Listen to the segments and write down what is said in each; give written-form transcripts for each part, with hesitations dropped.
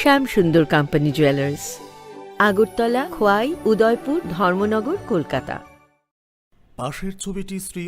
Shyamsundar company jewellers, Agartala, Khowai, Udaipur, Dharmanagar, Kolkata. পাশের ছবিটি শ্রী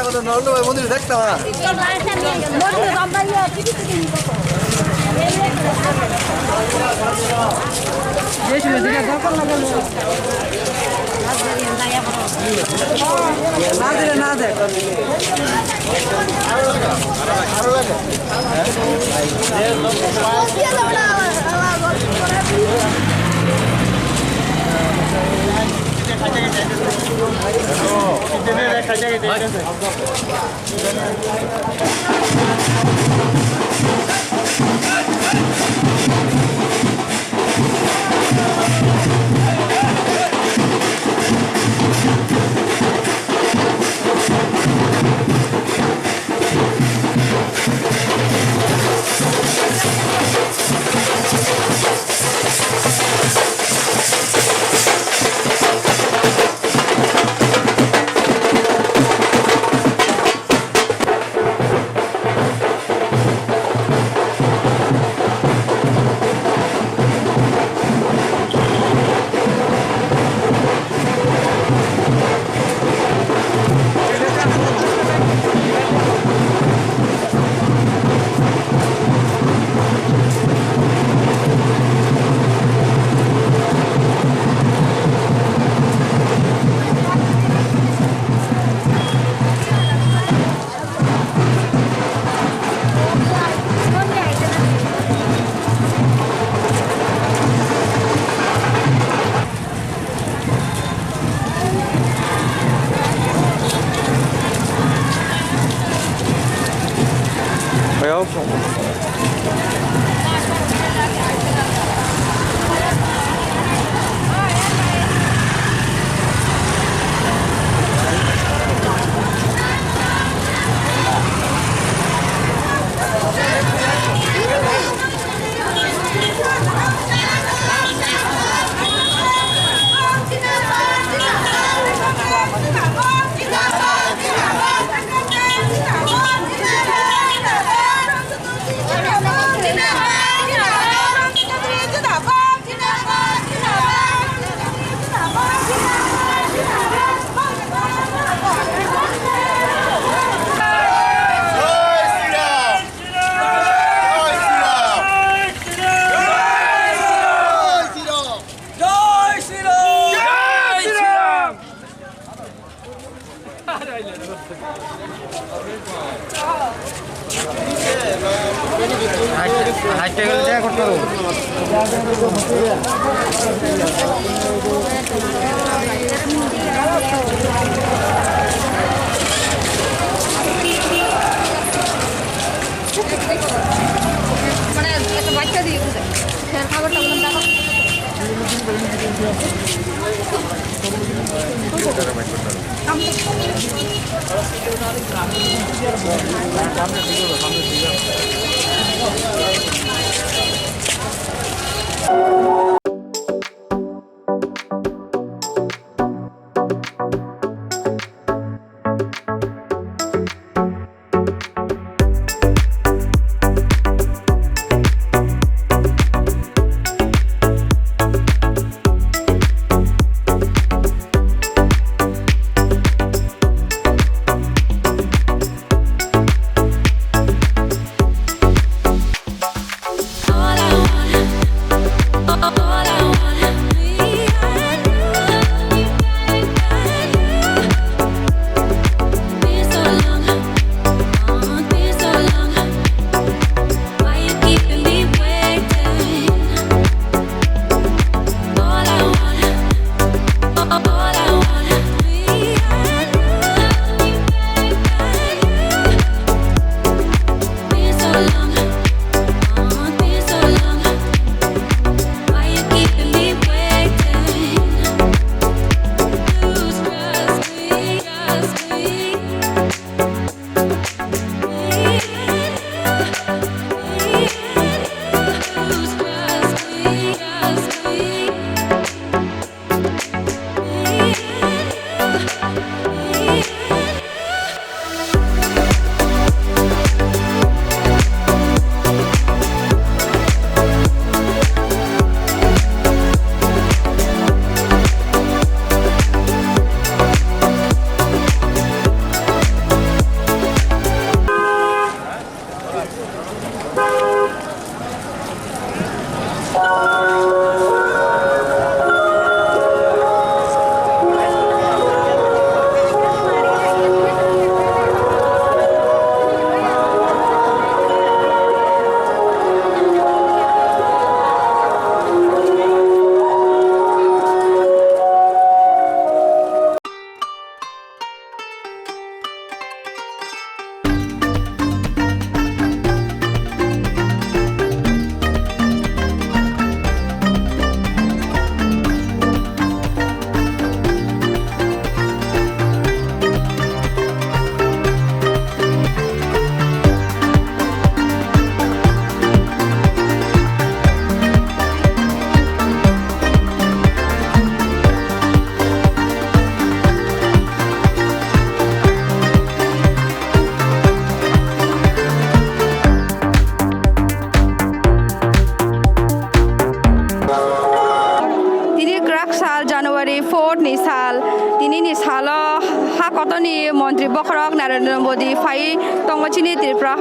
কত নন্দ ভাই মন্দির দেখতাম না না দেখ হাইটে গেলে দেখা করতে পারবো মানে একটা বাচ্চা দিয়ে খাবারটা দেখো All I want ni sal tinini salo ha kotoni মন্ত্রী বখরক নরেন্দ্র মোদি ফাই টংগচিনি ত্রিপুরা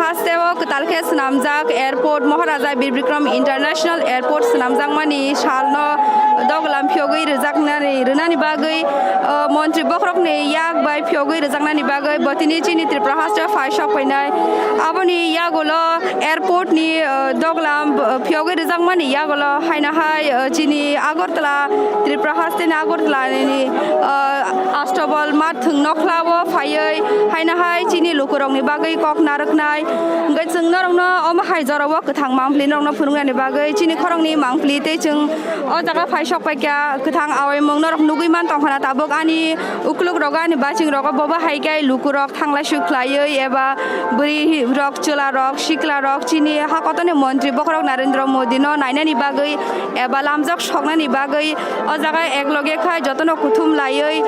হাস্তেও কতালখে স্নামজাক এয়ারপোর্ট মহারাজা বীর বিক্রম ইন্টারন্যাশনাল এয়ারপোর্ট স্নামজাক মানি সালনো দগলাম ফিয়গৈ রজাকনানি রনানি বাগৈ মন্ত্রী বখরক নে ইয়াক বাই ফিয়গৈ রজাকনানি বাগৈ বতিনি চিনি ত্রিপুরা হাস্তে ফাই শক ফাইনাই আবনি ইয়াগলো এয়ারপোর্ট নি দগলাম ফিয়গৈ রজাকমানি ইয়াগলো হাইনা হাই চিনি আগরতলা ত্রিপুরা হাস্তে নি Agartala ni Astobal mat thung noklawo phayai haina hai chini lukurong ni bagai kok naraknai ngai chung norong no om hai jarawo kathang mangpli norong no phunung ni bagai chini khorong ni mangpli te chung o jaga phai sok pai kya kathang awai mong norong nugui man tong khana tabok ani ukluk roga ni baching roga boba hai kai lukurok thanglai sukhlaioi eba buri rok chola rok shikla rok chini ha kotoni মন্ত্রী বখরক Narendra Modi no nainani bagai eba lamjak soknani bagai o jaga ekloge khai jotono kuthum laioi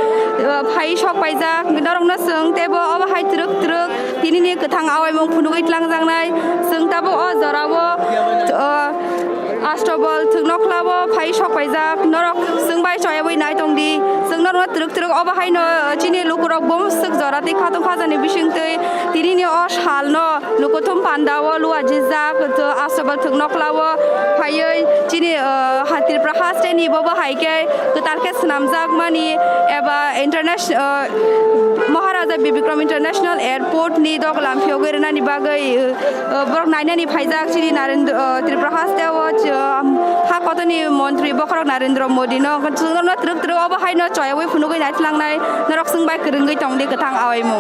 phai sok paija norong no sung tebo oba hai truk tinini kathang awai mong phunugoi tlangjangnai sung tabo o jorabo Astobal thung noklawo phai sok paija norok sung bai choyaboi nai tongdi sung norong truk oba hai no chini lukurok bom suk jorati khatong khajani bisingtei tinini o salno lukothum pandawo luwa jizak Astobal thung noklawo phaioi chini hatir prahas ni boba hai ke katalke snamjak mani eba international Maharaja Bibikram International Airport ni doglam fiogirna ni bagai borok naina ni phaijak chini Narendra Tripura Hastewo ha kotoni মন্ত্রী বখরক Narendra Modi no chungno truk oba hai no choyawai phunugoi naitlangnai norok sungbai krungoi tongdi kathang awaimo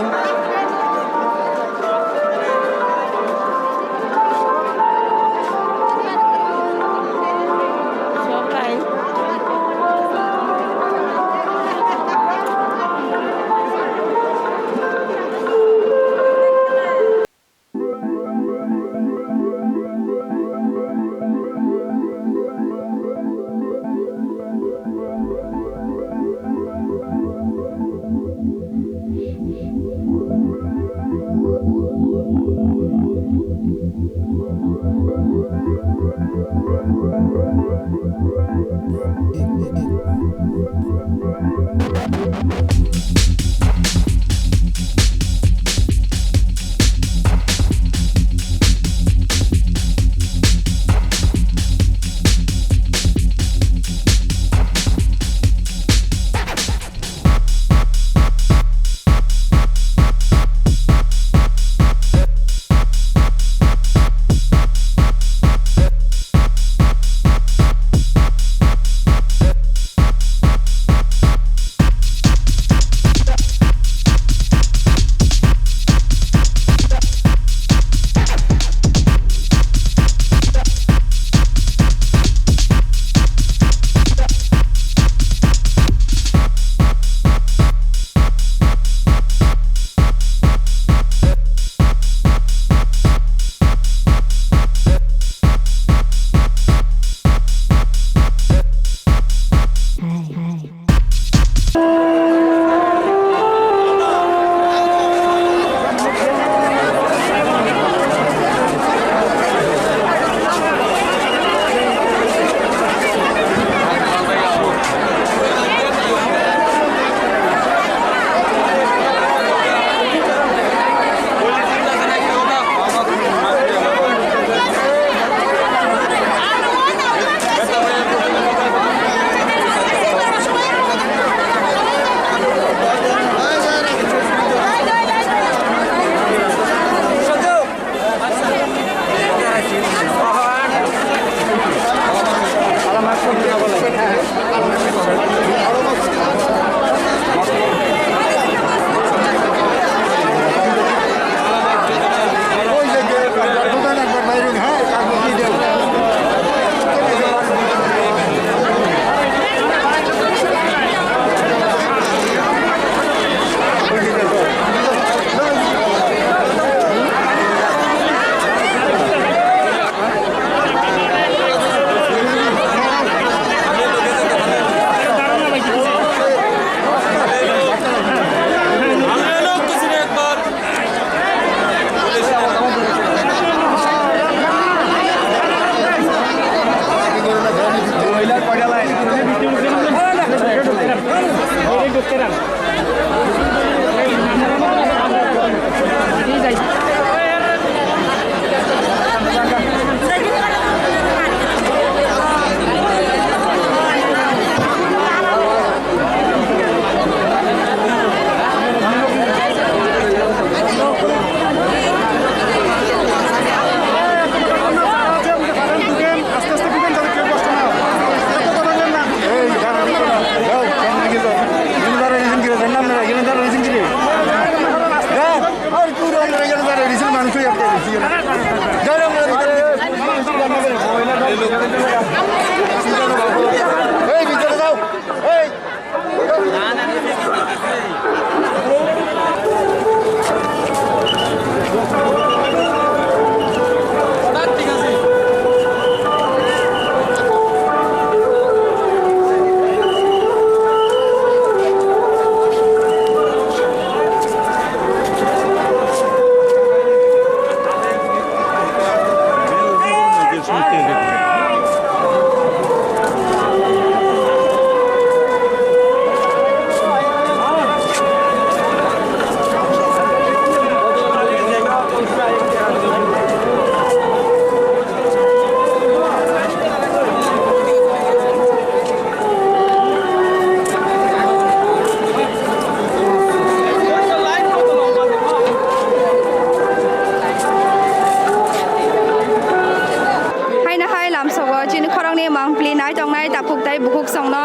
mangpli nai tong nai tapuk tai bukuk song no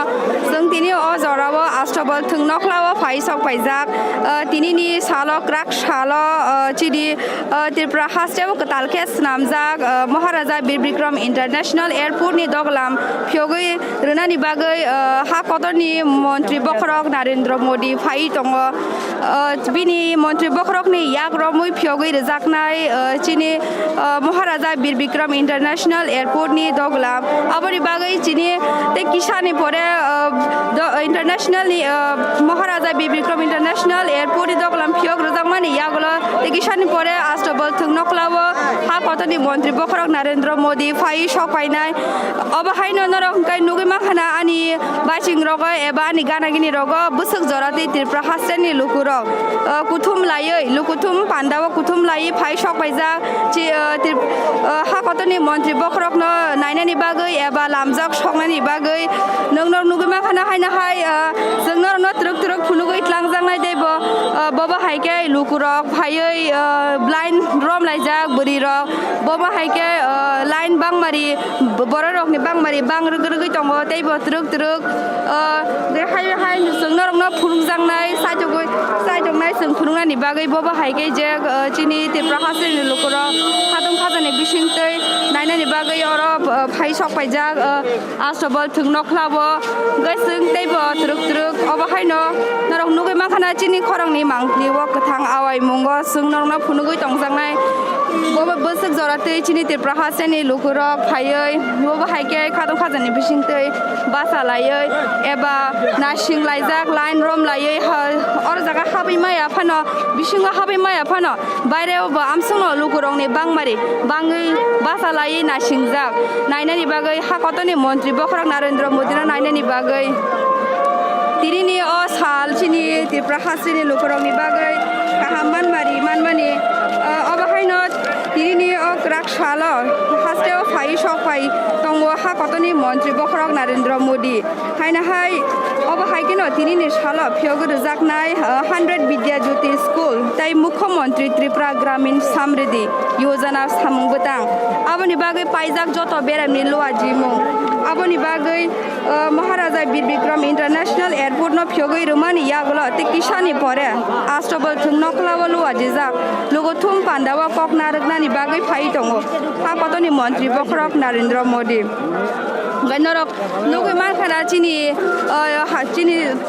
sung tini o zorawo astrobol thung noklawo phai sok paijak tini ni salok rak salo chidi Tripura hastewo katalke snamjak Maharaja Bir Bikram International Airport ni doglam phiogoi rwnani bagoi ha kotorni মন্ত্রী বখরক Narendra Modi phi দङ বিনি মন্ত্রী বখরক ni yak romui phiogoi rejaknai chini Maharaja Bir Bikram International Airport ni doglam aboni bagai chini te kisani pore international ni Maharaja Bir Bikram International Airport ni doglam phiog rejakmani yagolo te kisani pore astrobol thung noklawo ha kotoni মন্ত্রী বখরক Narendra Modi phi সকাইনাই অবহাইনো নরক kai nugi makhana ani baching rogo eba ani gana gini rogo busuk jorati Tripura hasteni lukurok kuthum layoi lukuthum pandawo kuthum lai phai sok paija chi ha kotoni মন্ত্রী বখরক no nainani bagoi eba lamjak soknani bagoi nongnor nugi makhana haina hai jongnor no truk truk phunugoi tlangjangnai debo bobo haike lukurok phaioi blind rom laijak buri rok bobo haike line bangmari borok ni bangmari bang rugui tongo teibo truk truk de hai jongnor no phunukjangnai saitongnai sung phunuknani bagoi bobo haike je chini Tripura hasteni lukurok khatung khajani bisingtei nainani bagoi oro phai sok paijak astrobol thung noklawo gaisung teibo truk truk obahaino norok nugui makhana chini khorongni mangpliwo kathang awai mungo sungnor no phunugui tongjangnai bobo busuk jorate chini Tripura hasteni lukurok phaioi bobo haike khatung khajani bisingtei basa laioi eba nasing laijak line rom laioi or jaga habai maya phano bisingo habai maya phano baireo bo amsungno lukurokni bangmari bangai basa lai nasingjak nainani bagai ha kotoni মন্ত্রী বখরক Narendra Modi no nainani bagai tirini o sal chini Tripura hasteni lukurokni bagai kaham manmani obahaino tirini o rak salo hasteo phai sok phai tongo ha kotoni মন্ত্রী বখরক Narendra Modi haina hai obahaikino tirini salo phiogo rejaknai 100 Vidya Jyoti School tai মুখ্যমন্ত্রী Tripura Gramin Samriddhi Yojana samung betang aboni bagai paijak joto beramni loa jimung aboni bagai Maharaja Bir Bikram International Airport no phiogoi rumani yagolo te kisani pore astrobol thung noklawo loa jijak logo thum pandawa kok naruknani bagai phai tongo ha kotoni মন্ত্রী বখরক Narendra Modi Ganorok nugui mankhana chini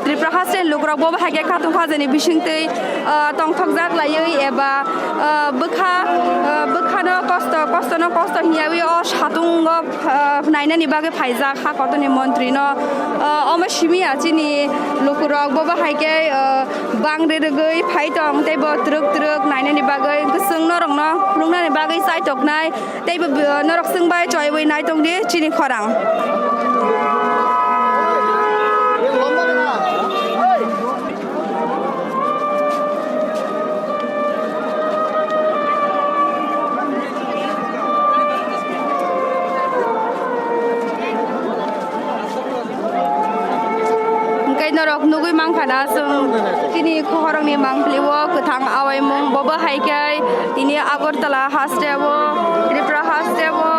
Tripura hasteni lukurok bobo haike khatung khajani bisingtei tongthokjak laioi eba bokha no kosto hiyawi o satungo nainani bagoi phaijak ha kotoni মন্ত্রী no omo simia chini lukurok bobo haike bangre rugui phai tong teibo truk truk nainani bagoi gsung norok no phulungnani bagoi chaitoknai teibo norok sungbai choiwei naitongdi chini khorang norok nugui mangkhana sung tini khorongni mangpliwo kathang awai mung bobo haikai tini Agartala hastewo Tripura hastewo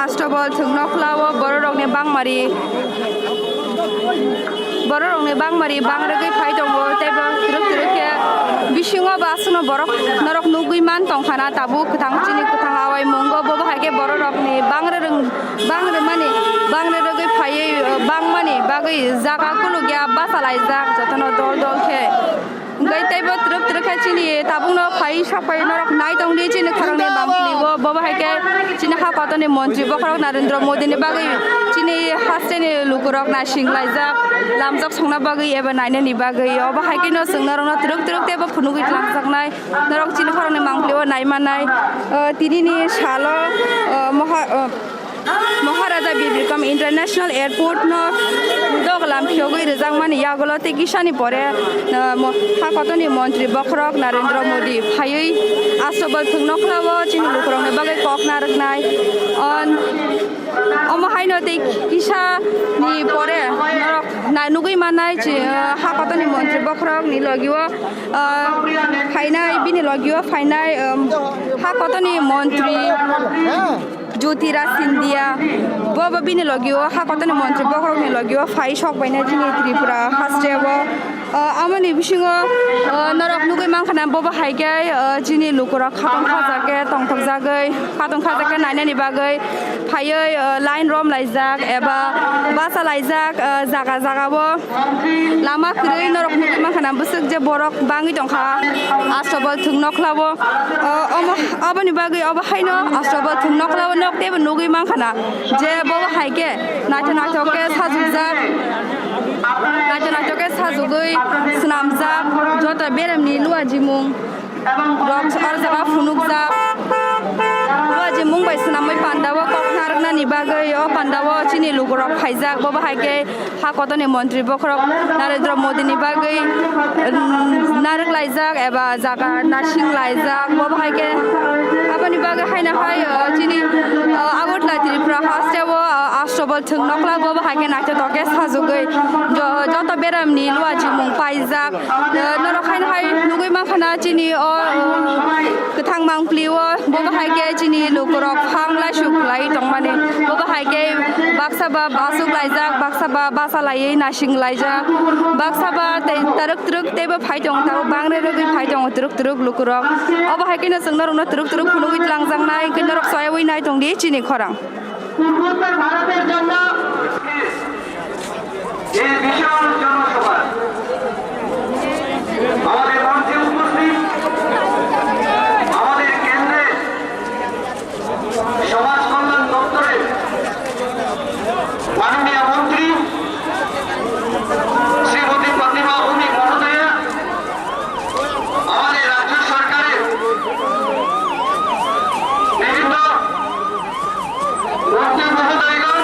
astrobol thung noklawo bororokni bangmari bangrogoi phai tongo teibo truk truke bisingo basuno borok norok nugui man tongkhana tabu kathang chini kathang awai mungo bobo haike bororokni bangre rogoi phaiei bangmani bagoi jaga kulugya basalaijak jotono dol khe gai teibo truk truke chini tabungno phai sapai norok nai tongdi chini khorongni bangpliwo bobo haike chini ha kotoni মন্ত্রী বখরক Narendra Modi ni bagoi chini hasteni lukurok nasing laijak lamjak songna bagoi eba nainani bagoi obo haike no sungnorok no truk truk tebo phunugui tlangjaknai norok chini khorongni mangpliwo naimanai tirini salo Maharaja Bir Bikram International Airport no doglam phiogoi rejakmani yagolo te kisani pore ha kotoni মন্ত্রী বখরক Narendra Modi phaioi astrobol thung noklawo chini lukurokni bagai kok naruknai on omo haino te kisa ni pore norok nugui manai ha kotoni মন্ত্রী বখরক ni logiwo phainai bini logiwo phainai ha kotoni মন্ত্রী জ্যোতিরাজ সিন্ধিয়া ববা বিনি লগিও হাকতনি মন্ত্রী বখরকনি লগিও phi সকবাইনা জিনি ত্রিপুরা হাস্টেবো আমনি বিसिङो नरक नुगै मांखाना बबा हायगै जिनि लुकुरा खातन खाजाके तंथक जागै खातन खाजाके नायनायनि बागै फायै लाइन रम लाइजाक एबा बासा लाइजाक जागा जागाबो लामा फिरै नरक नुगै मांखाना बसुक जे बरक बाङि दंखा आस्टबल थुंनखलाबो अबनि बागै अब हायनो आस्टबल थुंनखलाबो नकतेबो नुगै मांखाना जे बबा हायगे नायथके साजुजाक नायथके साजुगै स्नामजाक जत बेरामनि लुवा जिमुं रक आरजागा फुनुकजाक लुवा जिमुं बाय स्नामै पान्दाव कखनारनानि बागै अ पान्दाव चिनि लुगरक फाइजाक बबा हायगे हाकतनि मन्त्रि बखरक नरेन्द्र मोदीनि बागै नारक लाइजाक एबा जागा नासिं लाइजाक बबा हायगे आबानि बागै हायना हाय चिनि आगरतला त्रिपुरा हास्टेबो आस्टबल थुंनखला बबा हायगे नायथके साजुगै जत बेरामनि लुवा जिमुं पाइजाक नरखायनो हाय नुगै माखाना चिनि अ गोथां मांफ्लिओ बबा हायगे चिनि लुगरक फांला सुखलाय दंमाने बबा हायगे बाक्साबा बासुक लाइजाक बाक्साबा बासा लायै नासिं लाइजाक बाक्साबा तरक तरक तेबो फाइ दं ताव बांरे रगै फाइ दं तरक तरक लुगरक अब हायकेनो जोंनारनो तरक तरक फुनुगै लांजांनाय केनरक सयावै नाय दंदि चिनि खरां পূর্বোত্তর ভারতের জন্য এই বিশাল জনসভা আমাদের মঞ্চে উপস্থিত আমাদের কেন্দ্রে সমাজ কল্যাণ দপ্তরের মাননীয় মন্ত্রী শ্রীমতী প্রতিমা ভৌমিক মহোদয়া আমাদের রাজ্য সরকারের বিভিন্ন মন্ত্রী মহোদয়গণ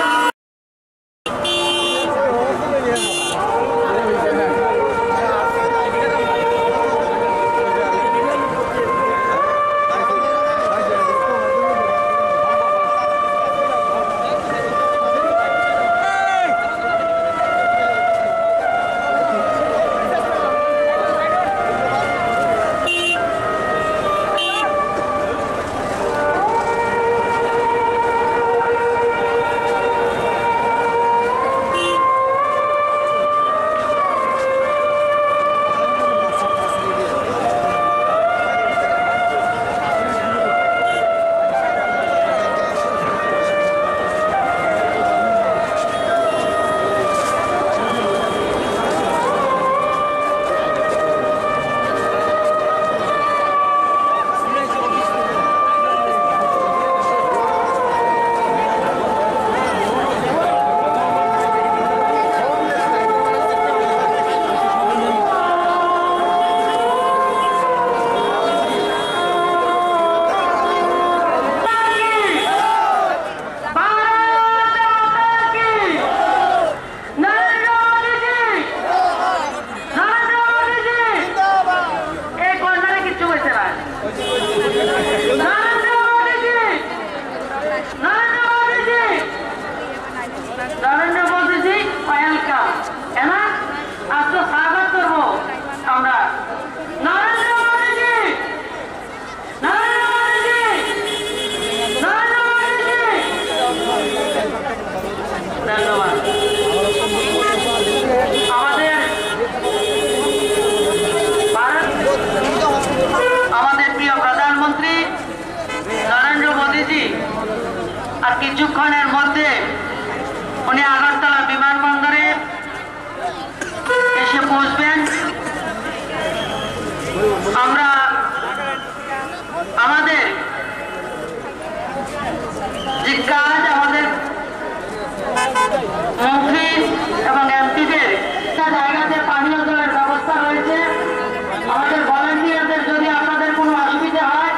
আর কিছুক্ষণের মধ্যে উনি আগরতলা বিমানবন্দরে এসে পৌঁছবেন। আমরা আমাদের যে কাজ আমাদের মন্ত্রী এবং এমপিদের জায়গাতে পানীয় জলের ব্যবস্থা রয়েছে। আমাদের ভলান্টিয়ারদের যদি আপনাদের কোনো অসুবিধা হয়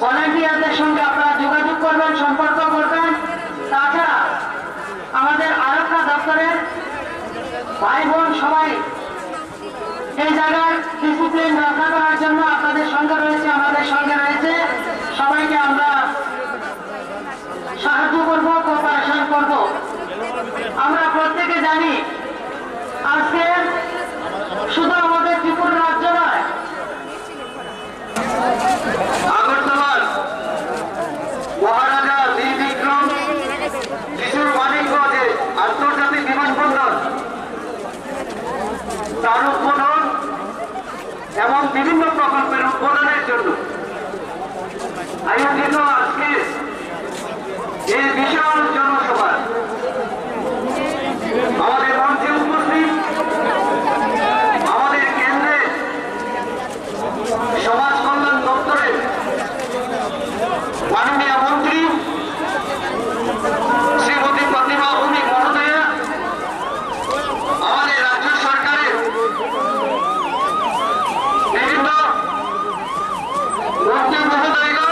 ভলান্টিয়ারদের সঙ্গে আপনারা যোগাযোগ করবেন, সম্পর্ক করবেন। তাছাড়া আমাদের আরক্ষা দপ্তরের ভাই বোন সবাই এই জায়গায় ডিসিপ্লিন রক্ষা করার জন্য আপনাদের সঙ্গে রয়েছে, আমাদের সঙ্গে রয়েছে। সবাইকে আমরা সাহায্য করব, কোঅপারেশন করব। আমরা প্রত্যেকে জানি আজকে শুধু আমাদের ত্রিপুরা রাজ্য নয়, আগরতলার মহারাজা বিশাল জনসভা আমাদের মঞ্চে উপস্থিত আমাদের কেন্দ্রে সমাজ কল্যাণ দপ্তরের মাননীয় মন্ত্রী শ্রীমতী প্রতিমা ভৌমিক মহোদয়া, আমাদের রাজ্য সরকারের বিভিন্ন মন্ত্রী মহোদয়গণ,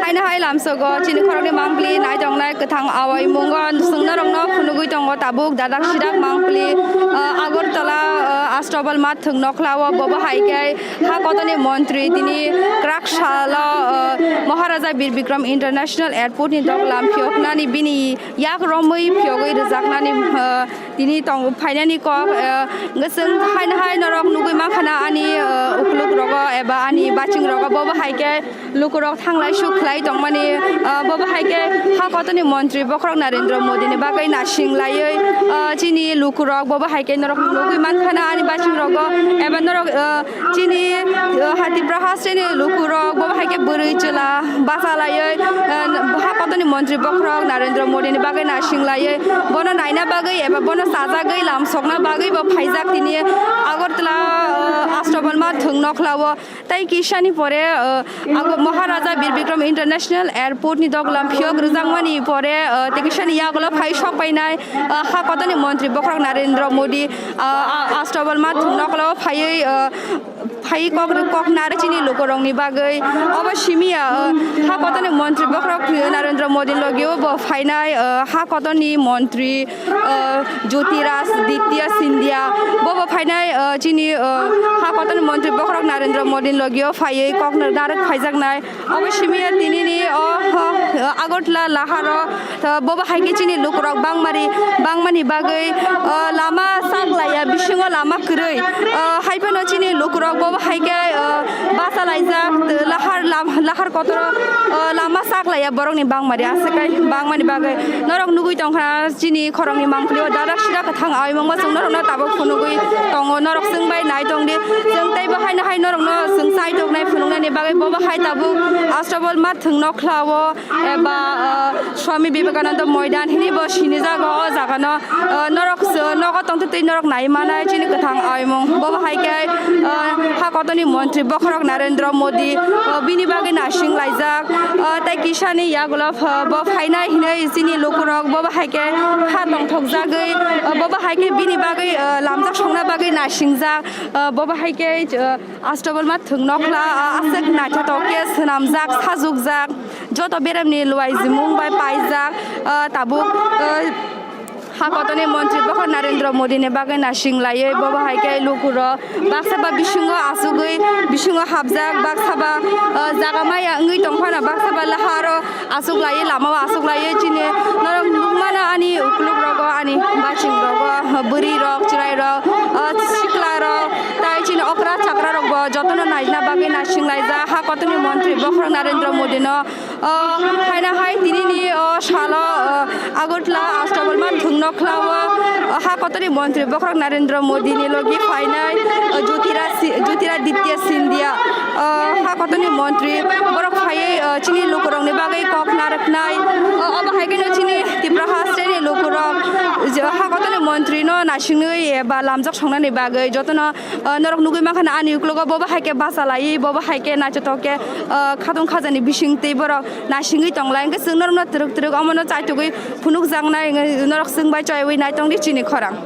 haina hai lam so go chini khorok ni mangpli nai jong nai kathang awai mungon sungna rong no phunugui tongo tabuk dadak sidak mangpli Agartala আষ্টবল মাঠ থং নখলাও বব হাইকাই হা কতনি মন্ত্রী তিনি ক্রাকশাল Maharaja Bir Bikram international airport ni doglam phioknani bini yak romoi phiogoi rejaknani তিনি tong phainani ko geseng haina hai norok nugui makhana ani ukluk rogo eba ani baching rogo bob haike lukurok thanglai sukhlai tongmani bob haike ha kotoni mantri bokrok narendra modi ni bagai nasing laioi chini lukurok bob haike norok nugui mankhana ani baching rogo eba norok chini hati prahaseni lukurok bob haike burui chela basa laioi ha kotoni mantri bokrok narendra modi ni bagai nasing laioi bono naina bagai eba bono সাজাগৈ লাম সকনা বাগৈ বা ফাইজাক তিনি আগরতলা আষ্টবলমা থং নখলাও তাই কিসানি পরে Maharaja Bir Bikram international airport ni doglam phiok rujangmani pore tekisani yagolo phai sok painai ha kotoni মন্ত্রী বক্রক Narendra Modi আষ্টবলমা থং নখলাও phai kok nare chini lokorong ni bagai aba simia ha kotoni মন্ত্রী বক্রক Narendra Modi logio bo phainai ha kotoni মন্ত্রী জ্যোতিরাজ দ্বিতীয় সিন্ধিয়া বব ফাইনাই চিনি হা কতন মন্ত্রী বক্রক Narendra Modi লগিও ফাইয়ে ককনার direct ফাইজাকনাই অবশ্যই তিনি নি আগরতলা লাহার Bob হাইকে চিনি লুকরক বাংমানি বাগৈ লামা সাকলায়া বিশিং লামা কरै হাইপেন চিনি লুকরক বব হাইকে বাসালাইজাক লাহার কতর লামা সাকলায়া বরংনি বাংমারি আছেকাই বাংমানি বাগৈ নরক নুগুই তংখা চিনি খরংনি মাংফলিও dadak sida kathang ai mangma sung norok na tabok phunugui tongo norok sung bai nai tongdi sung tai ba hai na hai norok no sung sai tok nai phunung ni bagai boba hai tabu astrabol mat thung nokhlawo eba swami vivekananda moidan hini bo sini jaga o jaga no norok nogo tongtu tei norok nai manai chini kathang ai mong boba hai kai ha kotoni মন্ত্রী বক্রক Narendra Modi bini bagai nasing laijak tai kisani yagulo bo phainai hinai chini lokurok boba hai kai ha tong thok jagai boba haike bini bagai lamjak songna bagai nasingjak boba haike astrabol ma thung nokla asek naitha toke snamjak sajukjak joto beramni luai jimung bai paijak tabuk ha kotoni মন্ত্রী বক্রক Narendra Modi ni bagai nasing laioi boba haike lukuro baksaba bisingo asugoi bisingo habjak baksaba jagamaya ngui tongphana baksaba laharo asuk laioi lamao asuk laioi chini norok nukmana ani ukluk rogo ani baching rogo buri rok chirai rok sikla rok tai chini okra chakra rok bo jotono naijna bagai nasing laija ha kotoni মন্ত্রী বক্রক Narendra Modi no haina hai tini ni salo Agartala আষ্টবলমা thung nokhlawo ha kotoni মন্ত্রী বক্রক Narendra Modi ni logi phainai Jyotiraj দ্বিতীয় Scindia ha kotoni মন্ত্রী borok phaiye chini lokorong ni bagai kok naraknai aba haike no chini tiprahas ni lokorong ha kotoni মন্ত্রী no nasingoi eba lamjak songnani bagai jotono norok nugui makhana ani uklogo boba haike basalai boba haike nachotoke khatung khajani bising tei borok nasingoi tonglai ke sung norok no truk amono chaitugui phunuk jangnai norok sungbai choiwi nai tongdi chini khorang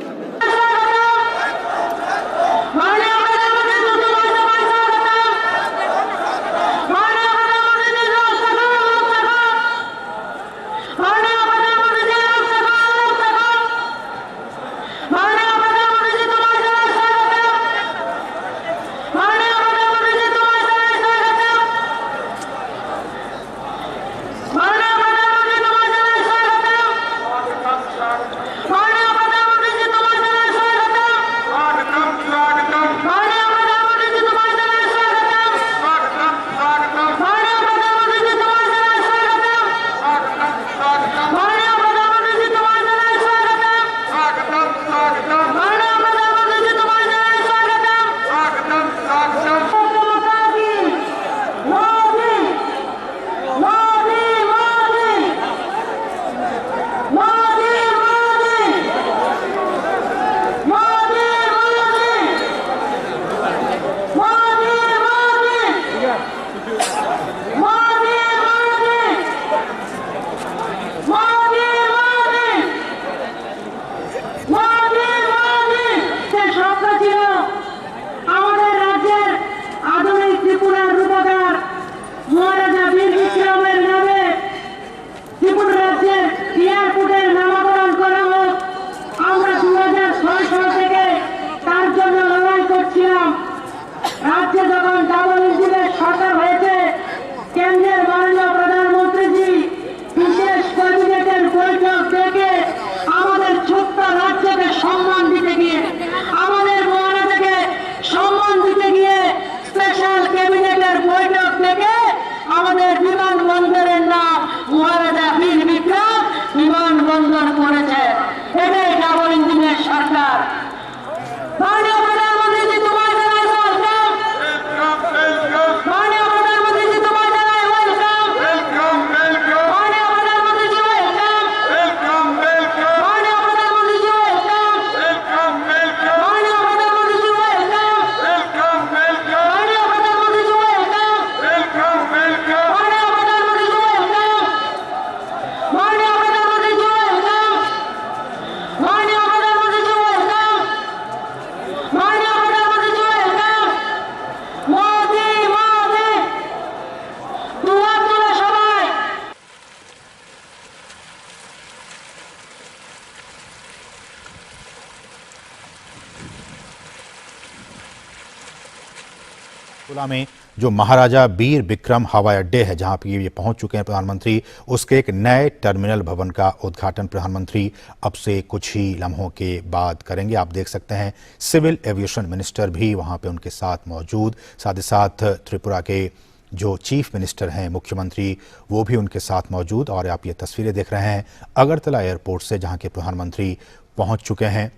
Tripura में जो महाराजा वीर विक्रम हवाई अड्डे है, जहां पर ये पहुंच चुके हैं प्रधानमंत्री, उसके एक नए टर्मिनल भवन का उद्घाटन प्रधानमंत्री अब से कुछ ही लम्हों के बाद करेंगे। आप देख सकते हैं सिविल एविएशन मिनिस्टर भी वहां पे उनके साथ मौजूद, साथ ही साथ त्रिपुरा के जो चीफ मिनिस्टर हैं, मुख्यमंत्री, वो भी उनके साथ मौजूद। और आप ये तस्वीरें देख रहे हैं अगरतला एयरपोर्ट से, जहां के प्रधानमंत्री पहुंच चुके हैं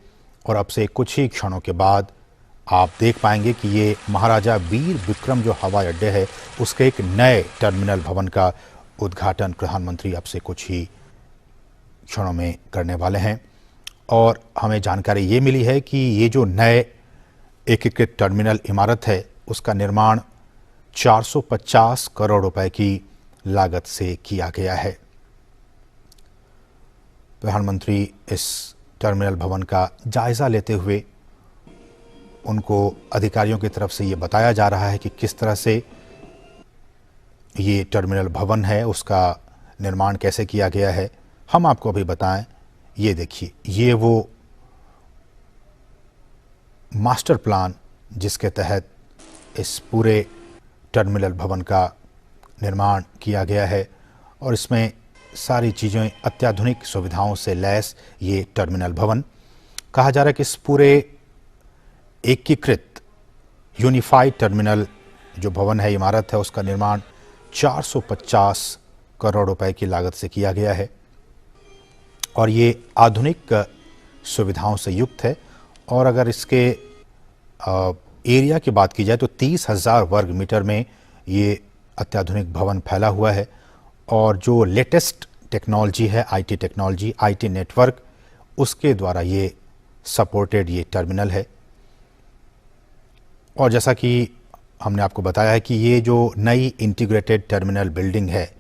और अब से कुछ ही क्षणों के बाद आप देख पाएंगे कि ये महाराजा वीर विक्रम जो हवाई अड्डे है, उसके एक नए टर्मिनल भवन का उद्घाटन प्रधानमंत्री अब से कुछ ही क्षणों में करने वाले हैं। और हमें जानकारी ये मिली है कि ये जो नए एकीकृत टर्मिनल इमारत है, उसका निर्माण 450 करोड़ रुपए की लागत से किया गया है। प्रधानमंत्री इस टर्मिनल भवन का जायजा लेते हुए उनको अधिकारियों की तरफ से ये बताया जा रहा है कि किस तरह से ये टर्मिनल भवन है, उसका निर्माण कैसे किया गया है। हम आपको अभी बताएं, ये देखिए, ये वो मास्टर प्लान जिसके तहत इस पूरे टर्मिनल भवन का निर्माण किया गया है और इसमें सारी चीज़ें अत्याधुनिक सुविधाओं से लैस ये टर्मिनल भवन। कहा जा रहा है कि इस पूरे एकीकृत यूनिफाइड टर्मिनल जो भवन है, इमारत है, उसका निर्माण 450 करोड़ रुपए की लागत से किया गया है और ये आधुनिक सुविधाओं से युक्त है। और अगर इसके एरिया की बात की जाए तो 30,000 वर्ग मीटर में ये अत्याधुनिक भवन फैला हुआ है और जो लेटेस्ट टेक्नोलॉजी है, आईटी टेक्नोलॉजी, आईटी नेटवर्क, उसके द्वारा ये सपोर्टेड ये टर्मिनल है। और जैसा कि हमने आपको बताया है कि ये जो नई इंटीग्रेटेड टर्मिनल बिल्डिंग है,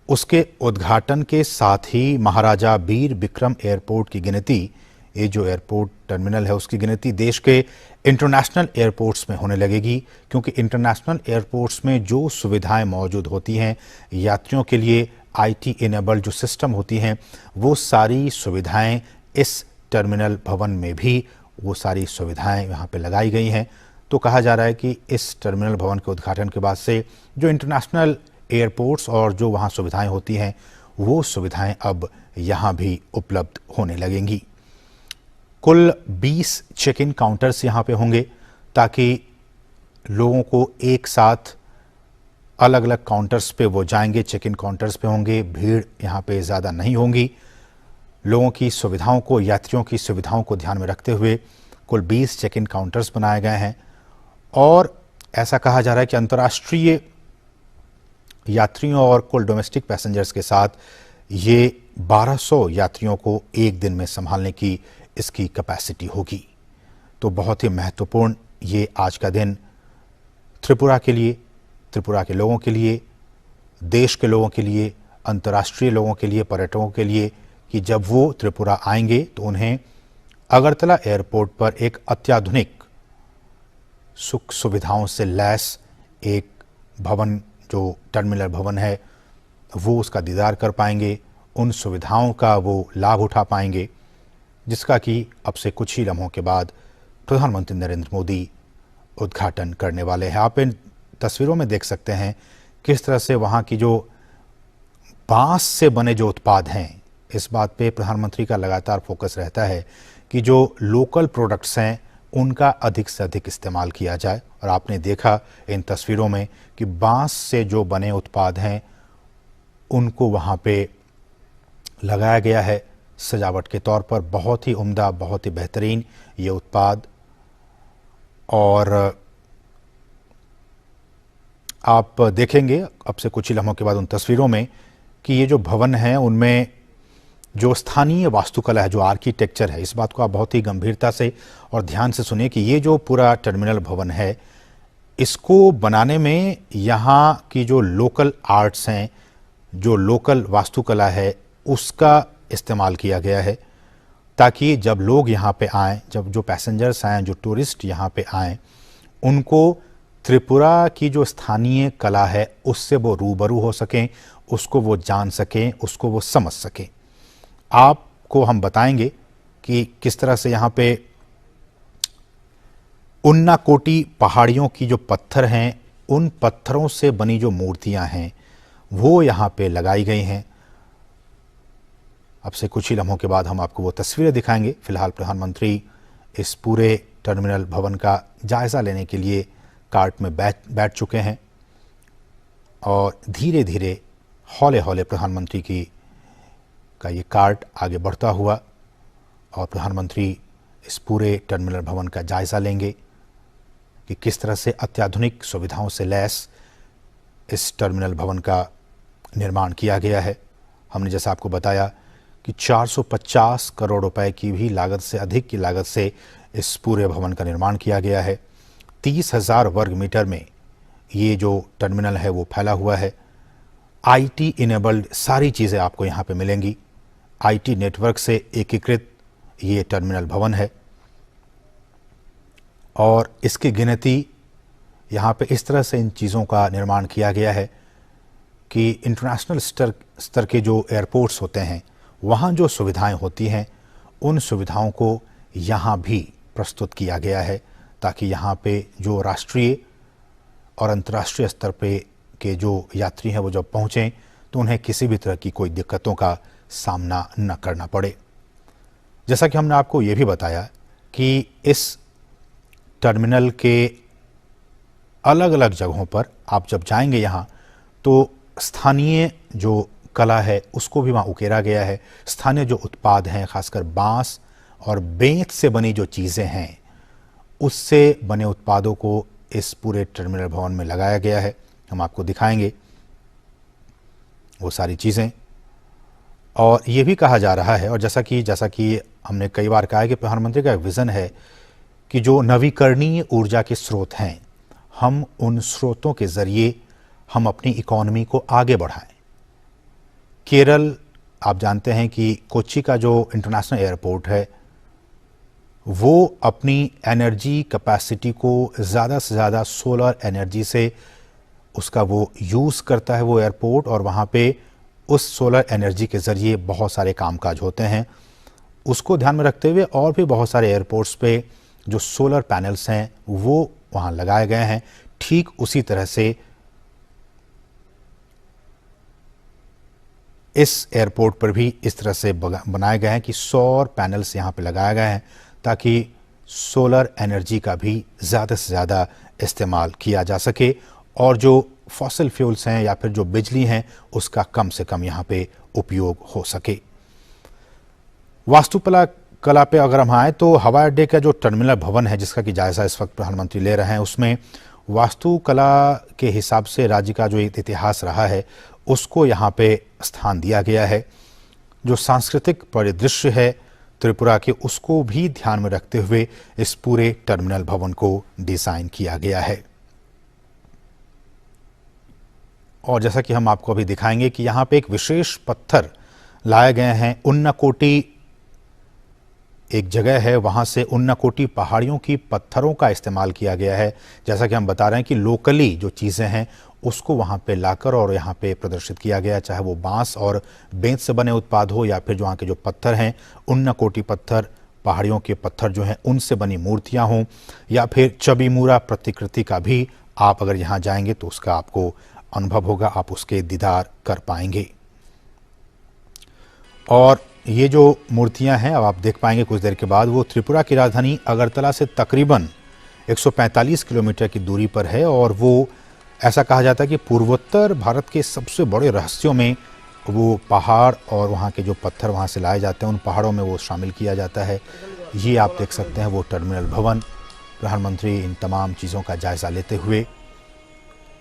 उसके उद्घाटन के साथ ही महाराजा वीर विक्रम एयरपोर्ट की गिनती, ये जो एयरपोर्ट टर्मिनल है उसकी गिनती देश के इंटरनेशनल एयरपोर्ट्स में होने लगेगी, क्योंकि इंटरनेशनल एयरपोर्ट्स में जो सुविधाएं मौजूद होती हैं यात्रियों के लिए, आईटी इनेबल्ड जो सिस्टम होती हैं, वो सारी सुविधाएं इस टर्मिनल भवन में भी वो सारी सुविधाएं यहाँ पे लगाई गई हैं। तो कहा जा रहा है कि इस टर्मिनल भवन के उद्घाटन के बाद से जो इंटरनेशनल एयरपोर्ट्स और जो वहाँ सुविधाएं होती हैं, वो सुविधाएं अब यहाँ भी उपलब्ध होने लगेंगी। कुल 20 चेक इन काउंटर्स यहाँ पे होंगे ताकि लोगों को एक साथ अलग अलग काउंटर्स पे वो जाएंगे, चेक इन काउंटर्स पे होंगे, भीड़ यहाँ पे ज़्यादा नहीं होंगी। लोगों की सुविधाओं को, यात्रियों की सुविधाओं को ध्यान में रखते हुए कुल 20 चेक इन काउंटर्स बनाए गए हैं और ऐसा कहा जा रहा है कि अंतर्राष्ट्रीय यात्रियों और कुल डोमेस्टिक पैसेंजर्स के साथ ये 1200 यात्रियों को एक दिन में संभालने की इसकी कैपेसिटी होगी। तो बहुत ही महत्वपूर्ण ये आज का दिन त्रिपुरा के लिए, त्रिपुरा के लोगों के लिए, देश के लोगों के लिए, अंतर्राष्ट्रीय लोगों के लिए, पर्यटकों के लिए, कि जब वो त्रिपुरा आएंगे तो उन्हें अगरतला एयरपोर्ट पर एक अत्याधुनिक सुख सुविधाओं से लैस एक भवन, जो टर्मिनल भवन है, वो उसका दीदार कर पाएंगे, उन सुविधाओं का वो लाभ उठा पाएंगे, जिसका कि अब से कुछ ही लम्हों के बाद प्रधानमंत्री नरेंद्र मोदी उद्घाटन करने वाले हैं। आप इन तस्वीरों में देख सकते हैं किस तरह से वहाँ की जो बांस से बने जो उत्पाद हैं, इस बात पे प्रधानमंत्री का लगातार फोकस रहता है कि जो लोकल प्रोडक्ट्स हैं उनका अधिक से अधिक इस्तेमाल किया जाए। और आपने देखा इन तस्वीरों में कि बांस से जो बने उत्पाद हैं उनको वहाँ पे लगाया गया है सजावट के तौर पर। बहुत ही उम्दा, बहुत ही बेहतरीन ये उत्पाद। और आप देखेंगे अब से कुछ ही लम्हों के बाद उन तस्वीरों में कि ये जो भवन है उनमें जो स्थानीय वास्तुकला है, जो आर्किटेक्चर है, इस बात को आप बहुत ही गंभीरता से और ध्यान से सुनिए कि ये जो पूरा टर्मिनल भवन है, इसको बनाने में यहाँ की जो लोकल आर्ट्स हैं, जो लोकल वास्तुकला है, उसका इस्तेमाल किया गया है ताकि जब लोग यहाँ पे आएँ, जब जो पैसेंजर्स आएँ, जो टूरिस्ट यहाँ पे आएँ, उनको त्रिपुरा की जो स्थानीय कला है उससे वो रूबरू हो सकें, उसको वो जान सकें, उसको वो समझ सकें। आपको हम बताएंगे कि किस तरह से यहाँ पे उन्नाकोटी पहाड़ियों की जो पत्थर हैं, उन पत्थरों से बनी जो मूर्तियां हैं वो यहाँ पे लगाई गई हैं। अब से कुछ ही लम्हों के बाद हम आपको वो तस्वीरें दिखाएंगे। फिलहाल प्रधानमंत्री इस पूरे टर्मिनल भवन का जायज़ा लेने के लिए कार्ट में बैठ चुके हैं और धीरे धीरे हौले हौले प्रधानमंत्री का ये कार्ट आगे बढ़ता हुआ और प्रधानमंत्री इस पूरे टर्मिनल भवन का जायज़ा लेंगे कि किस तरह से अत्याधुनिक सुविधाओं से लैस इस टर्मिनल भवन का निर्माण किया गया है। हमने जैसा आपको बताया कि 450 करोड़ रुपए की भी लागत से अधिक की लागत से इस पूरे भवन का निर्माण किया गया है। 30,000 वर्ग मीटर में ये जो टर्मिनल है वो फैला हुआ है। IT इनेबल्ड सारी चीज़ें आपको यहाँ पे मिलेंगी। IT नेटवर्क से एकीकृत ये टर्मिनल भवन है और इसकी गिनती यहाँ पे इस तरह से इन चीज़ों का निर्माण किया गया है कि इंटरनेशनल स्तर के जो एयरपोर्ट्स होते हैं वहाँ जो सुविधाएं होती हैं उन सुविधाओं को यहाँ भी प्रस्तुत किया गया है ताकि यहाँ पे जो राष्ट्रीय और अंतर्राष्ट्रीय स्तर पे के जो यात्री हैं वो जब पहुँचें तो उन्हें किसी भी तरह की कोई दिक्कतों का सामना न करना पड़े। जैसा कि हमने आपको ये भी बताया कि इस टर्मिनल के अलग अलग जगहों पर आप जब जाएंगे यहाँ तो स्थानीय जो कला है उसको भी वहाँ उकेरा गया है। स्थानीय जो उत्पाद हैं, खासकर बांस और बेंत से बनी जो चीज़ें हैं उससे बने उत्पादों को इस पूरे टर्मिनल भवन में लगाया गया है। हम आपको दिखाएंगे वो सारी चीज़ें। और ये भी कहा जा रहा है और जैसा कि हमने कई बार कहा है कि प्रधानमंत्री का एक विज़न है कि जो नवीकरणीय ऊर्जा के स्रोत हैं हम उन स्रोतों के ज़रिए हम अपनी इकोनॉमी को आगे बढ़ाएं। केरल, आप जानते हैं कि कोच्चि का जो इंटरनेशनल एयरपोर्ट है वो अपनी एनर्जी कैपेसिटी को ज़्यादा से ज़्यादा सोलर एनर्जी से उसका वो यूज़ करता है वो एयरपोर्ट, और वहाँ पे उस सोलर एनर्जी के ज़रिए बहुत सारे कामकाज होते हैं। उसको ध्यान में रखते हुए और भी बहुत सारे एयरपोर्ट्स पे जो सोलर पैनल्स हैं वो वहाँ लगाए गए हैं। ठीक उसी तरह से इस एयरपोर्ट पर भी इस तरह से बनाए गए हैं कि सौर पैनल्स यहाँ पे लगाए गए हैं ताकि सोलर एनर्जी का भी ज़्यादा से ज़्यादा इस्तेमाल किया जा सके और जो फॉसिल फ्यूल्स हैं या फिर जो बिजली हैं उसका कम से कम यहाँ पे उपयोग हो सके। वास्तुकला पे अगर हम आए तो हवाई अड्डे का जो टर्मिनल भवन है जिसका कि जायज़ा इस वक्त प्रधानमंत्री ले रहे हैं उसमें वास्तुकला के हिसाब से राज्य का जो इतिहास रहा है उसको यहाँ पे स्थान दिया गया है। जो सांस्कृतिक परिदृश्य है त्रिपुरा के उसको भी ध्यान में रखते हुए इस पूरे टर्मिनल भवन को डिज़ाइन किया गया है। और जैसा कि हम आपको अभी दिखाएंगे कि यहाँ पे एक विशेष पत्थर लाए गए हैं। उन्नाकोटी एक जगह है, वहाँ से उन्नाकोटी पहाड़ियों की पत्थरों का इस्तेमाल किया गया है। जैसा कि हम बता रहे हैं कि लोकली जो चीज़ें हैं उसको वहाँ पे लाकर और यहाँ पे प्रदर्शित किया गया, चाहे वो बांस और बेंत से बने उत्पाद हो या फिर जो वहाँ के जो पत्थर हैं उन्नाकोटी पत्थर, पहाड़ियों के पत्थर जो हैं उनसे बनी मूर्तियाँ हों या फिर चबीमुरा प्रतिकृति का भी आप अगर यहाँ जाएंगे तो उसका आपको अनुभव होगा, आप उसके दीदार कर पाएंगे। और ये जो मूर्तियां हैं अब आप देख पाएंगे कुछ देर के बाद, वो त्रिपुरा की राजधानी अगरतला से तकरीबन 145 किलोमीटर की दूरी पर है और वो ऐसा कहा जाता है कि पूर्वोत्तर भारत के सबसे बड़े रहस्यों में वो पहाड़ और वहाँ के जो पत्थर वहाँ से लाए जाते हैं उन पहाड़ों में वो शामिल किया जाता है। ये आप देख सकते हैं वो टर्मिनल भवन। प्रधानमंत्री इन तमाम चीज़ों का जायज़ा लेते हुए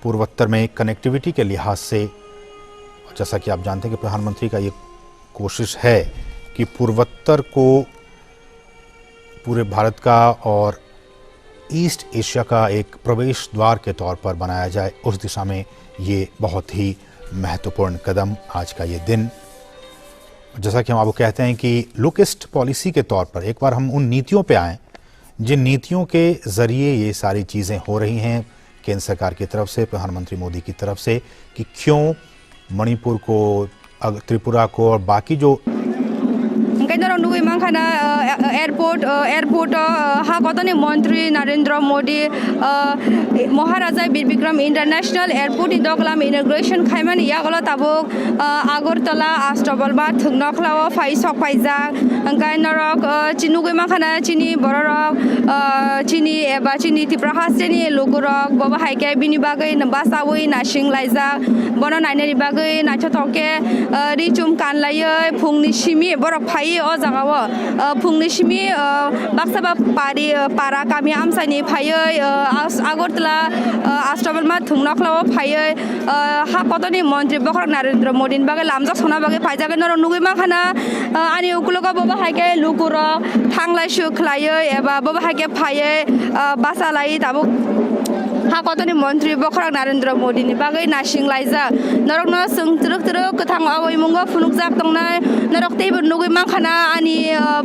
पूर्वोत्तर में कनेक्टिविटी के लिहाज से, जैसा कि आप जानते हैं कि प्रधानमंत्री का ये कोशिश है कि पूर्वोत्तर को पूरे भारत का और ईस्ट एशिया का एक प्रवेश द्वार के तौर पर बनाया जाए, उस दिशा में ये बहुत ही महत्वपूर्ण कदम आज का ये दिन। जैसा कि हम आपको कहते हैं कि लुक ईस्ट पॉलिसी के तौर पर एक बार हम उन नीतियों पे आएँ जिन नीतियों के ज़रिए ये सारी चीज़ें हो रही हैं केंद्र सरकार की तरफ से, प्रधानमंत्री मोदी की तरफ से, कि क्यों मणिपुर को, त्रिपुरा को और बाकी जो हाइके नरक नुगै मांखाना एयरपोर्ट हा कतनि मन्त्री नरेन्द्र मोदी महाराजा बीर बिक्रम इंटरनेशनल एयरपोर्ट नि दगलाम इनॉग्रेशन खाइमानि यागला ताबुक आगरतला आस्ट्रबलबा थुंनखलाव फाइसक फाइजा अंकाय नरक चिनुगै मांखाना चिनि बररक चिनि एबा चिनि तिप्राहासेनि लोगरक बाबा हाइके बिनि बागै बासावै नासिं लाइजा बन नायनानि बागै नाचथके रिचुम कानलायै फुंनि सिमि बरक फाइ अ जागाव फुंनि सिमि बाक्साबा पारा गामि आमसानि फायै आगरतला आस्ट्रबलमा थुंनखलाव फायै हा कतनि मन्त्री बखर नरेन्द्र मोदीनि बागै लामजाक सना बागै फाइजागै नर नुगै माखाना आनि उकुलगा बाबा हाइके लुकुर थांलाय सुखलायै एबा बाबा हाइके फायै बासा लायै ताबु हा कतनि मन्त्री बखर नरेन्द्र मोदीनि बागै नासिं लाइजा नरक न सों तरक कथां आवै मुंगा फुनुकजाक दंनाय नरक तेबो नुगै माखाना आनि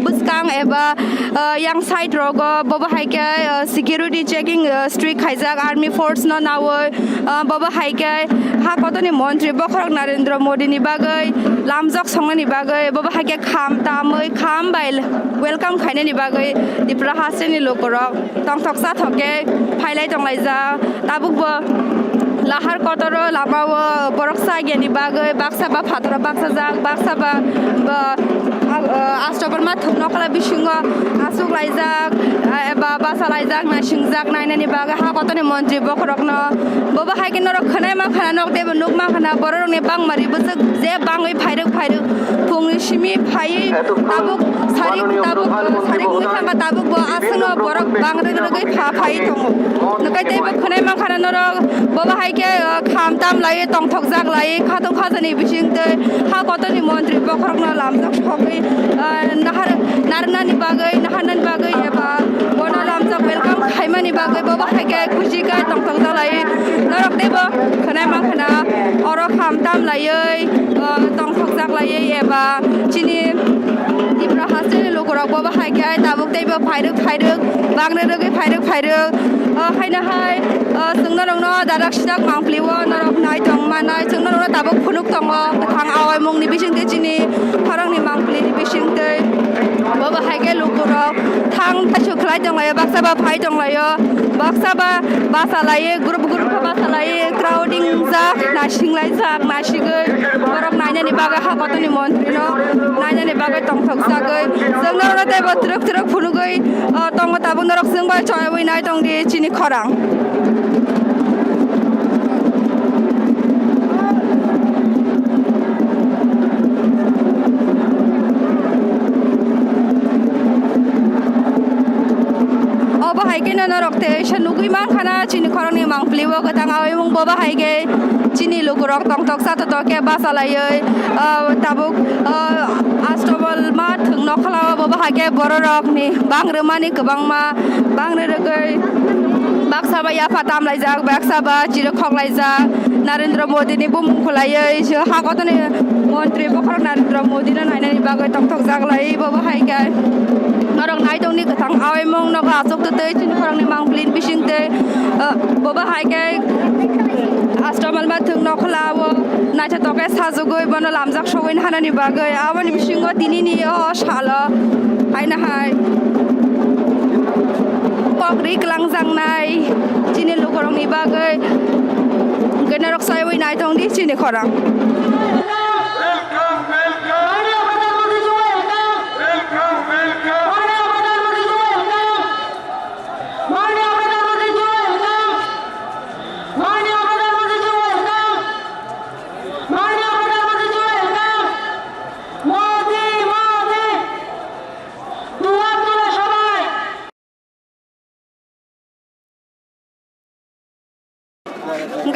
बुसकां एबा यां साइड रग बाबा हाइके सिक्युरिटी चेकिंग स्ट्रिक खाइजाक आर्मी फोर्स न नावै बाबा हाइके हा कतनि मन्त्री बखर नरेन्द्र मोदीनि बागै लामजाक संनानि बागै बाबा हाइके खाम तामै खाम बाइल वेलकाम खाइनानि बागै दिप्रा हासेनि लोकरक तंथकसा थके फाइलाइ दंलाइजा ताबुकबो लाहार कतर लामाव बरकसा गियानि बागै बाक्साबा फाथरा बाक्साजाक बाक्साबा आस्ट्रबलमा थुंनखला बिसिङ आसुक लाइजाक एबा बासा लाइजाक नासिंजाक नायनानि बागै हा कतनि मन्त्री बखरकन बाबा हाइके नरक खनाय मा खाना नक देबो नुक मा खाना बररंनि बांमारि बसक जे बाङै फाइरक फुंनि सिमि फायै ताबुक सारि मुथाबा ताबुक आसन बरक बांरै रगै फायै दङ नकाय देबो खनाय मा खाना नरक बाबा हाइके खाम ताम लायै तंथक जाक लायै खाथं खाजानि बिसिंते हा कतनि मन्त्री बखरकन लामजाक ठकै नारनानि बागै एबा बन लामजाक वेलकाम खाइमानि बागै बाबा हाइके खुसिका तंथक जालायै नरक देबो खनाय मा खाना अर खाम ताम लायै तंथक जाक लायै एबा चिनि दिप्रा हासेनि लोकरक बाबा हाइके ताबुक देबो फाइरक बांरै रगै फाइरक खाइनाहाय जोंना नंनो दादाक सिदाक मांफ्लिवो नरक नाय दं मानाय जोंना नंनो ताबुक फुनुक दङ गोथां आवै मुंनि बिसिंते चिनि खरंनि मांफ्लिनि बिसिंते बाबा हाइके लोकरक थां सुखलाय दंलायो बाक्साबा फाइ दंलायो बाक्साबा बासा लायो ग्रुप बासा लायो क्राउडिं जाक नासिंलाय जाक नासिगै बरक नायनानि बागै हा कतनि मन्त्रिनो नायनानि बागै तंथक जागै जोंना नंनो देबो तरक फुनुगै तंग ताबुक नरक जोंबा चयवै नाय दंदि चिनि खरां हाइके नरकते नुगै मांखाना चिनि खरंनि मांफ्लिवो गोथां आवै मुं बाबा हाइके चिनि लोगरक तंथक साथके बासा लायै ताबुक आस्ट्रबल मा थुंनखलाव बाबा हाइके बररकनि बांग्रोमानि गोबांमा बांग्रो रगै बाक्साबा याफा तामलाइजाक बाक्साबा चिरखक लाइजाक नरेन्द्र मोदीनि बुमुंखौ लायै हा कतनि मन्त्री बखर नरेन्द्र मोदीनो नायनानि बागै तंथक जाक लायै बाबा हाइके नरक नाय दंनि गोथां आवै मुं नग आसक तै चिनि खरंनि मांफ्लिन बिसिंते बाबा हाइके आस्ट्रबलमा थुंनखलाव नायथथके साजुगै बन लामजाक सगैन हानानि बागै आवनि बिसिङो दिनिनि साल हायनाहाय पकरि क्लांजांनाय चिनि लोगरंनि बागै गनरक सायवै नाय दंदि चिनि खरां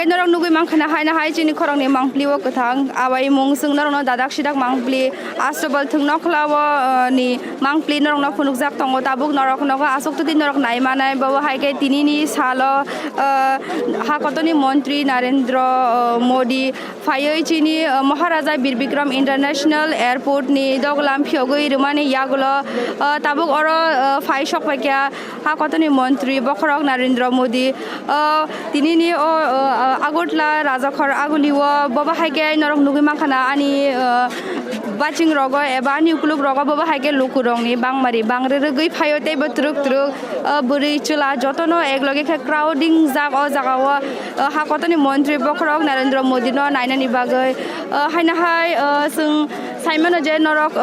नरक नुगै मांखाना हायनाहाय चिनि खरंनि मांफ्लिवो गोथां आवै मुं जोंना रंनो दादाक सिदाक मांफ्लि आस्ट्रबल थुंनखलाव नि मांफ्लि नरंनो फुनुकजाक दङ ताबुक नरक नग आसक्तति नरक नायमानाय बाबा हाइके तिनिनि साल हा कतनि मन्त्री नरेन्द्र मोदी फायै चिनि महाराजा बीर बिक्रम इंटरनेशनल एयरपोर्ट नि दगलाम फियोगै रुमानि यागुल ताबुक अर फाइ सकपाइका हा कतनि मन्त्री बखरक नरेन्द्र मोदी तिनिनि आगरतला राजाखर आगुलिव बाबा हाइके नरक नुगै मांखाना आनि बाचिं रग एबा निउकुलुक रग बबा हाइके लुकुरंनि बांमारि बांरे गई फायो तेबो त्रुक त्रुक बुरै चुला जतनो एकलगे क्राउडिं जाग अ जागाव हाकतनि मन्त्रि बखरक नरेन्द्र मोदी न नायनानि बागै हायनाहाय जों साइमन जे नरक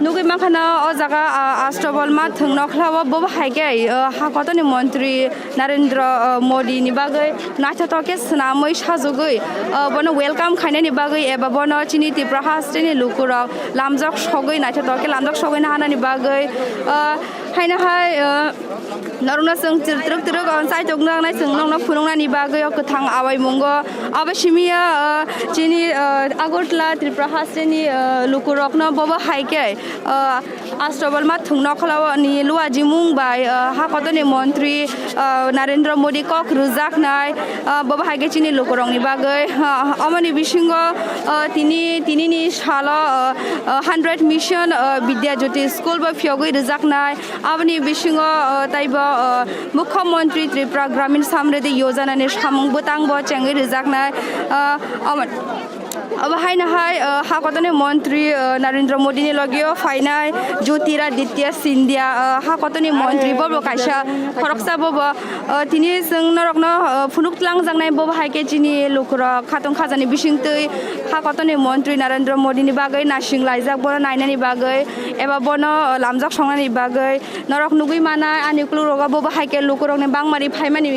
नुगै माखाना अ जागा आस्ट्रबल मा थंनखलाव बबा हाइके हाकतनि मन्त्रि नरेन्द्र मोदी नि बागै नाथातके सनामै साजुगै बनो वेलकाम खायनानि बागै एबा बनो चिनि तिप्रा हास्टेनि लुकुरक लामजक सगै नाथातके लामजक सगै हानानि बागै हायनाहाय नरना जों त्रुक त्रुक साइटक नांनाय जों नंना फुरंनानि बागै गोथां आवाय मंगो आबासिमिया चिनि आगरतला त्रिपुरा हास्टेनि लुकुरकनो बबा हाइके आस्ट्रबल मा थुंनखलाव नि लुआजि मुंबाय हाकतनि मन्त्रि नरेन्द्र मोदी कक रुजाकनाय बबा हाइके चिनि लुकुरंनि बागै अमनि बिसिंग तिनिनि साल 100 मिशन विद्या ज्योति स्कुल बा फियगै रुजाकनाय आबनि बिसिंग ताइबा मुख्यमंत्री त्रिपुरा ग्रामीण समृद्धि योजना नि सामुं बोतांग चेंगै रुजाकनाय अब हायनाहाय हाकतनि मन्त्रि नरेन्द्र मोदी नि लगियो फाइनाय ज्योतिरादित्य सिंधिया हाकतनि मन्त्रि बबो कायसा खरकसा बबो तिनि जों नरकनो फुनुकलां जांनाय बबो हाइके चिनि लुकुर खातं खाजानि बिसिंतै हाकतनि मन्त्रि नरेन्द्र मोदी नि बागै नासिं लाइजाक बर नायनानि बागै एबा बनो लामजाक संनानि बागै नरक नुगै मानाय आनिकुलु रगा बबो हाइके लुकुरनि बांमारि फाइमानि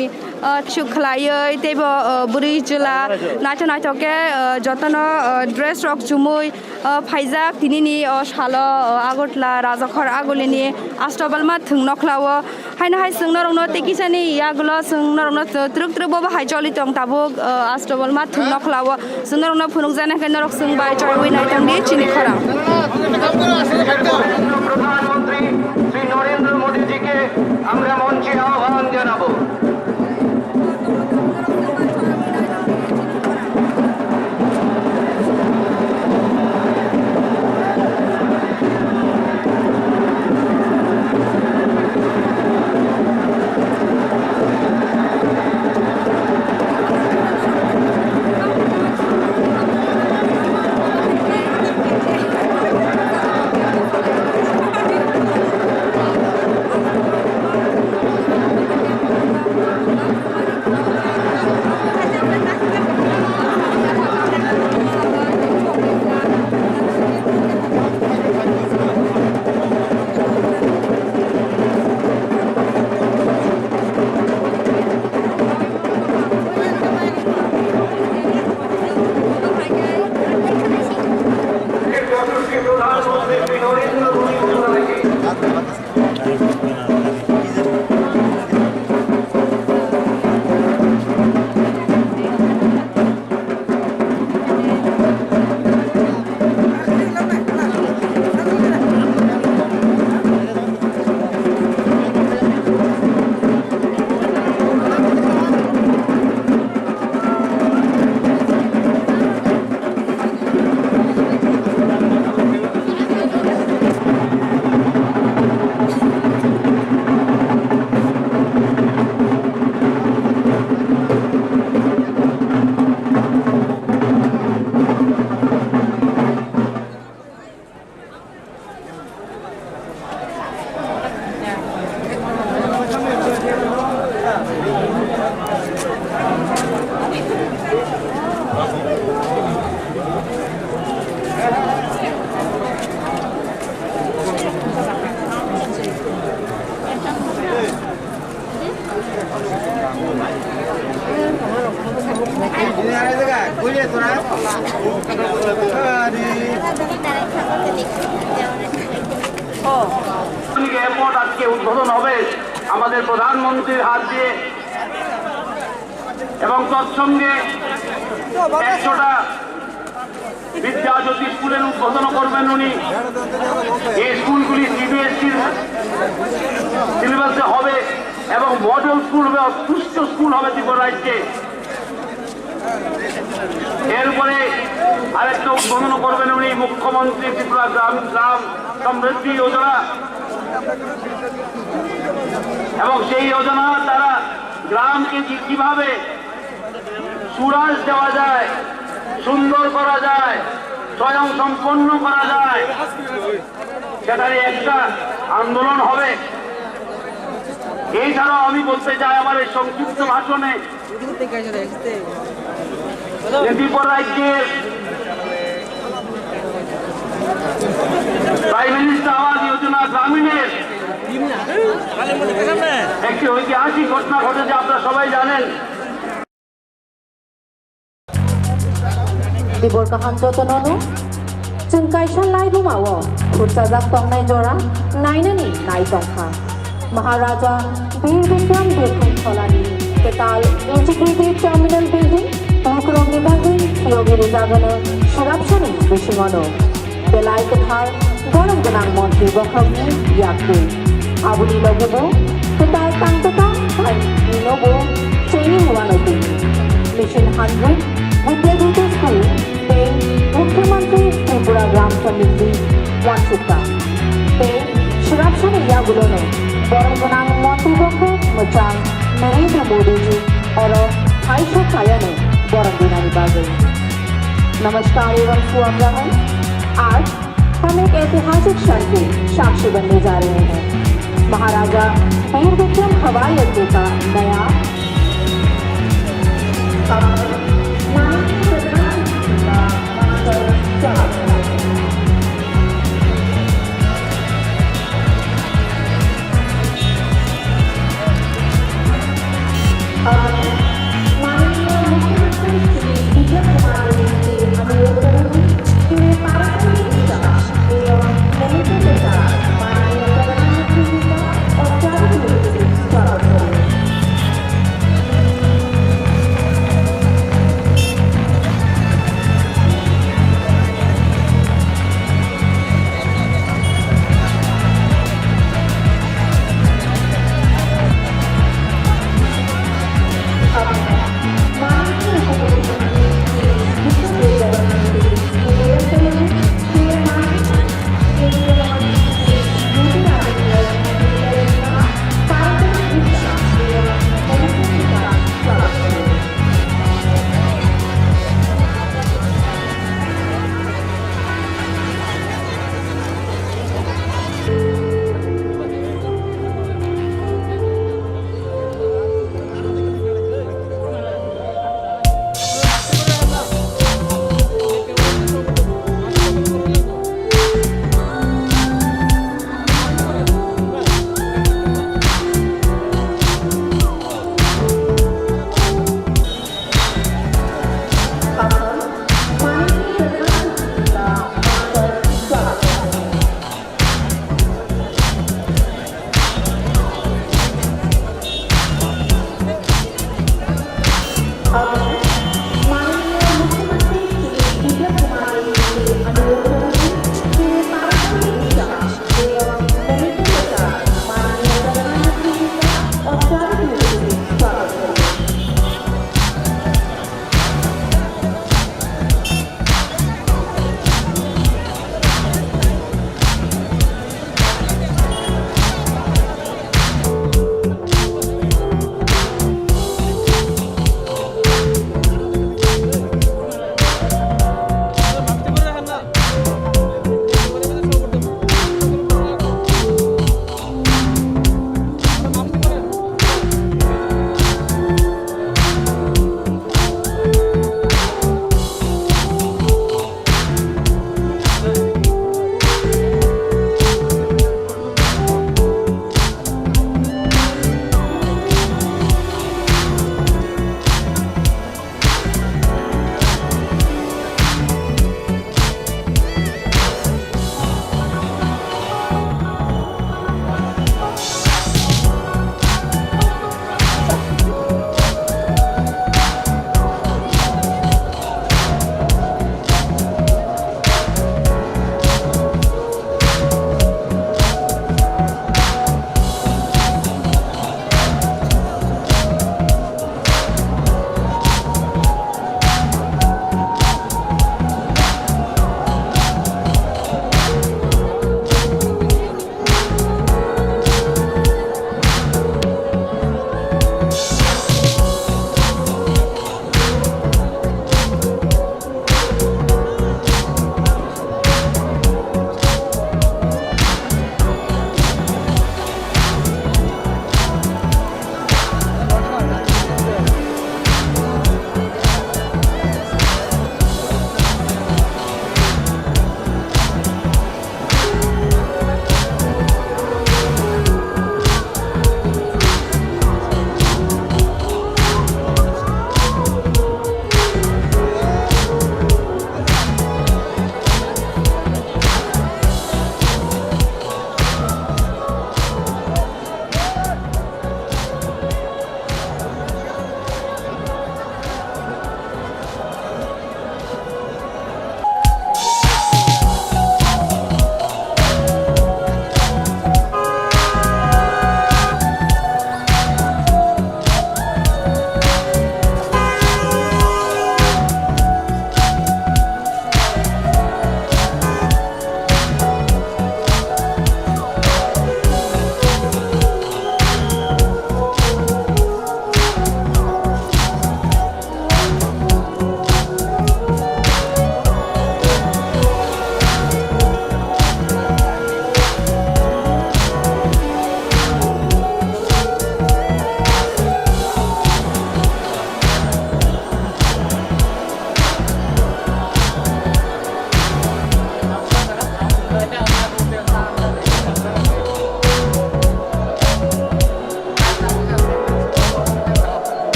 सुखलायै तेबो बुरै जुला नाथो नाथके जतन ड्रेस रक चुमुय फाइजाक तिनिनि साल आगरतला राजाखर आगुलिनि आस्ट्रबलमा थुंनखलाव हायनाहाय जोंनरनो तेकिसानि यागुलो जोंनरनो त्रुक त्रुक बबा हाय चलितं ताबुक आस्ट्रबलमा थुंनखलाव जोंनरनो फुनुक जानायखाय नरक जोंबाय चयवै नायतंदि चिनि खरा प्रधानमंत्री श्री नरेंद्र मोदी जी के আমরা মঞ্চে আহ্বান জানাবো। এয়ারপোর্ট আজকে উদ্বোধন হবে আমাদের প্রধানমন্ত্রীর হাত দিয়ে এবং তৎসঙ্গে 100টা বিদ্যা জ্যোতি স্কুলের উদ্বোধন করবেন উনি। এই স্কুলগুলি সিবিএসসির সিলেবাসে হবে এবং মডেল স্কুল হবে, অত্যুচ্চ স্কুল হবে ত্রিপুরা রাজ্যে। এরপরে আরেকটা উদ্বোধন করবেন উনি মুখ্যমন্ত্রী ত্রিপুরা গ্রাম সমৃদ্ধি যোজনা, এবং সেই যোজনা তারা গ্রামকে কিভাবে সুরাজ দেওয়া যায়, সুন্দর করা যায়, স্বয়ং সম্পন্ন করা যায় সেটারই একটা আন্দোলন হবে। এছাড়াও আমি বলতে চাই আমার এই সংক্ষিপ্ত ভাষণে ত্রিপুরা রাজ্যের প্রাইম মিনিস্টার আবাস যোজনা গ্রামীণের একটি ঐতিহাসিক ঘটনা ঘটেছে, আপনারা সবাই জানেন। Libur kahanto tonono, jeng kaishan lai rumawo, kurcajak tongnai jora, nainani nai tongkha. Maharaja Bir Bikram Birkum Tholani, Ketal Integrated Terminal Building, Bukrom Nibagin, Yogiri Jagano, Sharapshani Bishimono, Belai Kathar, Goram Ganang Montri Bakhamni, Yakku, Abuni Logibo, Ketal Tangtaka, Inobo, Training Wanoti, Mission 100, Vidyadita School, Pay, Mukhyamantri Tripura Gram Samriddhi, Wanchukka, Pay, Sharapshani Yagulono, Goram Ganang Montri Bakhamni, Machang, Narendra Modi ji और आयशा खाया ने गौरव दिनानी बागई। नमस्कार एवं सुअवसर। आज हम एक ऐतिहासिक क्षण के साक्षी बनने जा रहे हैं। महाराजा वीर विक्रम हवाई अड्डे का नया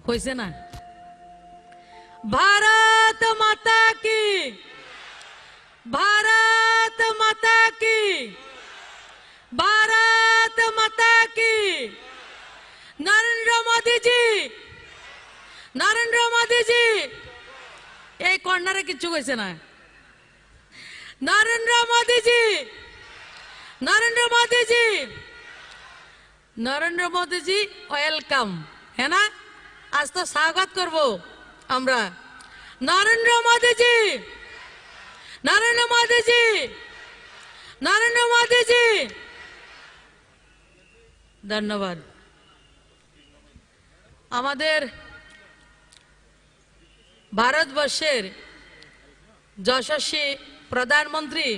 হয়েছে না? ভারত মাতা কি, ভারত মাতা কি, ভারত মাতা কি। নরেন্দ্র মোদীজি, নরেন্দ্র মোদীজি। এই কর্নারে কিচ্ছু কইছে না। নরেন্দ্র মোদীজি, নরেন্দ্র মোদীজি, নরেন্দ্র মোদীজি ওয়েলকাম, হ্যাঁ না? আজ তো স্বাগত করব আমরা। নরেন্দ্র মোদীজি, নরেন্দ্র মোদীজি, নরেন্দ্র মোদীজি। ধন্যবাদ। আমাদের ভারতবর্ষের যশস্বী প্রধানমন্ত্রী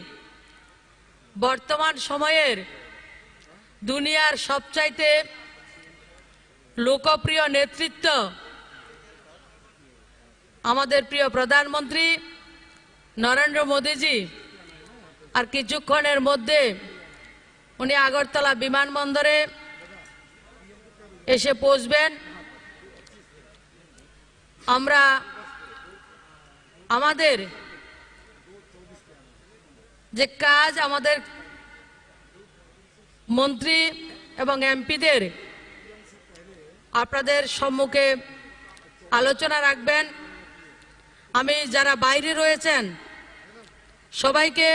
বর্তমান সময়ের দুনিয়ার সবচাইতে লোকপ্রিয় নেতৃত্ব আমাদের প্রিয় প্রধানমন্ত্রী নরেন্দ্র মোদীজি। আর কিছুক্ষণের মধ্যে উনি আগরতলা বিমানবন্দরে এসে পৌঁছবেন। আমরা আমাদের যে কাজ, আমাদের মন্ত্রী এবং এমপিদের আপনাদের সম্মুখে আলোচনা রাখবেন। আমি যারা বাইরে রয়েছেন সবাইকে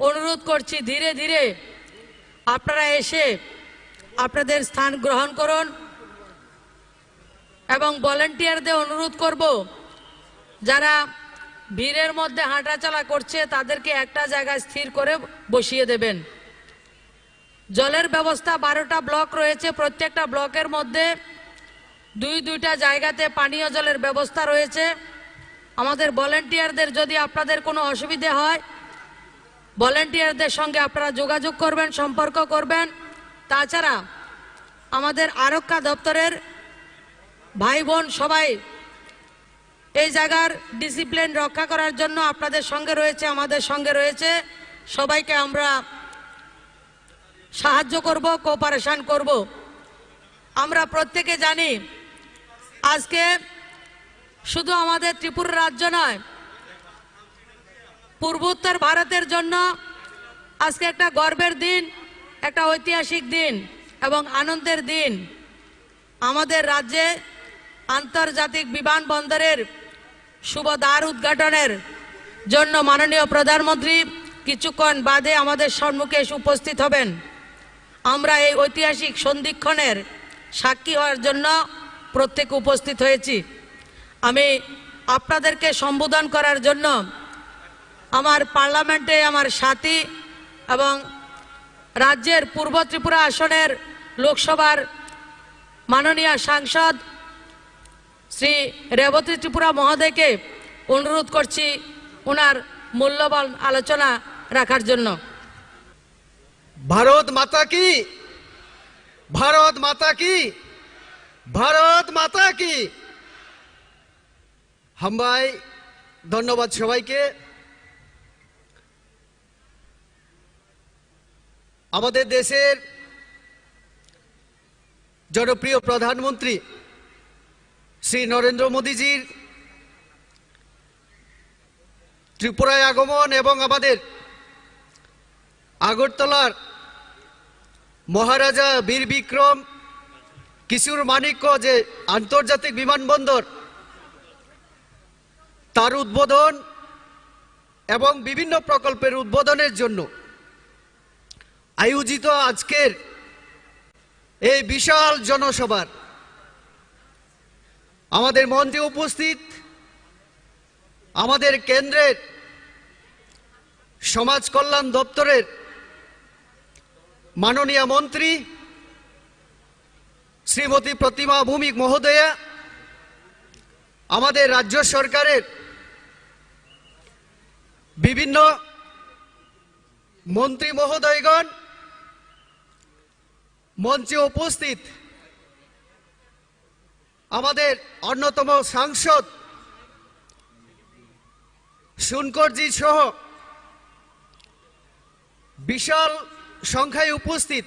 অনুরোধ করছি, ধীরে ধীরে আপনারা এসে আপনাদের স্থান গ্রহণ করুন এবং ভলেন্টিয়ারদের অনুরোধ করব যারা ভিড়ের মধ্যে হাঁটাচলা করছে তাদেরকে একটা জায়গায় স্থির করে বসিয়ে দেবেন। জলের ব্যবস্থা 12টা ব্লক রয়েছে, প্রত্যেকটা ব্লকের মধ্যে দুইটা জায়গাতে পানীয় জলের ব্যবস্থা রয়েছে। আমাদের ভলেন্টিয়ারদের যদি আপনাদের কোনো অসুবিধে হয় ভলেন্টিয়ারদের সঙ্গে আপনারা যোগাযোগ করবেন, সম্পর্ক করবেন। তাছাড়া আমাদের আরক্ষা দপ্তরের ভাই বোন সবাই এই জায়গার ডিসিপ্লিন রক্ষা করার জন্য আপনাদের সঙ্গে রয়েছে, আমাদের সঙ্গে রয়েছে। সবাইকে আমরা সাহায্য করব, কোঅপারেশন করব। আমরা প্রত্যেকে জানি আজকে শুধু আমাদের ত্রিপুরা রাজ্য নয়, পূর্বোত্তর ভারতের জন্য আজকে একটা গর্বের দিন, একটা ঐতিহাসিক দিন এবং আনন্দের দিন। আমাদের রাজ্যে আন্তর্জাতিক বিমানবন্দরের শুভ দ্বার উদ্ঘাটনের জন্য মাননীয় প্রধানমন্ত্রী কিছুক্ষণ বাদে আমাদের সম্মুখে এসে উপস্থিত হবেন। আমরা এই ঐতিহাসিক সন্ধিক্ষণের সাক্ষী হওয়ার জন্য প্রত্যেকে উপস্থিত হয়েছি। আমি আপনাদেরকে সম্বোধন করার জন্য আমার পার্লামেন্টে আমার সাথী এবং রাজ্যের পূর্ব ত্রিপুরা আসনের লোকসভার মাননীয় সাংসদ শ্রী রেবতী ত্রিপুরা মহোদয়কে অনুরোধ করছি ওনার মূল্যবান আলোচনা রাখার জন্য। ভারত মাতা কি, ভারত মাতা কি, ভারত মাতা কি। হামবাই, ধন্যবাদ সবাইকে। আমাদের দেশের জনপ্রিয় প্রধানমন্ত্রী শ্রী নরেন্দ্র মোদীজির ত্রিপুরায় আগমন এবং আমাদের আগরতলার মহারাজা বীর বিক্রম কিশোর মাণিক্য যে আন্তর্জাতিক বিমানবন্দর তার উদ্বোধন এবং বিভিন্ন প্রকল্পের উদ্বোধনের জন্য আয়োজিত আজকের এই বিশাল জনসভার আমাদের মঞ্চে উপস্থিত আমাদের কেন্দ্রের সমাজ কল্যাণ দপ্তরের মাননীয় মন্ত্রী শ্রীমতী প্রতিমা ভৌমিক মহোদয়া, আমাদের রাজ্য সরকারের বিভিন্ন মন্ত্রী মহোদয়গণ, মঞ্চে উপস্থিত আমাদের অন্যতম সাংসদ শুনকরজি সহ বিশাল সংখ্যায় উপস্থিত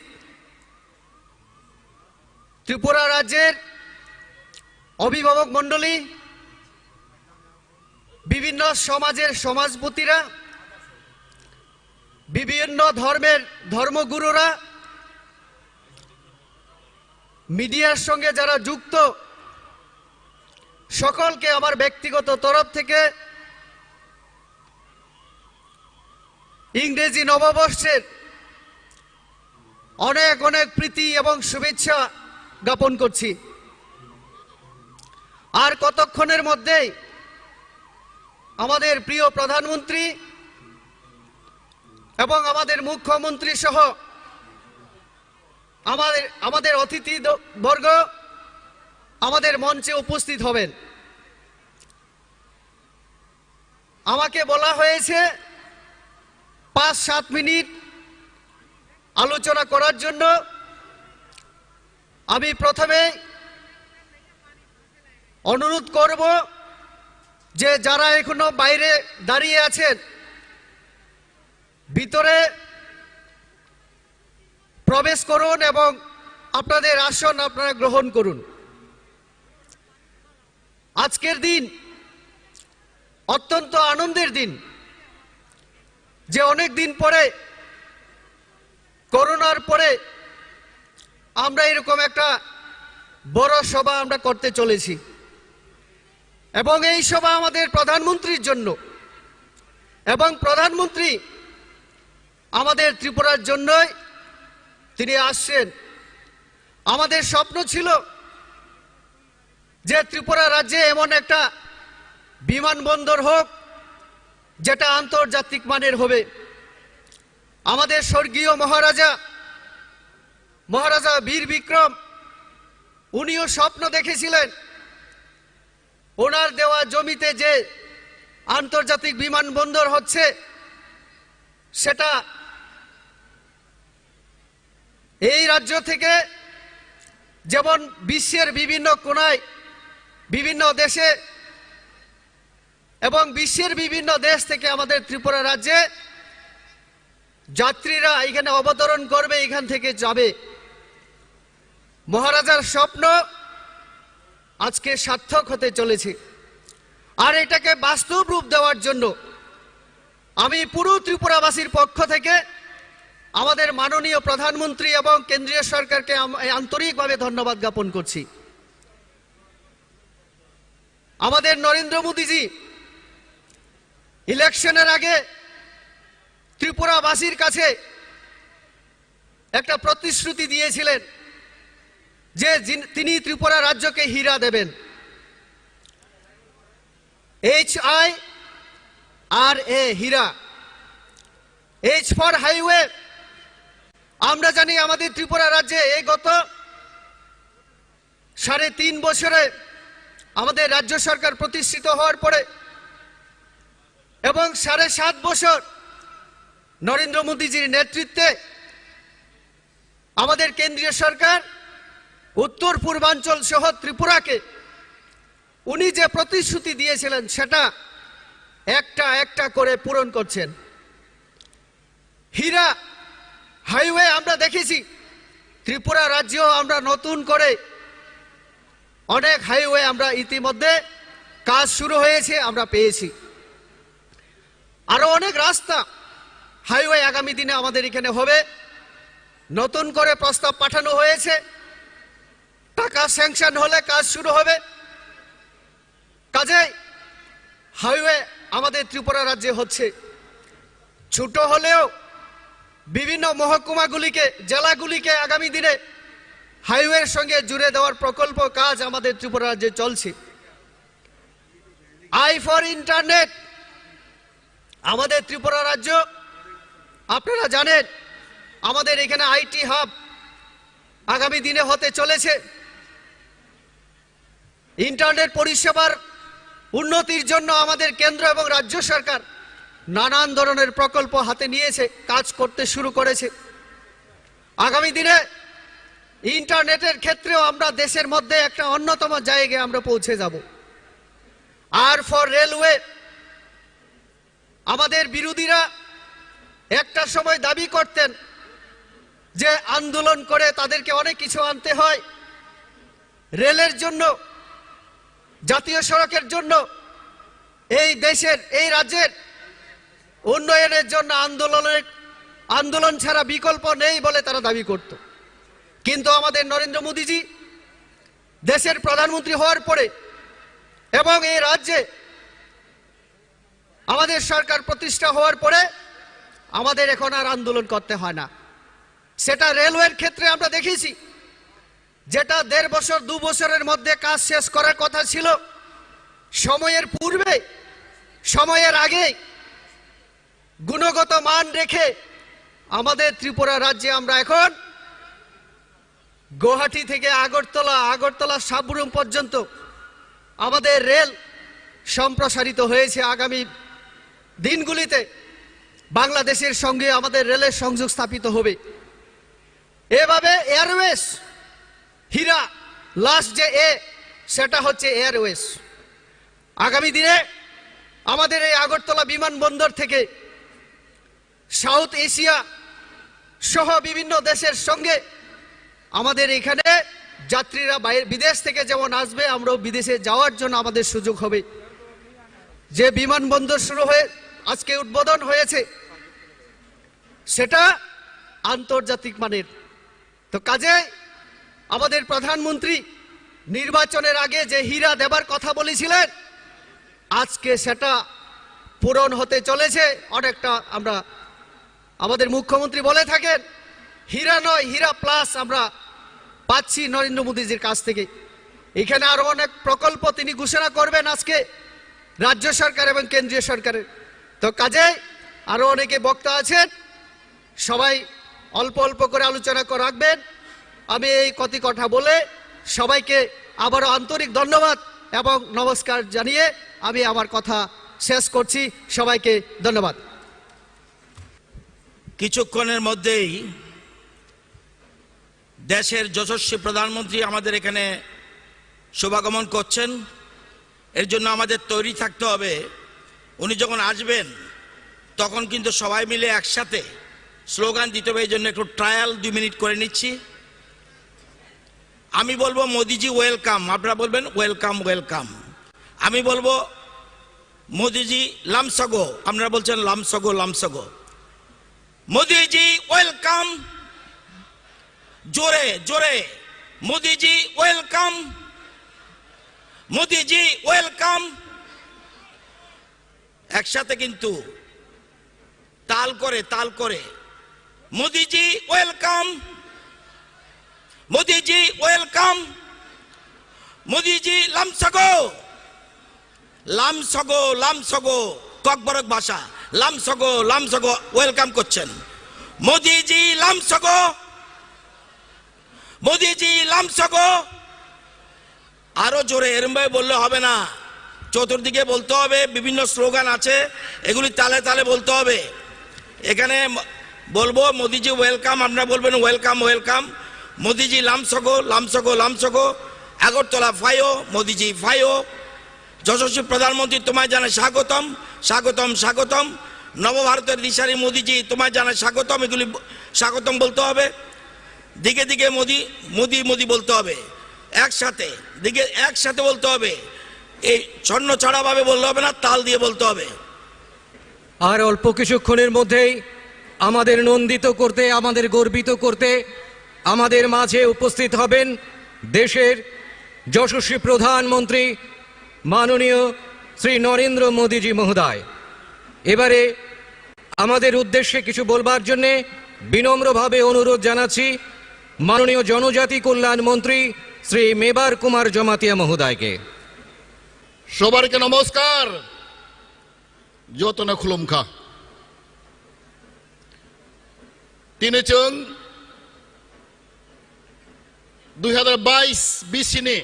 ত্রিপুরা রাজ্যের অভিভাবক মণ্ডলী, বিভিন্ন সমাজের সমাজপতিরা, বিভিন্ন ধর্মের ধর্মগুরুরা, মিডিয়ার সঙ্গে যারা যুক্ত, সকলকে আমার ব্যক্তিগত তরফ থেকে ইংরেজি নববর্ষের অনেক অনেক প্রীতি এবং শুভেচ্ছা জ্ঞাপন করছি। আর কতক্ষণের মধ্যেই আমাদের প্রিয় প্রধানমন্ত্রী এবং আমাদের মুখ্যমন্ত্রী সহ আমাদের অতিথি বর্গ আমাদের মঞ্চে উপস্থিত হবেন। আমাকে বলা হয়েছে 5-7 মিনিট আলোচনা করার জন্য। আমি প্রথমে অনুরোধ করব যে যারা এখনো বাইরে দাঁড়িয়ে আছেন, ভিতরে প্রবেশ করুন এবং আপনাদের আসন আপনারা গ্রহণ করুন। আজকের দিন অত্যন্ত আনন্দের দিন, যে অনেক দিন পরে, করোনার পরে আমরা এরকম একটা বড় সভা আমরা করতে চলেছি। এবং এই সভা আমাদের প্রধানমন্ত্রীর জন্য, এবং প্রধানমন্ত্রী আমাদের ত্রিপুরার জন্যই তিনি আসছেন। আমাদের স্বপ্ন ছিল যে ত্রিপুরা রাজ্যে এমন একটা বিমানবন্দর হোক যেটা আন্তর্জাতিক মানের হবে। আমাদের স্বর্গীয় মহারাজা বীর বিক্রম, উনিও স্বপ্ন দেখেছিলেন ওনার দেওয়া জমিতে যে আন্তর্জাতিক বিমানবন্দর হচ্ছে সেটা এই রাজ্য থেকে, যেমন বিশ্বের বিভিন্ন কোণায়, বিভিন্ন দেশে এবং বিশ্বের বিভিন্ন দেশ থেকে আমাদের ত্রিপুরা রাজ্যে যাত্রীরা এখানে অবতরণ করবে, এখান থেকে যাবে। মহারাজার স্বপ্ন আজকে সার্থক হতে চলেছে। আর এটাকে বাস্তব রূপ দেওয়ার জন্য আমি পুরো ত্রিপুরাবাসীর পক্ষ থেকে আমাদের মাননীয় প্রধানমন্ত্রী এবং কেন্দ্রীয় সরকারকে আন্তরিকভাবে ধন্যবাদ জ্ঞাপন করছি। আমাদের নরেন্দ্র মোদীজি ইলেকশনের আগে ত্রিপুরাবাসীর কাছে একটা প্রতিশ্রুতি দিয়েছিলেন যে তিনি ত্রিপুরা রাজ্যকে হীরা দেবেন। HIRA, Hira. H for highway. আমরা জানি আমাদের ত্রিপুরা রাজ্যে এই গত 3.5 বছরে আমাদের রাজ্য সরকার প্রতিষ্ঠিত হওয়ার পরে এবং 7.5 বছর নরেন্দ্র মোদীজির নেতৃত্বে আমাদের কেন্দ্রীয় সরকার উত্তর পূর্বাঞ্চল সহ ত্রিপুরাকে উনি যে প্রতিশ্রুতি দিয়েছিলেন সেটা একটা একটা করে পূরণ করছেন। হীরা হাইওয়ে আমরা দেখেছি, ত্রিপুরা রাজ্যেও আমরা নতুন করে অনেক হাইওয়ে আমরা ইতিমধ্যে কাজ শুরু হয়েছে, আমরা পেয়েছি। আরো অনেক রাস্তা হাইওয়ে আগামী দিনে আমাদের এখানে হবে। নতুন করে প্রস্তাব পাঠানো হয়েছে, টাকা স্যাংশন হলে কাজ শুরু হবে। কাজেই হাইওয়ে আমাদের ত্রিপুরা রাজ্যে হচ্ছে। ছোট হলেও বিভিন্ন মহকুমাগুলিকে, জেলাগুলিকে আগামী দিনে হাইওয়ের সঙ্গে জুড়ে দেওয়ার প্রকল্প কাজ আমাদের ত্রিপুরা রাজ্যে চলছে। আই ফর ইন্টারনেট আমাদের ত্রিপুরা রাজ্য, আপনারা জানেন আমাদের এখানে আইটি হাব আগামী দিনে হতে চলেছে। ইন্টারনেট পরিষেবার উন্নতির জন্য আমাদের কেন্দ্র এবং রাজ্য সরকার নানান ধরনের প্রকল্প হাতে নিয়েছে, কাজ করতে শুরু করেছে। আগামী দিনে ইন্টারনেটের ক্ষেত্রেও আমরা দেশের মধ্যে একটা অন্যতম জায়গায় আমরা পৌঁছে যাব। আর ফর রেলওয়ে, আমাদের বিরোধীরা একটা সময় দাবি করতেন যে আন্দোলন করে তাদেরকে অনেক কিছু আনতে হয়, রেলের জন্য জাতীয় সড়কের জন্য, এই দেশের এই রাজ্যের উন্নয়নের জন্য আন্দোলন ছাড়া বিকল্প নেই বলে তারা দাবি করত। কিন্তু আমাদের নরেন্দ্র মোদীজি দেশের প্রধানমন্ত্রী হওয়ার পরে এবং এই রাজ্যে আমাদের সরকার প্রতিষ্ঠা হওয়ার পরে আমাদের এখন আর আন্দোলন করতে হয় না। সেটা রেলওয়ের ক্ষেত্রে আমরা দেখেছি, যেটা 1.5 বছর 2 বছরের মধ্যে কাজ শেষ করার কথা ছিল, সময়ের পূর্বে সময়ের আগে গুণগত মান রেখে আমাদের ত্রিপুরা রাজ্যে আমরা এখন গুয়াহাটি থেকে আগরতলা সাবরুম পর্যন্ত আমাদের রেল সম্প্রসারিত হয়েছে। আগামী দিনগুলিতে বাংলাদেশের সঙ্গে আমাদের রেলের সংযোগ স্থাপিত হবে। এভাবে এয়ারওয়েজ হীরা লাস্ট যে সেটা হচ্ছে এয়ারওয়েজ। আগামী দিনে আমাদের এই আগরতলা বিমানবন্দর থেকে সাউথ এশিয়া সহ বিভিন্ন দেশের সঙ্গে আমাদের এখানে যাত্রীরা বিদেশ থেকে যেমন আসবে, আমরাও বিদেশে যাওয়ার জন্য আমাদের সুযোগ হবে। যে বিমানবন্দর শুরু হয়ে আজকে উদ্বোধন হয়েছে সেটা আন্তর্জাতিক মানের। তো কাজে আমাদের প্রধানমন্ত্রী নির্বাচনের আগে যে হীরা দেবার কথা বলেছিলেন, আজকে সেটা পূরণ হতে চলেছে অনেকটা। আমরা আমাদের মুখ্যমন্ত্রী বলে থাকেন, হীরা নয় হীরা প্লাস আমরা পাচ্ছি নরেন্দ্র মোদীজির কাছ থেকে। এখানে আরো অনেক প্রকল্প তিনি ঘোষণা করবেন আজকে রাজ্য সরকার এবং কেন্দ্রীয় সরকারের। তো কাজে আরো অনেকে বক্তা আছেন, সবাই অল্প অল্প করে আলোচনা করে রাখবেন। আমি এই কতি কথা বলে সবাইকে আবারও আন্তরিক ধন্যবাদ এবং নমস্কার জানিয়ে আমি আমার কথা শেষ করছি। সবাইকে ধন্যবাদ। কিছুক্ষণের মধ্যেই দেশের যশস্বী প্রধানমন্ত্রী আমাদের এখানে শুভাগমন করছেন। এর জন্য আমাদের তৈরি থাকতে হবে। উনি যখন আসবেন তখন কিন্তু সবাই মিলে একসাথে স্লোগান দিতে হবে। এই জন্য একটু ট্রায়াল 2 মিনিট করে নিচ্ছি। আমি বলবো মোদিজি ওয়েলকাম, আপনারা বলবেন ওয়েলকাম ওয়েলকাম। আমি বলবো মোদিজি লামসগো, আপনারা বলছেন লামসগো লামসগো। মোদিজি ওয়েলকাম, জোরে জোরে মোদিজি ওয়েলকাম, মোদিজি ওয়েলকাম। একসাথে কিন্তু তাল করে মোদিজি ওয়েলকাম, মোদিজি ওয়েলকাম, মোদিজি লামসগো লামসগো লামসগো, ককবরক ভাষা লামসগো লামসগো ওয়েলকাম করছেন। মোদিজি লামসগো, মোদিজি লামসগো। আরো জোরে এরম ভাবে বললে হবে না, চতুর্দিকে বলতে হবে। বিভিন্ন স্লোগান আছে, এগুলি তালে তালে বলতে হবে। এখানে বলবো মোদিজি ওয়েলকাম, আপনারা বলবেন ওয়েলকাম ওয়েলকাম। মোদিজি লামসগো লামসগো লামসগো। আগরতলা ফাইও, মোদিজি ফাইও। যশস্বী প্রধানমন্ত্রী তোমায় জানায় স্বাগতম স্বাগতম স্বাগতম। নবভারতের দিশারি মোদিজি তোমায় জানায় স্বাগতম। এগুলি স্বাগতম বলতে হবে। দিকে দিকে মোদি মোদি মোদি বলতে হবে। একসাথে দিকে একসাথে বলতে হবে। এই ছন্ন ছড়া ভাবে বলতে হবে না, তাল দিয়ে বলতে হবে। আর অল্প কিছুক্ষণের মধ্যেই আমাদের নন্দিত করতে, আমাদের গর্বিত করতে আমাদের মাঝে উপস্থিত হবেন দেশের যশস্বী প্রধানমন্ত্রী মাননীয় শ্রী নরেন্দ্র মোদীজি মহোদয়। এবারে আমাদের উদ্দেশ্যে কিছু বলবার জন্যে বিনম্রভাবে অনুরোধ জানাচ্ছি মাননীয় জনজাতি কল্যাণ মন্ত্রী শ্রী মেবার কুমার জমাতিয়া মহোদয়কে। সবাইকে নমস্কার। যতনা খুলুমখা তিনি চং 2022-20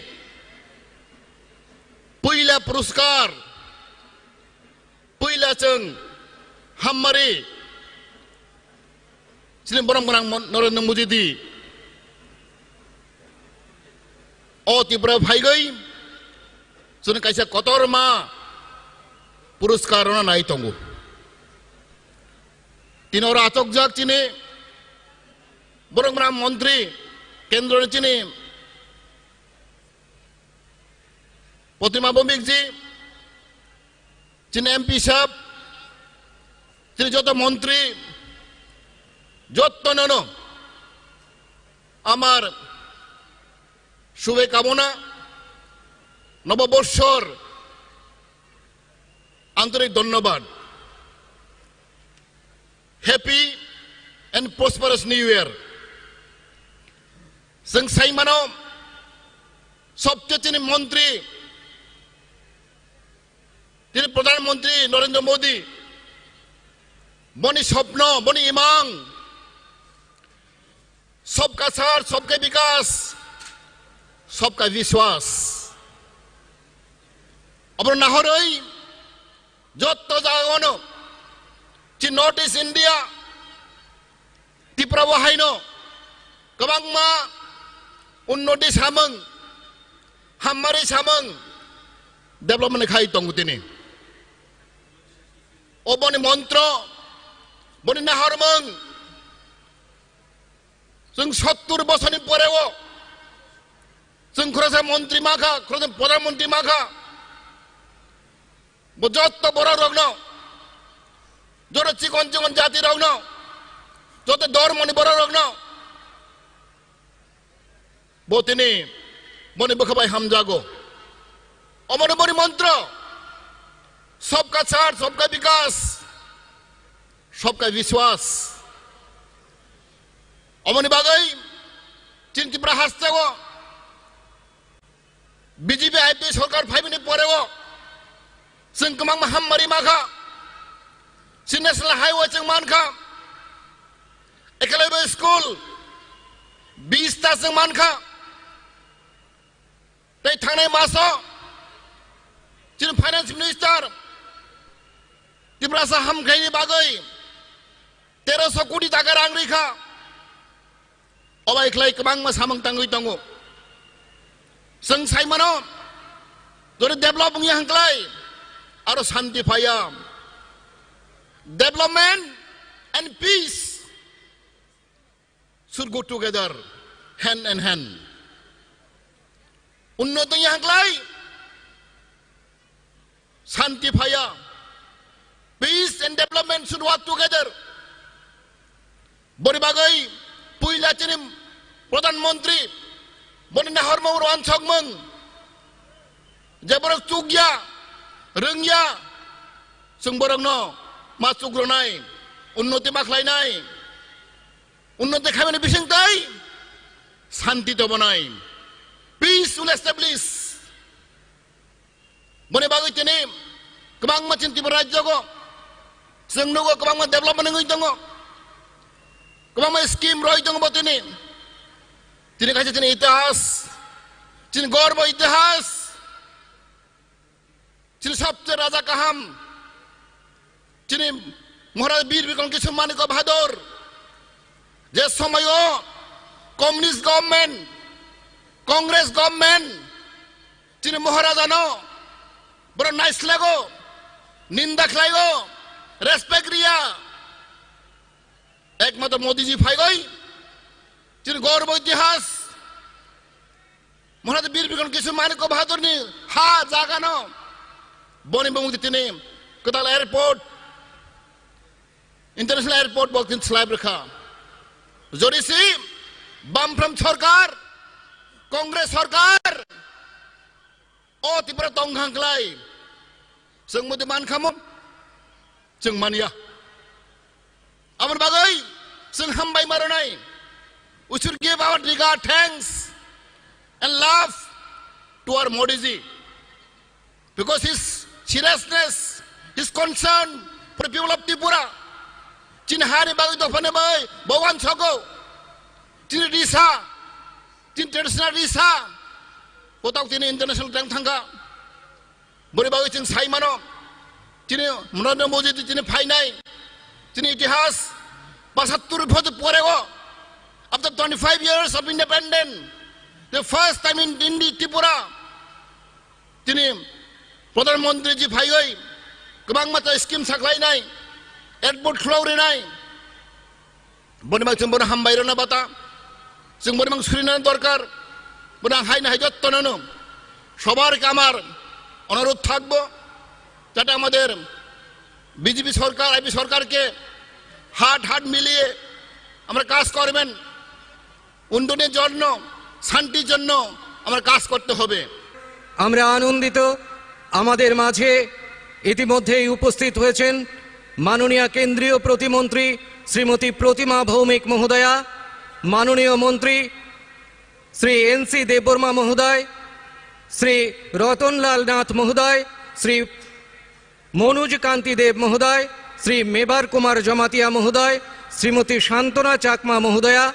पहिला पुरस्कार पहिला चं हाममारी सिलिम बरम बरम नरेंद्र मोदी दी ओ तिब्रा भाई गई सुन कैसा कतर मा पुरस्कार नाई तंगो तीन और आतक जाग चिने बरम बरम मंत्री केंद्र चिने প্রতিমা ভৌমিকজি, যিনি এমপি সাহেব, তিনি যত মন্ত্রী, যত নন আমার শুভকামনা, নববর্ষর আন্তরিক ধন্যবাদ। Happy and prosperous new year. जों साइमानो सबचेয়ে মন্ত্রী, তিনি প্রধানমন্ত্রী নরেন্দ্র মোদী, বনি স্বপ্ন, বনি ইমাং, सबका साथ, सबका विकास, सबका विश्वास। আমরা না হরই যত জায়গানো যে নর্থ ইস্ট ইন্ডিয়া ত্রিপুরা বাহাইনো गोबांमा उन्नति सामों हामारि सामों डेभलपमेंट खाई दं दिनै अबनि मन्त्र बनि नाहरमों जों 70 बोसोरनि परेव जों खरसा मन्त्री माखा खरसा प्रधानमन्त्री माखा जत बड़ रग्न जत चिकन चिकन जाति रग्न जत धर्मनि बड़ रग्न बोतिनी बनि बखबाय हामजागो अमर बनि मंत्र सबका साथ, सबका विकास, सबका विश्वास। अमनि बागै चिन्तिप्रा हास्तेगो बीजेपी आईपी सरकार फाइबनि परेगो जों गोबां महामारि माखा नेशनल हाईवे जों मानखा एकेलेबे स्कुल 20टा जों मानखा दै थांनाय मासाव जों फाइनान्स मिनिस्टार त्रिपुरा हामखायनि बागै 1300 कोटी टाका रां रैखा अबायख्लाय गोबां सामों तांगै दङ जों साइमानो जरै डेभलपिं हांख्लाय आरो शान्ति फाया development and peace should go together hand in hand उन्नति हांख्लाय शान्ति फाया peace and development should work together बनि बागै पुइला चिनि प्रधानमन्त्री बनि नाहरमौ रानसकमों जेबर चुगया रोंगिया जों बरंनो मा चुग्रनाय उन्नति माख्लायनाय उन्नति खामानि बिसिंथाय शान्ति तो बनाय peace will establish बनि बागै तिनि गोबां मानसिनि त्रिपुरा राज्यखौ जों नगो गोबां डेभलपमेन्ट होय दङ गोबां स्किम रय दङ बतिनि तिनि खायसे तिनि इतिहास तिनि गर्व इतिहास तिनि सबसे राजा काहाम तिनि महाराज वीर विक्रम किशोर मानिक बहादुर जे समय कम्युनिस्ट गभर्नमेंट कांग्रेस गभर्नमेंट तिनि महाराजानो बड़ नाइस्लागो निंदा खलायगो रेस्पेक्ट रिया एकमात्र मोदी जी फाइगई तिनि गौरव इतिहास महाराज वीर विक्रम किशोर मानिक बहादुर नि हा जागानो बनि बमुंग तिनि कदाल एयरपोर्ट इंटरनेशनल एयरपोर्ट बक्तिन स्लाइब रखा जरिसी बामफ्रम सरकार कांग्रेस सरकार ओ त्रिपुरा तंखांख्लाय जों मोदि मानखामो जों मानिया आमर बागै जों हामबाय मारनाय we should give our regard thanks and love to our Modi ji because his seriousness his concern for the people of Tripura chin hari bagai dofane bai bhawan sago chin risa chin traditional risa kotak tin international tang thanga bori bagai chin sai mano chin Narendra Modi ji chin फाइनाय chin इतिहास 75 বছর পরেও after 25 years of independence the first time in India Tripura তিনি প্রধানমন্ত্রী জি ফাইগই गोबां मात्रा scheme साख्लायनाय airport खुलावरिनाय बनिबाग जों बन हामबायरना बाता जों बनिबाग सुरिनानै दरकार बन हायना हाय जत्तननो सबार कामार অনুরোধ থাকবো যাতে আমাদের বিজেপি সরকার আইপি সরকারকে হাত মিলিয়ে আমরা কাজ করবেন। উন্নয়নের জন্য, শান্তির জন্য আমরা কাজ করতে হবে। আমরা আনন্দিত আমাদের মাঝে ইতিমধ্যেই উপস্থিত হয়েছেন মাননীয় কেন্দ্রীয় প্রতিমন্ত্রী শ্রীমতী প্রতিমা ভৌমিক মহোদয়া, মাননীয় মন্ত্রী শ্রী NC দেববর্মা মহোদয়, শ্রী রতনলাল নাথ মহোদয়, শ্রী মনোজ কান্তি দেব মহোদয়, শ্রী মেবার কুমার জমাতিয়া মহোদয়, শ্রীমতী শান্তনা চাকমা মহোদয়া,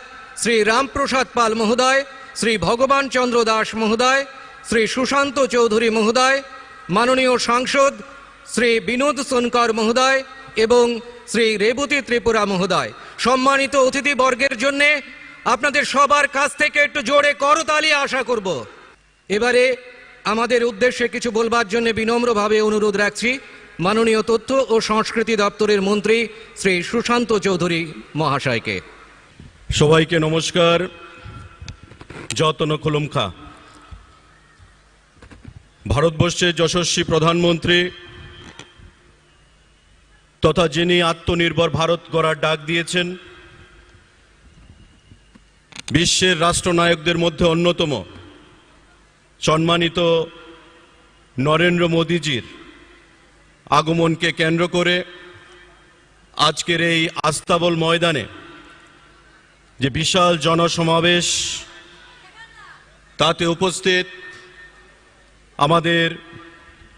শ্রী রামপ্রসাদ পাল মহোদয়, শ্রী ভগবান চন্দ্র দাস মহোদয়, শ্রী সুশান্ত চৌধুরী মহোদয়, মাননীয় সাংসদ শ্রী বিনোদ সোনকর মহোদয় এবং শ্রী রেবতী ত্রিপুরা মহোদয়। সম্মানিত অতিথিবর্গের জন্য আপনাদের সবার কাছ থেকে একটু জোরে করতালি আশা করব। এবারে আমাদের উদ্দেশ্যে কিছু বলবার জন্য বিনম্রভাবে অনুরোধ রাখছি মাননীয় তথ্য ও সংস্কৃতি দপ্তরের মন্ত্রী শ্রী সুশান্ত চৌধুরী মহাশয়কে। সবাইকে নমস্কার। যতন খুলুমখা। ভারতবর্ষের যশস্বী প্রধানমন্ত্রী তথা যিনি আত্মনির্ভর ভারত গড়ার ডাক দিয়েছেন, বিশ্বের রাষ্ট্রনায়কদের মধ্যে অন্যতম সম্মানিত নরেন্দ্র মোদীজির আগমনকে কেন্দ্র করে আজকের এই আস্তাবল ময়দানে যে বিশাল জনসমাবেশ, তাতে উপস্থিত আমাদের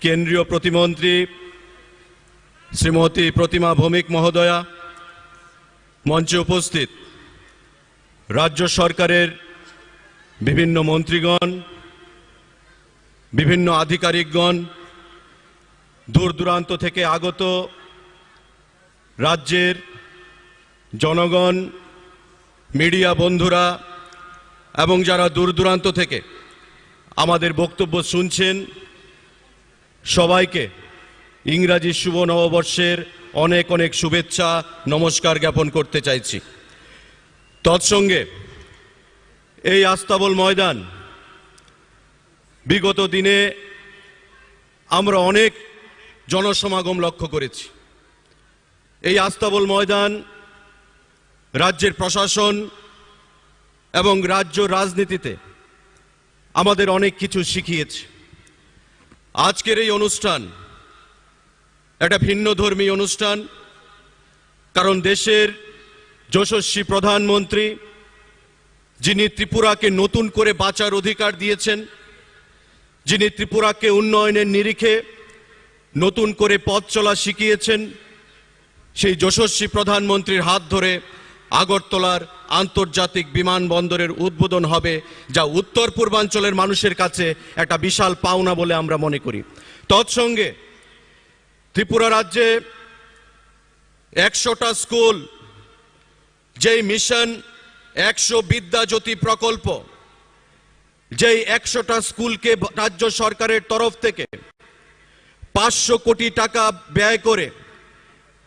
কেন্দ্রীয় প্রতিমন্ত্রী শ্রীমতী প্রতিমা ভৌমিক মহোদয়া, মঞ্চে উপস্থিত রাজ্য সরকারের বিভিন্ন মন্ত্রীগণ, বিভিন্ন আধিকারিকগণ, দূর দূরান্ত থেকে আগত রাজ্যের জনগণ, মিডিয়া বন্ধুরা এবং যারা দূর দূরান্ত থেকে আমাদের বক্তব্য শুনছেন, সবাইকে ইংরাজি শুভ নববর্ষের অনেক অনেক শুভেচ্ছা, নমস্কার জ্ঞাপন করতে চাইছি। তৎসঙ্গে এই আস্তাবল ময়দান বিগত দিনে আমরা অনেক জনসমাগম লক্ষ্য করেছি। এই আস্তাবল ময়দান রাজ্যের প্রশাসন এবং রাজ্য রাজনীতিতে আমাদের অনেক কিছু শিখিয়েছে। আজকের এই অনুষ্ঠান একটা ভিন্নধর্মী অনুষ্ঠান, কারণ দেশের যশস্বী প্রধানমন্ত্রী যিনি ত্রিপুরাকে নতুন করে বাঁচার অধিকার দিয়েছেন, যিনি ত্রিপুরাকে উন্নয়নের নিরিখে নতুন করে পথ চলা শিখিয়েছেন, সেই যশস্বী প্রধানমন্ত্রীর হাত ধরে আগরতলার আন্তর্জাতিক বিমানবন্দরের উদ্বোধন হবে, যা উত্তর পূর্বাঞ্চলের মানুষের কাছে একটা বিশাল পাওনা বলে আমরা মনে করি। তৎসঙ্গে ত্রিপুরা রাজ্যে 100টা স্কুল, যেই মিশন 100 বিদ্যাজ্যোতি প্রকল্প, যেই 100টা স্কুলকে রাজ্য সরকারের তরফ থেকে 500 কোটি টাকা ব্যয় করে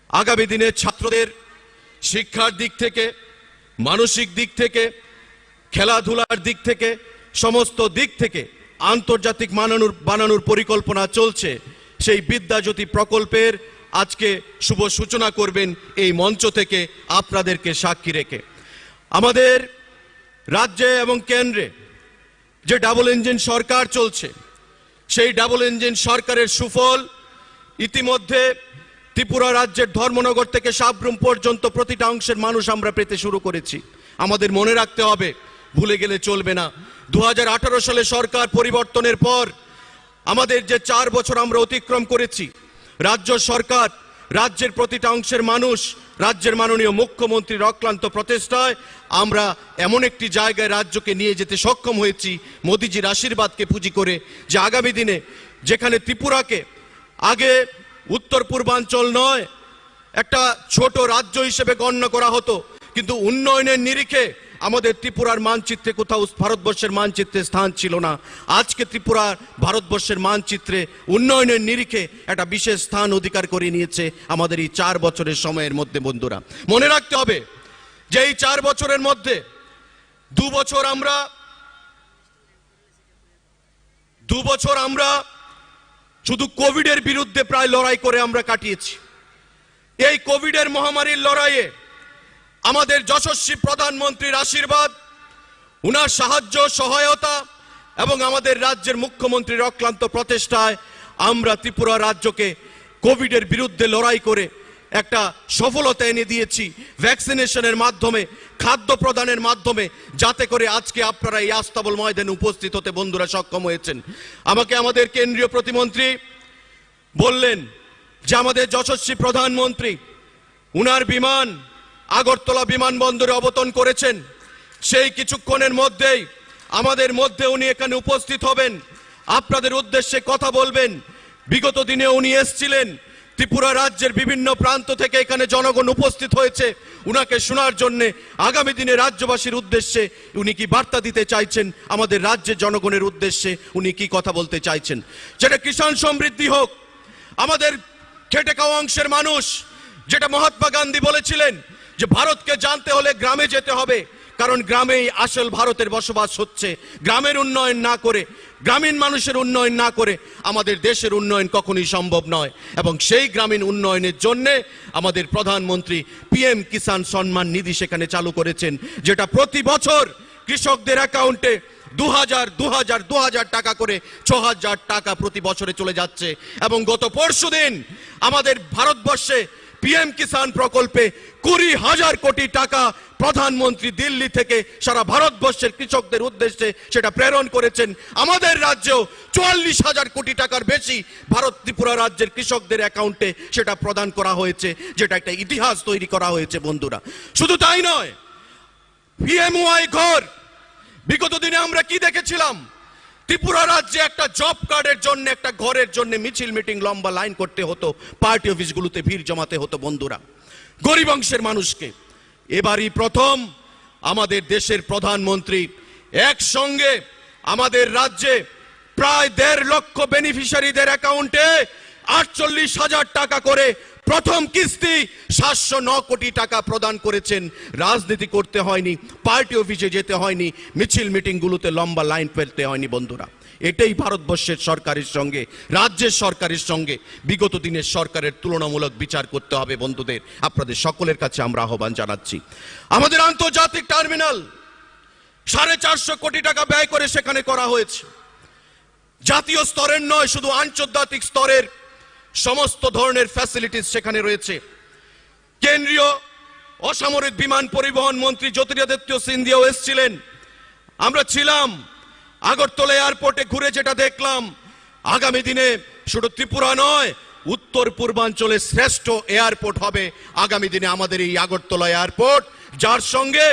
আগামী দিনে ছাত্রদের শিক্ষার দিক থেকে, মানসিক দিক থেকে, খেলাধুলার দিক থেকে, সমস্ত দিক থেকে আন্তর্জাতিক বানানোর পরিকল্পনা চলছে। সেই বিদ্যাজ্যোতি প্রকল্পের আজকে শুভ সূচনা করবেন এই মঞ্চ থেকে আপনাদেরকে সাক্ষী রেখে। আমাদের রাজ্যে এবং কেন্দ্রে যে ডাবল ইঞ্জিন সরকার চলছে, সেই ডাবল ইঞ্জিন সরকারের সুফল ইতিমধ্যে ত্রিপুরা রাজ্যের ধর্মনগর থেকে সাবরুম পর্যন্ত প্রতিটা অংশের মানুষ আমরা পেতে শুরু করেছি। আমাদের মনে রাখতে হবে, ভুলে গেলে চলবে না, 2018 সালে সরকার পরিবর্তনের পর আমাদের যে 4 বছর আমরা অতিক্রম করেছি, রাজ্য সরকার, রাজ্যের প্রতিটা অংশের মানুষ, রাজ্যের মাননীয় মুখ্যমন্ত্রীর অক্লান্ত প্রচেষ্টায় আমরা এমন একটি জায়গায় রাজ্যকে নিয়ে যেতে সক্ষম হয়েছি, মোদিজির আশীর্বাদকে পুঁজি করে, যে আগামী দিনে যেখানে ত্রিপুরাকে আগে উত্তর পূর্বাঞ্চল নয় একটা ছোট রাজ্য হিসেবে গণ্য করা হতো, কিন্তু উন্নয়নের নিরিখে আমাদের ত্রিপুরার মানচিত্রে কোথাও ভারতবর্ষের মানচিত্রে স্থান ছিল না। আজকে ত্রিপুরার ভারতবর্ষের মানচিত্রে উন্নয়নের নিরিখে একটা বিশেষ স্থান অধিকার করে নিয়েছে আমাদের এই 4 বছরের সময়ের মধ্যে। বন্ধুরা, মনে রাখতে হবে যে এই 4 বছরের মধ্যে 2 বছর আমরা শুধু কোভিডের বিরুদ্ধে প্রায় লড়াই করে আমরা কাটিয়েছি। এই কোভিডের মহামারীর লড়াইয়ে আমাদের যশস্বী প্রধানমন্ত্রীর আশীর্বাদ, উনার সাহায্য সহায়তা এবং আমাদের রাজ্যের মুখ্যমন্ত্রীর অক্লান্ত প্রচেষ্টায় আমরা ত্রিপুরা রাজ্যকে কোভিডের বিরুদ্ধে লড়াই করে একটা সফলতা এনে দিয়েছি ভ্যাকসিনেশনের মাধ্যমে, খাদ্য প্রদানের মাধ্যমে, যাতে করে আজকে আপনারা এই আস্তাবল ময়দানে উপস্থিত হতে বন্ধুরা সক্ষম হয়েছেন। আমাকে আমাদের কেন্দ্রীয় প্রতিমন্ত্রী বললেন যে আমাদের যশস্বী প্রধানমন্ত্রী উনার বিমান আগরতলা বিমানবন্দরে অবতরণ করেছেন, সেই কিছুক্ষণের মধ্যেই আমাদের মধ্যে উনি এখানে উপস্থিত হবেন, আপনাদের উদ্দেশ্যে কথা বলবেন। বিগত দিনে উনি এসেছিলেন, ত্রিপুরা রাজ্যের বিভিন্ন প্রান্ত থেকে এখানে জনগণ উপস্থিত হয়েছে উনাকে শোনার জন্য। আগামী দিনে রাজ্যবাসীর উদ্দেশ্যে উনি কি বার্তা দিতে চাইছেন, আমাদের রাজ্যের জনগণের উদ্দেশ্যে উনি কি কথা বলতে চাইছেন, যেটা কিষাণ সমৃদ্ধি হোক, আমাদের খেটে খাওয়া অংশের মানুষ, যেটা মহাত্মা গান্ধী বলেছিলেন যে ভারতকে জানতে হলে গ্রামে যেতে হবে, কারণ গ্রামেই আসল ভারতের বসবাস হচ্ছে। গ্রামের উন্নয়ন না করে, গ্রামীণ মানুষের উন্নয়ন না করে আমাদের দেশের উন্নয়ন কখনোই সম্ভব নয়। এবং সেই গ্রামীণ উন্নয়নের জন্য আমাদের প্রধানমন্ত্রী পিএম কিষাণ সম্মান নিধি সেখানে চালু করেছেন, যেটা প্রতি বছর কৃষকদের অ্যাকাউন্টে 2000 টাকা করে 6000 টাকা প্রতি বছরে চলে যাচ্ছে। এবং গত পরশুদিন আমাদের ভারতবর্ষে পিএম কিষাণ প্রকল্পে 20,000 কোটি টাকা প্রধানমন্ত্রী দিল্লি থেকে সারা ভারতবর্ষের কৃষকদের উদ্দেশ্যে সেটা প্রেরণ করেছেন। আমাদের রাজ্যেও 44,000 কোটি টাকার বেশি ভারত ত্রিপুরা রাজ্যের কৃষকদের অ্যাকাউন্টে সেটা প্রদান করা হয়েছে, যেটা একটা ইতিহাস তৈরি করা হয়েছে বন্ধুরা। শুধু তাই নয়, পিএমওয়াই ঘর, বিগত দিনে আমরা কি দেখেছিলাম, ত্রিপুরা রাজ্যে একটা জব কার্ডের জন্য, একটা ঘরের জন্য মিছিল মিটিং, লম্বা লাইন করতে হতো, পার্টি অফিসগুলোতে ভিড় জমাতে হতো বন্ধুরা, গরিব অংশের মানুষকে। এবারই প্রথম আমাদের দেশের প্রধানমন্ত্রী একসঙ্গে আমাদের রাজ্যে প্রায় 1.5 লক্ষ বেনিফিশিয়ারিদের অ্যাকাউন্টে 48,000 টাকা করে প্রথম কিস্তি 709 কোটি টাকা প্রদান করেছেন। রাজনীতি করতে হয়নি, পার্টি অফিসে যেতে হয়নি, মিছিল মিটিংগুলোতে লম্বা লাইন ফেলতে হয়নি বন্ধুরা। এটাই ভারতবর্ষের সরকারের সঙ্গে, রাজ্যের সরকারের সঙ্গে বিগত দিনের সরকারের তুলনামূলক বিচার করতে হবে বন্ধুদের। আপনাদের সকলের কাছে আমরা আহ্বান জানাচ্ছি, আমাদের আন্তর্জাতিক টার্মিনাল 450 কোটি টাকা ব্যয় করে সেখানে করা হয়েছে। জাতীয় স্তরের নয়, শুধু আন্তর্জাতিক স্তরের সমস্ত ধরনের ফ্যাসিলিটিস সেখানে রয়েছে। কেন্দ্রীয় অসামরিক বিমান পরিবহন মন্ত্রী জ্যোতিরাদিত্য সিন্ধিয়াও এসেছিলেন, আমরা ছিলাম আগরতলা এয়ারপোর্টে ঘুরে যেটা দেখলাম, আগামী দিনে শুধু ত্রিপুরা নয়, উত্তর পূর্বাঞ্চলের শ্রেষ্ঠ এয়ারপোর্ট হবে আগামী দিনে আমাদের এই আগরতলা এয়ারপোর্ট, যার সঙ্গে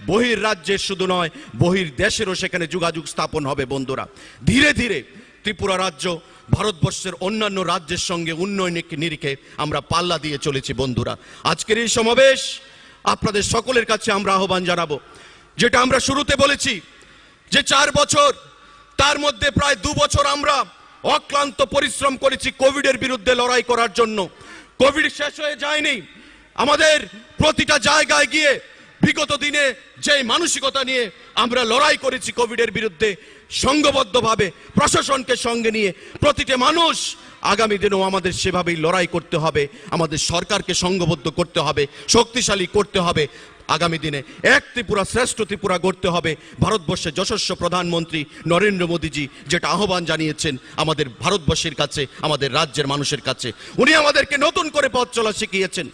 বহির রাজ্যের শুধু নয়, বহির দেশেরও সেখানে যোগাযোগ স্থাপন হবে বন্ধুরা। ধীরে ধীরে ত্রিপুরা রাজ্য ভারতবর্ষের অন্যান্য রাজ্যের সঙ্গে উন্নয়নের নিরিখে আমরা পাল্লা দিয়ে চলেছি বন্ধুরা। আজকের এই সমাবেশ আপনাদের সকলের কাছে আমরা আহ্বান জানাবো, যেটা আমরা শুরুতে বলেছি যে 4 বছর, তার মধ্যে প্রায় 2 বছর আমরা অক্লান্ত পরিশ্রম করেছি কোভিডের বিরুদ্ধে লড়াই করার জন্য। কোভিড শেষ হয়ে যায়নি, আমাদের প্রতিটা জায়গায় গিয়ে বিগত দিনে যে মানসিকতা নিয়ে আমরা লড়াই করেছি কোভিডের বিরুদ্ধে, সংঘবদ্ধভাবে প্রশাসনকে সঙ্গে নিয়ে প্রতিটা মানুষ আগামী দিনেও আমাদের সেভাবেই লড়াই করতে হবে, আমাদের সরকারকে সংঘবদ্ধ করতে হবে, শক্তিশালী করতে হবে। আগামী দিনে এক ত্রিপুরা শ্রেষ্ঠ ত্রিপুরা গড়তে হবে। ভারতবর্ষের যশস্বী প্রধানমন্ত্রী নরেন্দ্র মোদীজি যেটা আহ্বান জানিয়েছেন আমাদের ভারতবর্ষের কাছে, আমাদের রাজ্যের মানুষের কাছে, উনি আমাদেরকে নতুন করে পথ চলা শিখিয়েছেন,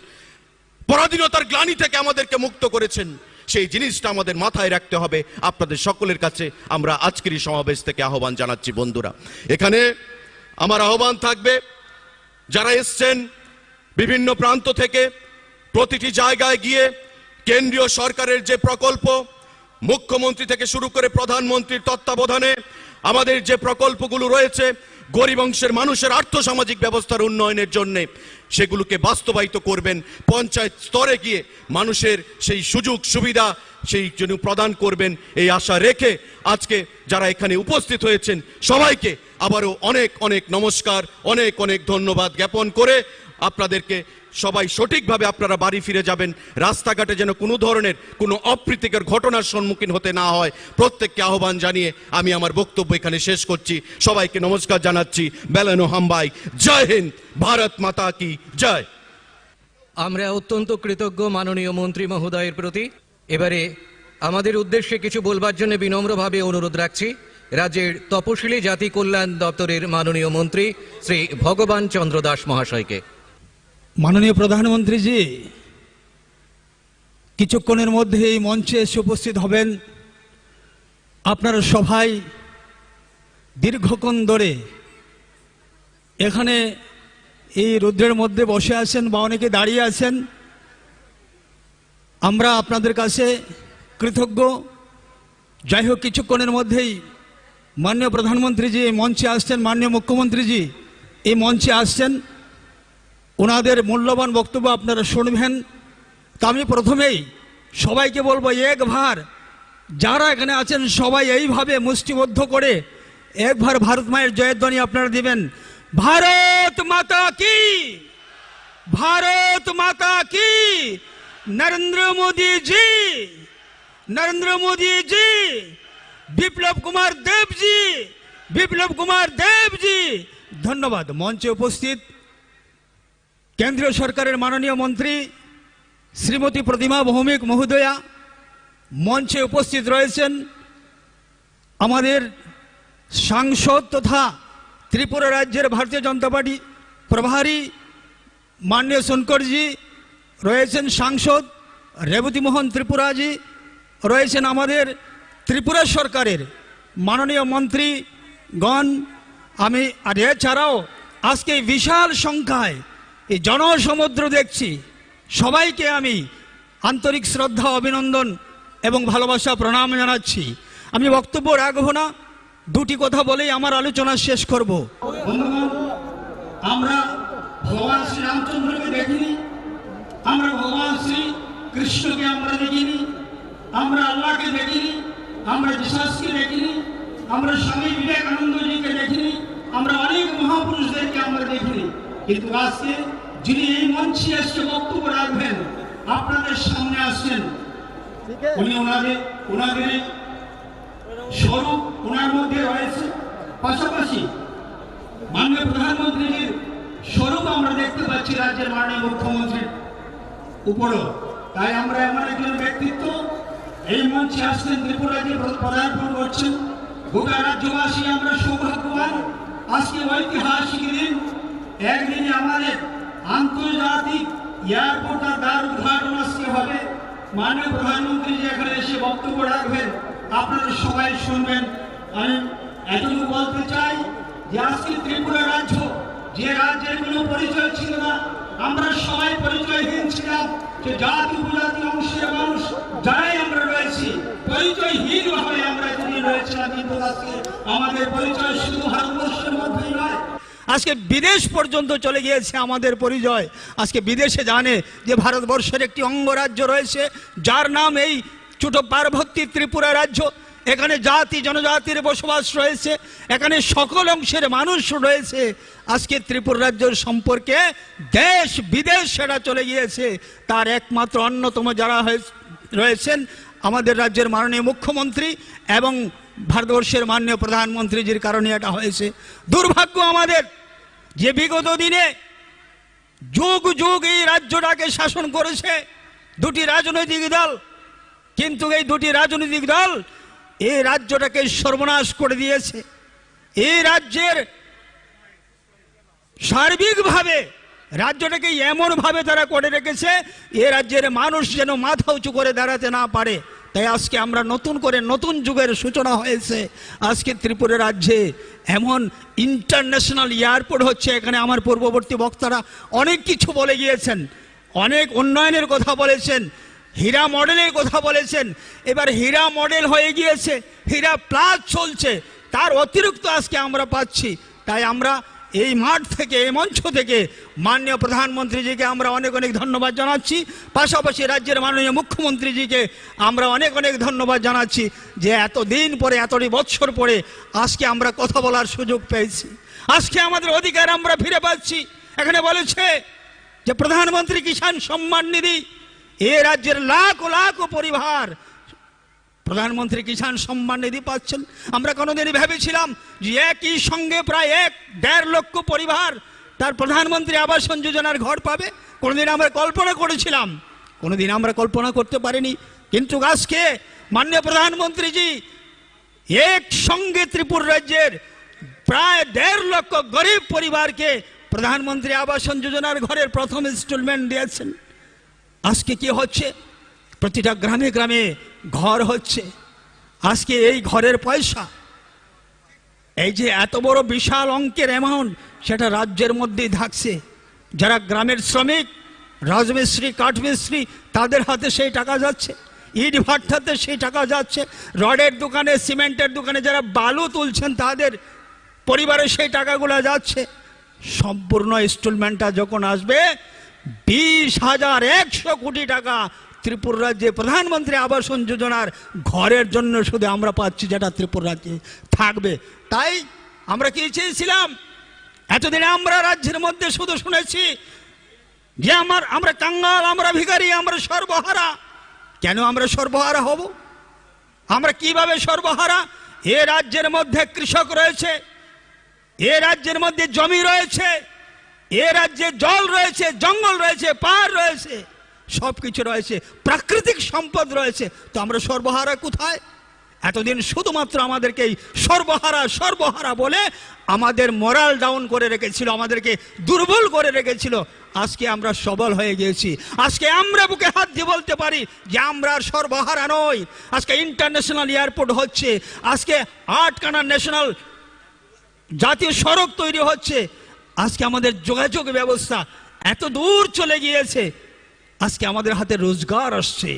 পরাধীনতার গ্লানি থেকে আমাদেরকে মুক্ত করেছেন। সেই জিনিসটা আমাদের মাথায় রাখতে হবে। আপনাদের সকলের কাছে আমরা আজকের এই সমাবেশ থেকে আহ্বান জানাচ্ছি বন্ধুরা। এখানে আমার আহ্বান থাকবে, যারা এসছেন বিভিন্ন প্রান্ত থেকে, প্রতিটি জায়গায় গিয়ে কেন্দ্রীয় সরকারের যে প্রকল্প, মুখ্যমন্ত্রী থেকে শুরু করে প্রধানমন্ত্রীর তত্ত্বাবধানে আমাদের যে প্রকল্পগুলো রয়েছে গরিব অংশের মানুষের আর্থসামাজিক ব্যবস্থার উন্নয়নের জন্য, সেগুলোকে বাস্তবায়িত করবেন। পঞ্চায়েত স্তরে গিয়ে মানুষের সেই সুযোগ সুবিধা সেই জন্য প্রদান করবেন, এই আশা রেখে আজকে যারা এখানে উপস্থিত হয়েছেন সবাইকে আবারও অনেক অনেক নমস্কার, অনেক অনেক ধন্যবাদ জ্ঞাপন করে আপনাদেরকে সবাই সঠিকভাবে আপনারা বাড়ি ফিরে যাবেন, রাস্তাঘাটে যেন কোনো ধরনের কোনো অপ্রীতিকর ঘটনার সম্মুখীন হতে না হয়, প্রত্যেককে আহ্বান জানিয়ে আমি আমার বক্তব্য এখানে শেষ করছি। সবাইকে নমস্কার জানাচ্ছি। বেলানো হাম্বাই। জয় হিন্দ, ভারত মাতা কি জয়। আমরা অত্যন্ত কৃতজ্ঞ মাননীয় মন্ত্রী মহোদয়ের প্রতি। এবারে আমাদের উদ্দেশ্যে কিছু বলবার জন্য বিনম্রভাবে অনুরোধ রাখছি রাজ্যের তপশিলি জাতি কল্যাণ দপ্তরের মাননীয় মন্ত্রী শ্রী ভগবান চন্দ্র দাস মহাশয়কে। মাননীয় প্রধানমন্ত্রীজি কিছুক্ষণের মধ্যে এই মঞ্চে এসে উপস্থিত হবেন। আপনারা সবাই দীর্ঘক্ষণ ধরে এখানে এই রৌদ্রের মধ্যে বসে আছেন বা অনেকে দাঁড়িয়ে আছেন। আমরা আপনাদের কাছে কৃতজ্ঞ। যাই হোক, কিছুক্ষণের মধ্যেই মাননীয় প্রধানমন্ত্রীজি এই মঞ্চে আসছেন, মাননীয় মুখ্যমন্ত্রীজি এই মঞ্চে আসছেন। ওনাদের মূল্যবান বক্তব্য আপনারা শুনবেন। তা আমি প্রথমেই সবাইকে বলবো, একবার যারা এখানে আছেন সবাই এইভাবে মুষ্টিবদ্ধ করে একবার ভারত মায়ের জয়ধ্বনি আপনারা দিবেন। ভারত মাতা কি, ভারত মাতা কি, নরেন্দ্র মোদী জি, নরেন্দ্র মোদী জি, বিপ্লব কুমার দেব জি, বিপ্লব কুমার দেব জি। ধন্যবাদ। মঞ্চে উপস্থিত কেন্দ্রীয় সরকারের মাননীয় মন্ত্রী শ্রীমতী প্রতিমা ভৌমিক মহোদয়া মঞ্চে উপস্থিত রয়েছেন। আমাদের সাংসদ তথা ত্রিপুরা রাজ্যের ভারতীয় জনতা পার্টি প্রভারী মাননীয় শঙ্করজি রয়েছেন, সাংসদ রেবতী মোহন ত্রিপুরাজি রয়েছেন, আমাদের ত্রিপুরা সরকারের মাননীয় মন্ত্রীগণ। আমি আর এছাড়াও আজকে বিশাল সংখ্যায় এই জনসমুদ্র দেখছি। সবাইকে আমি আন্তরিক শ্রদ্ধা, অভিনন্দন এবং ভালোবাসা প্রণাম জানাচ্ছি। আমি বক্তব্য রাখব না, দুটি কথা বলেই আমার আলোচনা শেষ করব। বন্ধুগণ, আমরা ভগবান শ্রী রামচন্দ্রকে দেখিনি, আমরা ভগবান শ্রী কৃষ্ণকে আমরা দেখিনি, আমরা আল্লাহকে দেখিনি, আমরা যিশুকে দেখিনি, আমরা স্বামী বিবেকানন্দজিকে দেখিনি, আমরা অনেক মহাপুরুষদেরকে আমরা দেখিনি। কিন্তু আজকে যিনি এই মঞ্চে এসে বক্তব্য রাখবেন, আপনাদের সামনে আসছেন, উনি ওনাদের স্বরূপ ওনার মধ্যে রয়েছে। পাশাপাশি মাননীয় প্রধানমন্ত্রীর স্বরূপ আমরা দেখতে পাচ্ছি রাজ্যের মাননীয় মুখ্যমন্ত্রীর উপরও। তাই আমরা এমন একজন ব্যক্তিত্ব এই মঞ্চে আসছেন, ত্রিপুরা রাজ্যে পদার্পণ করছেন। গোটা রাজ্যবাসী আমরা সৌভাগ্যবান। আজকে ঐতিহাসিক দিন, একদিনে আমাদের আন্তর্জাতিক এয়ারপোর্টের দ্বার উদ্ঘাটন আজকে হবে। মাননীয় প্রধানমন্ত্রী যে এখানে এসে বক্তব্য রাখবেন, আপনারা সবাই শুনবেন। আমি এটুকু বলতে চাই যে আজকে ত্রিপুরা রাজ্য, যে রাজ্যের কোনো পরিচয় ছিল না, আমরা সবাই পরিচয়হীন ছিলাম, যে জাতি উপজাতি অংশের মানুষ যারাই আমরা রয়েছি, পরিচয়হীন ভাবে আমরা এতদিন রয়েছিলাম। কিন্তু আজকে আমাদের পরিচয় শুধু ভারতবর্ষের মধ্যেই নয়, আজকে বিদেশ পর্যন্ত চলে গিয়েছে আমাদের পরিচয়। আজকে বিদেশে জানে যে ভারতবর্ষের একটি অঙ্গরাজ্য রয়েছে যার নাম এই ছোট পার্বতী ত্রিপুরা রাজ্য। এখানে জাতি জনজাতির বসবাস রয়েছে, এখানে সকল অংশের মানুষ রয়েছে। আজকে ত্রিপুরা রাজ্যের সম্পর্কে দেশ বিদেশ সেটা চলে গিয়েছে। তার একমাত্র অন্যতম যারা রয়েছেন আমাদের রাজ্যের মাননীয় মুখ্যমন্ত্রী এবং ভারতবর্ষের মাননীয় প্রধানমন্ত্রীজির কারণে এটা হয়েছে। দুর্ভাগ্য আমাদের যে বিগত দিনে যুগ যুগ এই রাজ্যটাকে শাসন করেছে দুটি রাজনৈতিক দল, কিন্তু এই দুটি রাজনৈতিক দল এই রাজ্যটাকে সর্বনাশ করে দিয়েছে। এই রাজ্যের সার্বিকভাবে রাজ্যটাকে এমনভাবে তারা করে রেখেছে এ রাজ্যের মানুষ যেন মাথা উঁচু করে দাঁড়াতে না পারে। তাই আজকে আমরা নতুন করে নতুন যুগের সূচনা হয়েছে। আজকে ত্রিপুরা রাজ্যে এমন ইন্টারন্যাশনাল এয়ারপোর্ট হচ্ছে। এখানে আমার পূর্ববর্তী বক্তারা অনেক কিছু বলে গিয়েছেন, অনেক উন্নয়নের কথা বলেছেন, হীরা মডেলের কথা বলেছেন। এবার হীরা মডেল হয়ে গিয়েছে, হীরা প্লাস চলছে, তার অতিরিক্ত আজকে আমরা পাচ্ছি। তাই আমরা এই মাঠ থেকে, এই মঞ্চ থেকে মাননীয় প্রধানমন্ত্রীজিকে আমরা অনেক অনেক ধন্যবাদ জানাচ্ছি। পাশাপাশি রাজ্যের মাননীয় মুখ্যমন্ত্রীজিকে আমরা অনেক অনেক ধন্যবাদ জানাচ্ছি যে এতদিন পরে, এতটি বছর পরে আজকে আমরা কথা বলার সুযোগ পেয়েছি। আজকে আমাদের অধিকার আমরা ফিরে পাচ্ছি। এখানে বলেছে যে প্রধানমন্ত্রী কিষাণ সম্মান নিধি, এ রাজ্যের লাখ লাখ পরিবার প্রধানমন্ত্রী কিষাণ সম্মান নিধি পাচ্ছেন। আমরা কোনোদিনই ভেবেছিলাম যে একই সঙ্গে প্রায় 1.5 লক্ষ পরিবার তার প্রধানমন্ত্রী আবাসন যোজনার ঘর পাবে? কোনোদিন আমরা কল্পনা করেছিলাম? কোনোদিন আমরা কল্পনা করতে পারিনি। কিন্তু আজকে মাননীয় প্রধানমন্ত্রীজি একসঙ্গে ত্রিপুরা রাজ্যের প্রায় 1.5 লক্ষ গরিব পরিবারকে প্রধানমন্ত্রী আবাসন যোজনার ঘরের প্রথম ইনস্টলমেন্ট দিয়েছেন। আজকে কি হচ্ছে? প্রতিটা গ্রামে গ্রামে ঘর হচ্ছে। আজকে এই ঘরের পয়সা, এই যে এত বড় বিশাল অঙ্কের অ্যামাউন্ট, সেটা রাজ্যের মধ্যেই থাকছে। যারা গ্রামের শ্রমিক, রাজমিস্ত্রি, কাঠমিস্ত্রি, তাদের হাতে সেই টাকা যাচ্ছে। ইট ভাটাতে সেই টাকা যাচ্ছে। রডের দোকানে, সিমেন্টের দোকানে যারা বালু তুলছেন, তাদের পরিবারে সেই টাকাগুলো যাচ্ছে। সম্পূর্ণ ইনস্টলমেন্টটা যখন আসবে 20,100 কোটি টাকা ত্রিপুরা রাজ্যে প্রধানমন্ত্রী আবাসন যোজনার ঘরের জন্য শুধু আমরা পাচ্ছি, যেটা ত্রিপুরা রাজ্যে থাকবে। তাই আমরা কি চেয়েছিলাম? এতদিনে আমরা রাজ্যের মধ্যে শুধু শুনেছি যে আমরা কাঙ্গাল, আমরা ভিখারি, আমরা সর্বহারা। কেন আমরা সর্বহারা হব? আমরা কিভাবে সর্বহারা? এ রাজ্যের মধ্যে কৃষক রয়েছে, এ রাজ্যের মধ্যে জমি রয়েছে, এ রাজ্যে জল রয়েছে, জঙ্গল রয়েছে, পাহাড় রয়েছে, সবকিছু রয়েছে, প্রাকৃতিক সম্পদ রয়েছে। তো আমরা সর্বহারা কোথায়? এতদিন শুধুমাত্র আমাদেরকে সর্বহারা সর্বহারা বলে আমাদের মোরাল ডাউন করে রেখেছিল, আমাদেরকে দুর্বল করে রেখেছিল। আজকে আমরা সবল হয়ে গিয়েছি। আজকে আমরা বুকে হাত দিয়ে বলতে পারি যে আমরা আর সর্বহারা নই। আজকে ইন্টারন্যাশনাল এয়ারপোর্ট হচ্ছে, আজকে 8খানা ন্যাশনাল জাতীয় সড়ক তৈরি হচ্ছে, আজকে আমাদের যোগাযোগ ব্যবস্থা এত দূর চলে গিয়েছে। আজকে আমাদের হাতে রোজগার আসছে,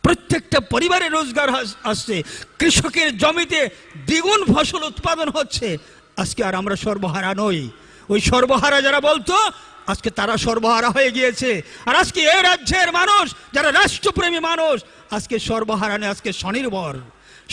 প্রত্যেকটা পরিবারে রোজগার আসছে, কৃষকের জমিতে দ্বিগুণ ফসল উৎপাদন হচ্ছে। আজকে আর আমরা সর্বহারা নই। ওই সর্বহারা যারা বলতো, আজকে তারা সর্বহারা হয়ে গিয়েছে। আর আজকে এই রাজ্যের মানুষ, যারা রাষ্ট্রপ্রেমী মানুষ, আজকে সর্বহারা নেই, আজকে স্বনির্ভর।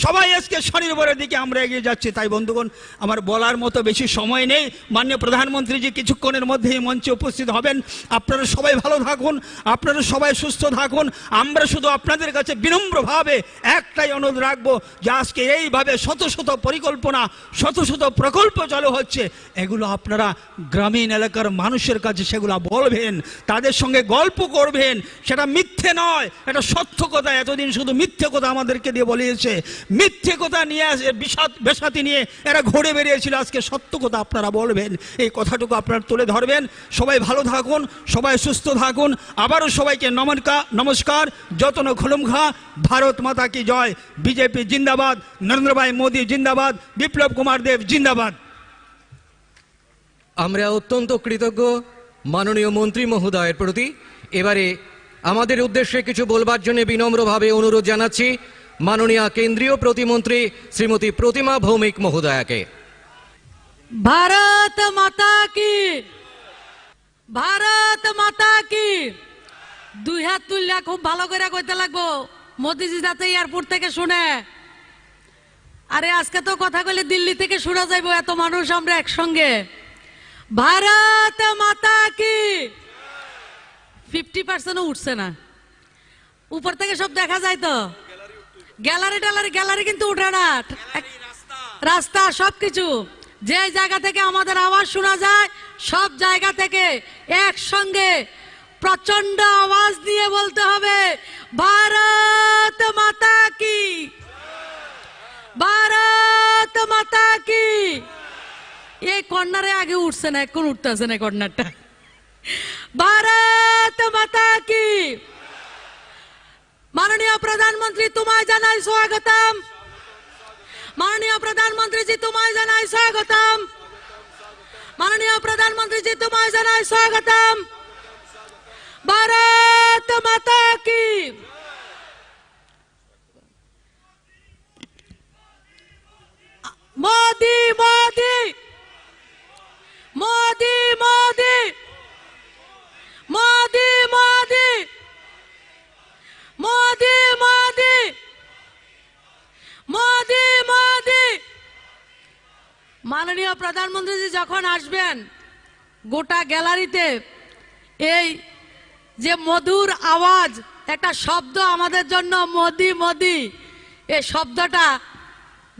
সবাই আজকে স্বনির্ভরের দিকে আমরা এগিয়ে যাচ্ছি। তাই বন্ধুগণ, আমার বলার মতো বেশি সময় নেই। মাননীয় প্রধানমন্ত্রী জি কিছুক্ষণের মধ্যেই মঞ্চে উপস্থিত হবেন। আপনারা সবাই ভালো থাকুন, আপনারা সবাই সুস্থ থাকুন। আমরা শুধু আপনাদের কাছে বিনম্রভাবে একটাই অনুরোধ রাখবো যে আজকে এইভাবে শত শত পরিকল্পনা, শত শত প্রকল্প চালু হচ্ছে, এগুলো আপনারা গ্রামীণ এলাকার মানুষের কাছে সেগুলো বলবেন, তাদের সঙ্গে গল্প করবেন। সেটা মিথ্যে নয়, এটা সত্য কথা। এতদিন শুধু মিথ্যে কথা আমাদেরকে দিয়ে বলিয়েছে, মিথ্যে কথা নিয়ে বেসাতি নিয়ে এরা ঘুরে বেরিয়েছিল। আজকে সত্য কথা আপনারা বলবেন, এই কথাটুকু আপনারা তুলে ধরবেন। সবাই ভালো থাকুন, সবাই সুস্থ থাকুন। আবারও সবাইকে নমস্কার। যতন খুলুমখা। ভারত মাতা কি জয়। বিজেপি জিন্দাবাদ, নরেন্দ্র ভাই মোদী জিন্দাবাদ, বিপ্লব কুমার দেব জিন্দাবাদ। আমরা অত্যন্ত কৃতজ্ঞ মাননীয় মন্ত্রী মহোদয়ের প্রতি। এবারে আমাদের উদ্দেশ্যে কিছু বলবার জন্য বিনম্রভাবে অনুরোধ জানাচ্ছি মাননীয় কেন্দ্রীয় প্রতিমন্ত্রী শ্রীমতী প্রতিমা ভৌমিক মহোদয়াকে। ভারত মাতা কি, ভারত মাতা কি। 2 হাত তুললে খুব ভালো করে কইতে লাগবো, মোদিজি যাতে এয়ারপোর্ট থেকে শুনে। আরে আজকে তো কথা কইলে দিল্লি থেকে শোনা যাইব, এত মানুষ আমরা একসঙ্গে। ভারত মাতা কি। 50% উঠছে না, উপর থেকে সব দেখা যায় তো। গ্যালারি কিন্তু উঠে না, রাস্তা সবকিছু। যে জায়গা থেকে আমাদের আওয়াজ শোনা যায়, সব জায়গা থেকে একসঙ্গে প্রচন্ড আওয়াজ দিয়ে বলতে হবে ভারত মাতা কি, ভারত মাতা কি। এই কর্নারে আগে উঠছে না, এখন উঠতেছে না কর্নারটা। ভারত মাতা কি। माननीय प्रधानमंत्री तुम्हारे জানাই স্বাগতম। माननीय प्रधानमंत्री जी तुम्हारे জানাই স্বাগতম। माननीय प्रधानमंत्री जी तुम्हारे জানাই স্বাগতম। भारत माता की। मोदी मोदी मोदी मोदी मोदी मोदी मोदी मोदी मोदी मोदी। মাননীয় প্রধানমন্ত্রী জি যখন আসবেন, গোটা গ্যালারিতে এই যে মধুর আওয়াজ, একটা শব্দ আমাদের জন্য মোদি মোদি, এই শব্দটা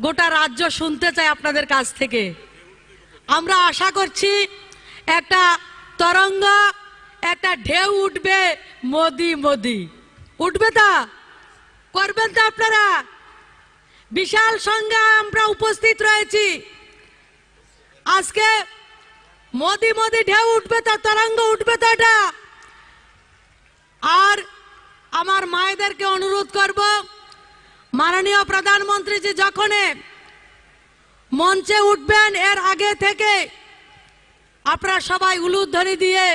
গোটা রাজ্য শুনতে চায় আপনাদের কাছ থেকে। আমরা আশা করছি একটা তরঙ্গ, একটা ঢেউ উঠবে, মোদি মোদি উঠবে। তা করবেন তো আপনারা? বিশাল সংখ্যা আমরা উপস্থিত রয়েছি। আজকে মোদি মোদি ঢেউ উঠবে তো, তরঙ্গ উঠবে তো এটা। আর আমার মায়েদেরকে অনুরোধ করব, মাননীয় প্রধানমন্ত্রীজি যখন মঞ্চে উঠবেন এর আগে থেকে আপনারা সবাই উলুধ্বনি দিয়ে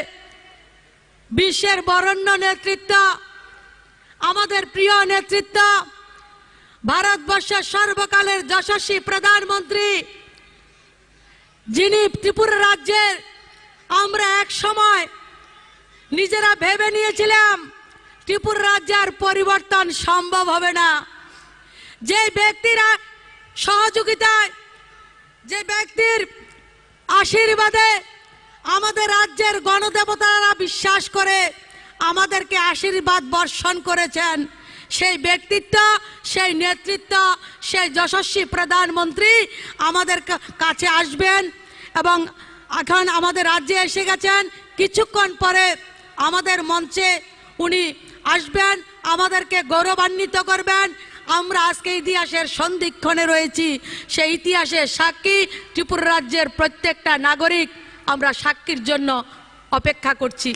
বিশ্বের বরেণ্য নেতৃত্ব, আমাদের প্রিয় নেতৃত্ব, ভারতবর্ষের সর্বকালের যশস্বী প্রধানমন্ত্রী, যিনি ত্রিপুরা রাজ্যের আমরা এক সময় নিজেরা ভেবে নিয়েছিলাম ত্রিপুরা রাজ্যের পরিবর্তন সম্ভব হবে না, যে ব্যক্তিরা সহযোগিতায়, যে ব্যক্তির আশীর্বাদে আমাদের রাজ্যের গণদেবতারা বিশ্বাস করে আমাদেরকে আশীর্বাদ বর্ষণ করেছেন, সেই ব্যক্তিত্ব, সেই নেতৃত্ব, সেই যশস্বী প্রধানমন্ত্রী আমাদের কাছে আসবেন এবং এখন আমাদের রাজ্যে এসে গেছেন। কিছুক্ষণ পরে আমাদের মঞ্চে উনি আসবেন, আমাদেরকে গৌরবান্বিত করবেন। আমরা আজকে ইতিহাসের সন্ধিক্ষণে রয়েছি, সেই ইতিহাসের সাক্ষী ত্রিপুরা রাজ্যের প্রত্যেকটা নাগরিক আমরা সাক্ষীর জন্য অপেক্ষা করছি।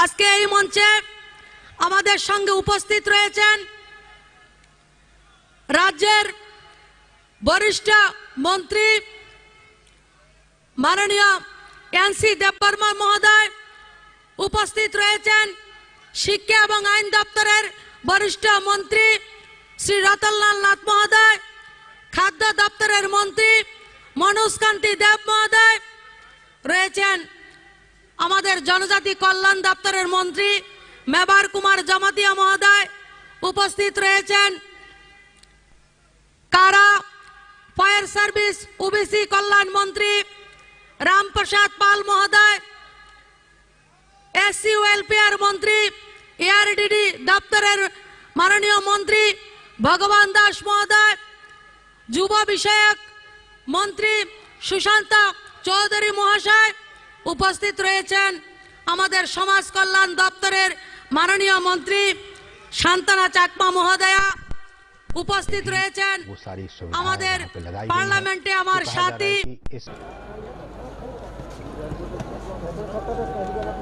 আজকে এই মঞ্চে আমাদের সঙ্গে উপস্থিত রয়েছেন রাজ্যের বরিষ্ঠ মন্ত্রী মাননীয় এনসি দেববর্মা মহোদয়, উপস্থিত রয়েছেন শিক্ষা এবং আইন দপ্তরের বরিষ্ঠ মন্ত্রী শ্রী রতনলাল নাথ মহোদয়, খাদ্য দপ্তরের মন্ত্রী মনোজ কান্তি দেব মহোদয় রয়েছেন, আমাদের জনজাতি কল্যাণ দপ্তরের মন্ত্রী মেবার কুমার জমাতিয়া মহোদয় উপস্থিত রয়েছেন, কারা ফায়ার সার্ভিস ওবিসি কল্যাণ মন্ত্রী রামপ্রসাদ পাল মহোদয়, এসসি ওয়েলফেয়ার মন্ত্রী এআরডিডি দপ্তরের মাননীয় মন্ত্রী ভগবান দাস মহোদয়, যুব বিষয়ক মন্ত্রী সুশান্ত চৌধুরী মহাশয় উপস্থিত রয়েছেন, আমাদের সমাজ কল্যাণ দপ্তরের মাননীয় মন্ত্রী শান্তনা চাকমা মহোদয়া উপস্থিত রয়েছেন, আমাদের পার্লামেন্টে আমার সাথী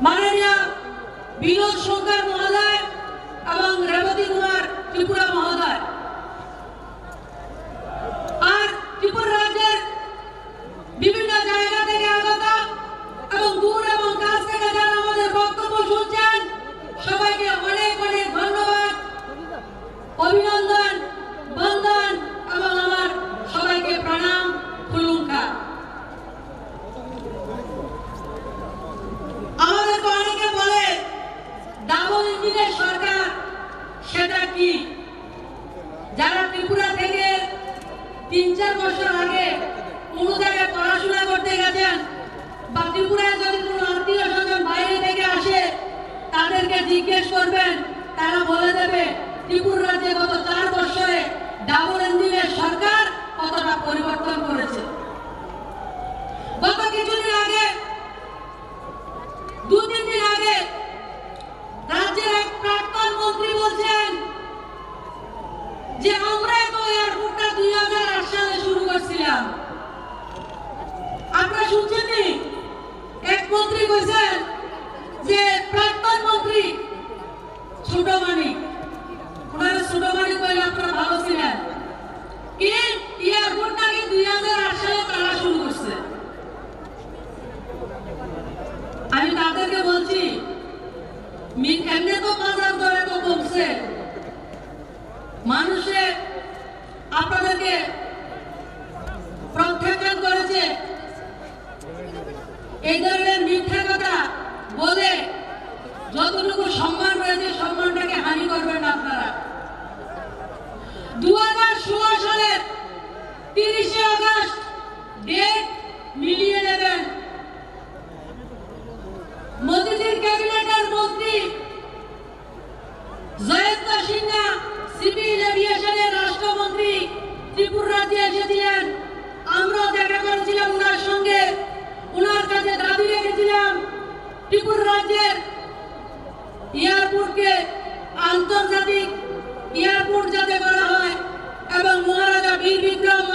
মাননীয় বিনোদ শঙ্কর মহোদয় এবং রেবতী কুমার ত্রিপুরা মহোদয়। আর ত্রিপুরা রাজ্যের বিভিন্ন জায়গা থেকে আগত এবং দূর এবং কাছ থেকে যারা আমাদের বক্তব্য শুনছেন, সবাইকে অনেক অনেক ধন্যবাদ, অভিনন্দন, বন্দন এবং আমার সবাইকে প্রণাম, ফুলুঙ্কা। আমাদেরকে অনেকে বলে ডাবল ইঞ্জিনের সরকার, সেটা কি? যারা ত্রিপুরা থেকে 3-4 বছর আগে কোনো জায়গায় পড়াশোনা করতে গেছেন বা ত্রিপুরায় যদি কোনো আত্মীয় স্বজন বাইরে থেকে আসে, তাদেরকে জিজ্ঞেস করবেন, তারা বলে দেবে ত্রিপুরা রাজ্যে গত 4 বছরে ডাবল ইঞ্জিনের সরকার কতটা পরিবর্তন করেছে। গত কিছুদিন আগে, 2-3 দিন আগে রাজ্যের এক প্রাক্তন মন্ত্রী বলছেন যে আমরা তো এয়ারপোর্টটা 2008 সালে শুরু করছিলাম। আপনারা শুনছেন নি? এক মন্ত্রী কইছেন যে প্রাক্তন মন্ত্রী ছোট মানিক, ওনারা ছোট মানিক কইলে আপনারা ভালো ছিলেন কি এয়ারপোর্টটা কি 2008 সালে তারা শুরু করছে। আমি তাদেরকে বলছি এমনি তো বাজার দরে তো কমছে, মানুষে আপনাদেরকে প্রত্যাখ্যান করেছে, এই ধরনের মিথ্যা কথা বলে যতটুকু সম্মান রয়েছে সম্মানটাকে হানি করবেন না আপনারা। 2016 সালের 30শে আগস্ট ডেট মিলিয়ে নেবেন। মোদিজির ক্যাবিনেট ত্রিপুরা রাজ্যের এয়ারপোর্টকে আন্তর্জাতিক এয়ারপোর্ট যাতে করা হয় এবং মহারাজা বীর বিক্রম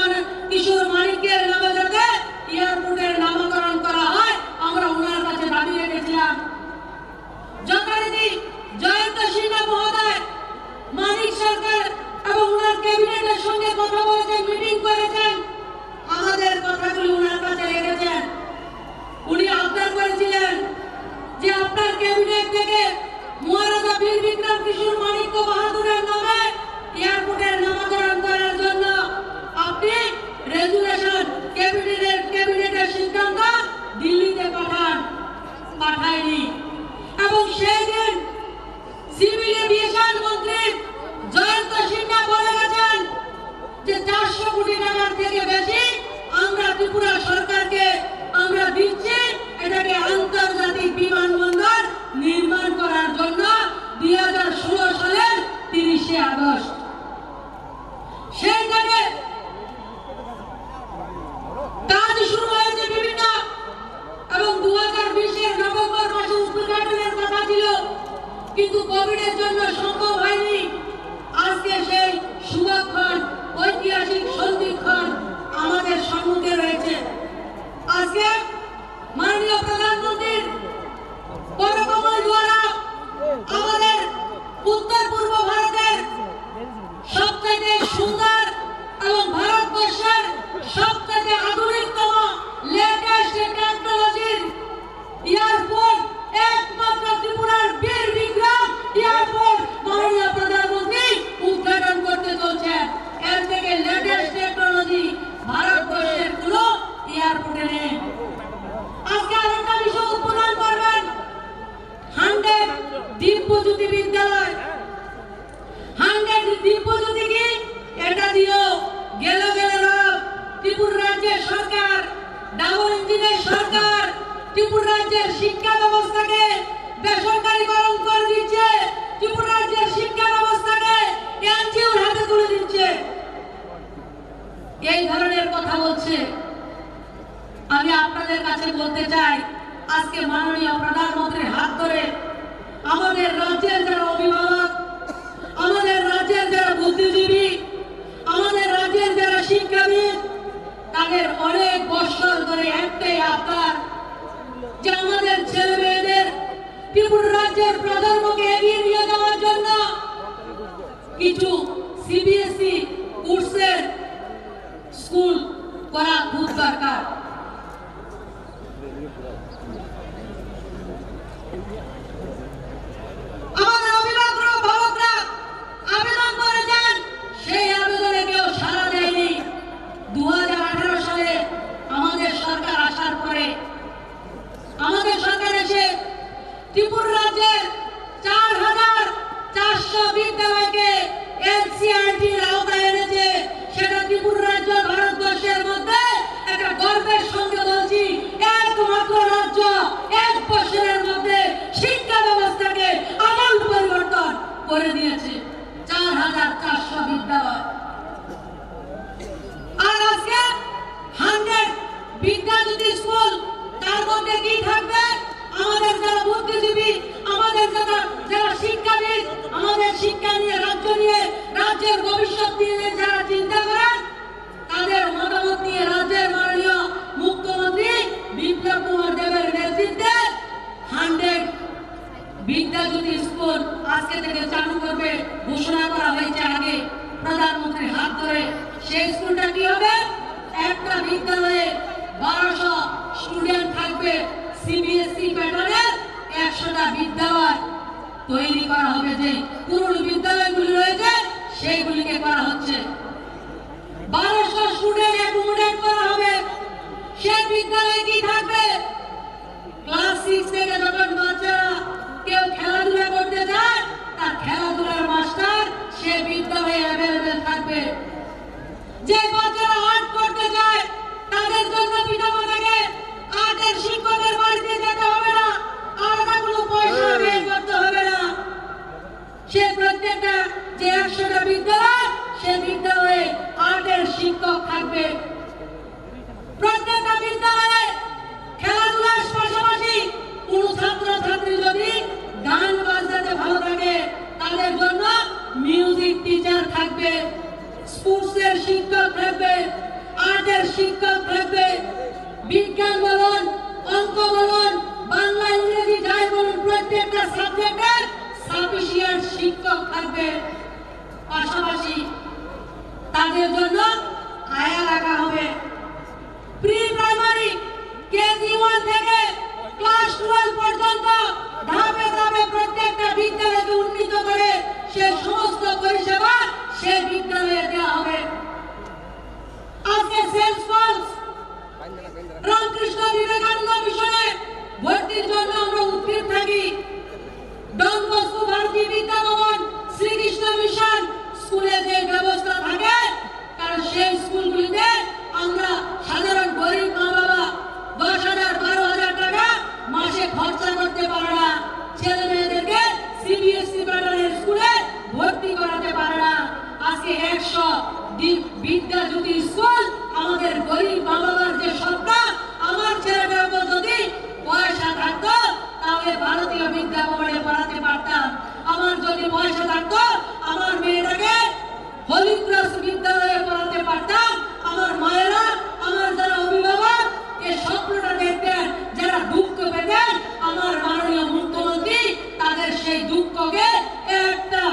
কিশোর মানিক্যের নামে যাতে এয়ারপোর্টের নামকরণ করা হয়, আমরা ওনার কাছে দাবি রেখেছিলাম। যথারীতি জয়ন্ত সিনহা মহোদয় মানিক সরকার এবং ওনার ক্যাবিনেটের সঙ্গে কথা বলেছেন, মিটিং করেছেন, আমাদের কথাগুলি ওনার কাছে রেখেছেন। উনি আবদার করেছিলেন যে আপনার ক্যাবিনেট থেকে মহারাজা বীর বিক্রম কিশোর মানিক্য বাহাদুরের নামে এয়ারপোর্টের নামকরণ করার জন্য আপনি রেজুলেশন ক্যাবিনেটের সিদ্ধান্ত দিল্লিতে পাঠায়নি। এবং সেই দিন সিভিল এভিয়েশন মন্ত্রী জয়ন্ত সিনহা বলে গেছেন যে 400 কোটি টাকার থেকে বেশি আমরা ত্রিপুরা সরকারকে আমরা দিচ্ছি এটাকে আন্তর্জাতিক বিমানবন্দর নির্মাণ করার জন্য 2016 সালের 30শে আগস্ট। সেই থেকে কাজ শুরু হয়েছে বিভিন্ন, এবং 2020-এর নভেম্বর মাসে উদ্ঘাটনের কথা ছিল, কিন্তু কোভিডের জন্য সম্ভব হয়নি। আজকে সেই শুভক্ষণ, ঐতিহাসিক সন্ধিক্ষণ আমাদের সম্মুখে রয়েছে। আজকে মাননীয় প্রধানমন্ত্রীর পরকমল দ্বারা আমাদের উত্তর পূর্ব ভারতের সবচেয়ে সুন্দর এবং ভারতবর্ষের সবচেয়ে আধুনিকতম লেটেস্ট টেকনোলজির এয়ারপোর্ট একমাত্র ত্রিপুরার বীর বিক্রম এয়ারপোর্ট মাননীয় প্রধানমন্ত্রী উদ্ঘাটন করতে চলছেন। এর থেকে লেটেস্ট টেকনোলজি ভারতবর্ষের কোনো এয়ারপোর্টে নেই। আজকে আরেকটা বিষয় উদ্বোধন করবেন 100 দিব্যজ্যোতি বিদ্যালয়। 100 দিব্যজ্যোতি কি এটা দিও গেল ত্রিপুরা রাজ্যের সরকার, ডাবল ইঞ্জিনের সরকার ত্রিপুরা রাজ্যের শিক্ষা ব্যবস্থাকে বেসরকারীকরণ করে দিচ্ছে, ত্রিপুরা রাজ্যের শিক্ষা ব্যবস্থাকে এনজিওর হাতে তুলে দিচ্ছে। এই ধরনের কথা বলছে। আমি আপনাদের কাছে বলতে চাই, আজকে মাননীয় প্রধানমন্ত্রীর হাত ধরে আমাদের রাজ্যের যারা অভিভাবক, আমাদের রাজ্যের যারা বুদ্ধিজীবী, আমাদের রাজ্যের যারা শিক্ষাবিদ, তাদের অনেক বছর ধরে একটাই আবদার যে আমাদের ছেলে মেয়েদের ত্রিপুরা রাজ্যের প্রজন্মকে এগিয়ে নিয়ে যাওয়ার জন্য কিছু সিবিএসই কোর্সের স্কুল করা খুব দরকার। আমাদের অভিভাবকরা আবেদন করেছেন, সেই আবেদনে কেউ সাড়া দেয়নি। 2018 সালে আমাদের সরকার আসার পরে আমাদের সরকার এসে ত্রিপুরা রাজ্যের 4400 বিদ্যালয়কে এনসিইআরটির আওতায় এনেছে। সেটা ত্রিপুরা রাজ্য ভারতবর্ষের মধ্যে একটা গর্বের সঙ্গে বলছি, একমাত্র রাজ্য 1 বছরের মধ্যে শিক্ষা ব্যবস্থাকে আমূল পরিবর্তন করে দিয়েছে। 4400 বিদ্যালয়। আর আজকে 100 বিদ্যাজ্যোতি স্কুল, তার মধ্যে কি থাকবে? আমাদের যারা বুদ্ধিজীবী, আমাদের যারা শিক্ষাবিদ, আমাদের শিক্ষা নিয়ে, রাজ্য নিয়ে, রাজ্যের ভবিষ্যৎ নিয়ে যারা চিন্তা করেন, তাদের মতামত নিয়ে রাজ্যের মাননীয় মুখ্যমন্ত্রী বিপ্লব কুমার দেবের নেতৃত্বে 100 বিদ্যাজ্যোতি স্কুল আজকে থেকে চালু করবে ঘোষণা করা হয়েছে আগে প্রধানমন্ত্রীর হাত ধরে। সেই স্কুলটা কি হবে? একটা বিদ্যালয়ে 1200 স্টুডেন্ট থাকবে। সিবিএসই প্যাটার্নের 100টা বিদ্যালয় তৈরি করা হবে। যে পুরনো বিদ্যালয়গুলি রয়েছে সেইগুলিকে করা হচ্ছে। 1200 স্টুডেন্ট অ্যাকোমোডেট করা হবে। সেই বিদ্যালয়ে কি থাকবে? ক্লাস 6 থেকে যখন বাচ্চারা কেউ খেলাধুলা করতে যায়, তার খেলাধুলার মাস্টার সে বিদ্যালয়ে অ্যাভেলেবেল থাকবে। যে বাচ্চারা আর্ট করতে যায়, তাদের জন্য পিতামাতাকে আর্টের শিক্ষকের বাড়িতে যেতে হবে না, আলাদা কোনো পয়সা ব্যয় করতে হবে না। সে প্রত্যেকটা যে 100টা বিদ্যালয়, সে বিদ্যালয়ে আর্টের শিক্ষক থাকবে। প্রত্যেকটা বিদ্যালয়ে খেলাধুলার পাশাপাশি কোনো ছাত্র গার্লস ফার্স্ট রামকৃষ্ণ বিবেকানন্দ মিশনে ভর্তির জন্য আমরা উদ্গ্রীব থাকি। ডন বস্কো ভারতী বিদ্যা ভবন, শ্রীকৃষ্ণ মিশন স্কুলে যে ব্যবস্থা থাকে, কারণ সেই স্কুলগুলিতে আমরা সাধারণ গরিব মা বাবা 10,000 12,000 টাকা মাসে খরচা করতে পারে না, ছেলে মেয়েদেরকে সিবিএসই প্যাটার্নের স্কুলে ভর্তি করাতে পারে না। আজকে 100 বিদ্যা জ্যোতি স্কুল আমাদের গরিব মা বাবার যে স্বপ্ন, আমার ছেলেটার উপর যদি পয়সা থাকতো তাহলে ভারতীয় বিদ্যা ভবনে পড়াতে পারতাম। আমার যদি পয়সা থাকতো আমার মেয়েটাকে হলি ক্রস বিদ্যালয়ে পড়াতে পারতাম। আমার মায়েরা, আমার যারা অভিভাবক এই স্বপ্নটা দেখতেন, যারা দুঃখ পেতেন, আমার মাননীয় মুখ্যমন্ত্রী তাদের সেই দুঃখকে একটা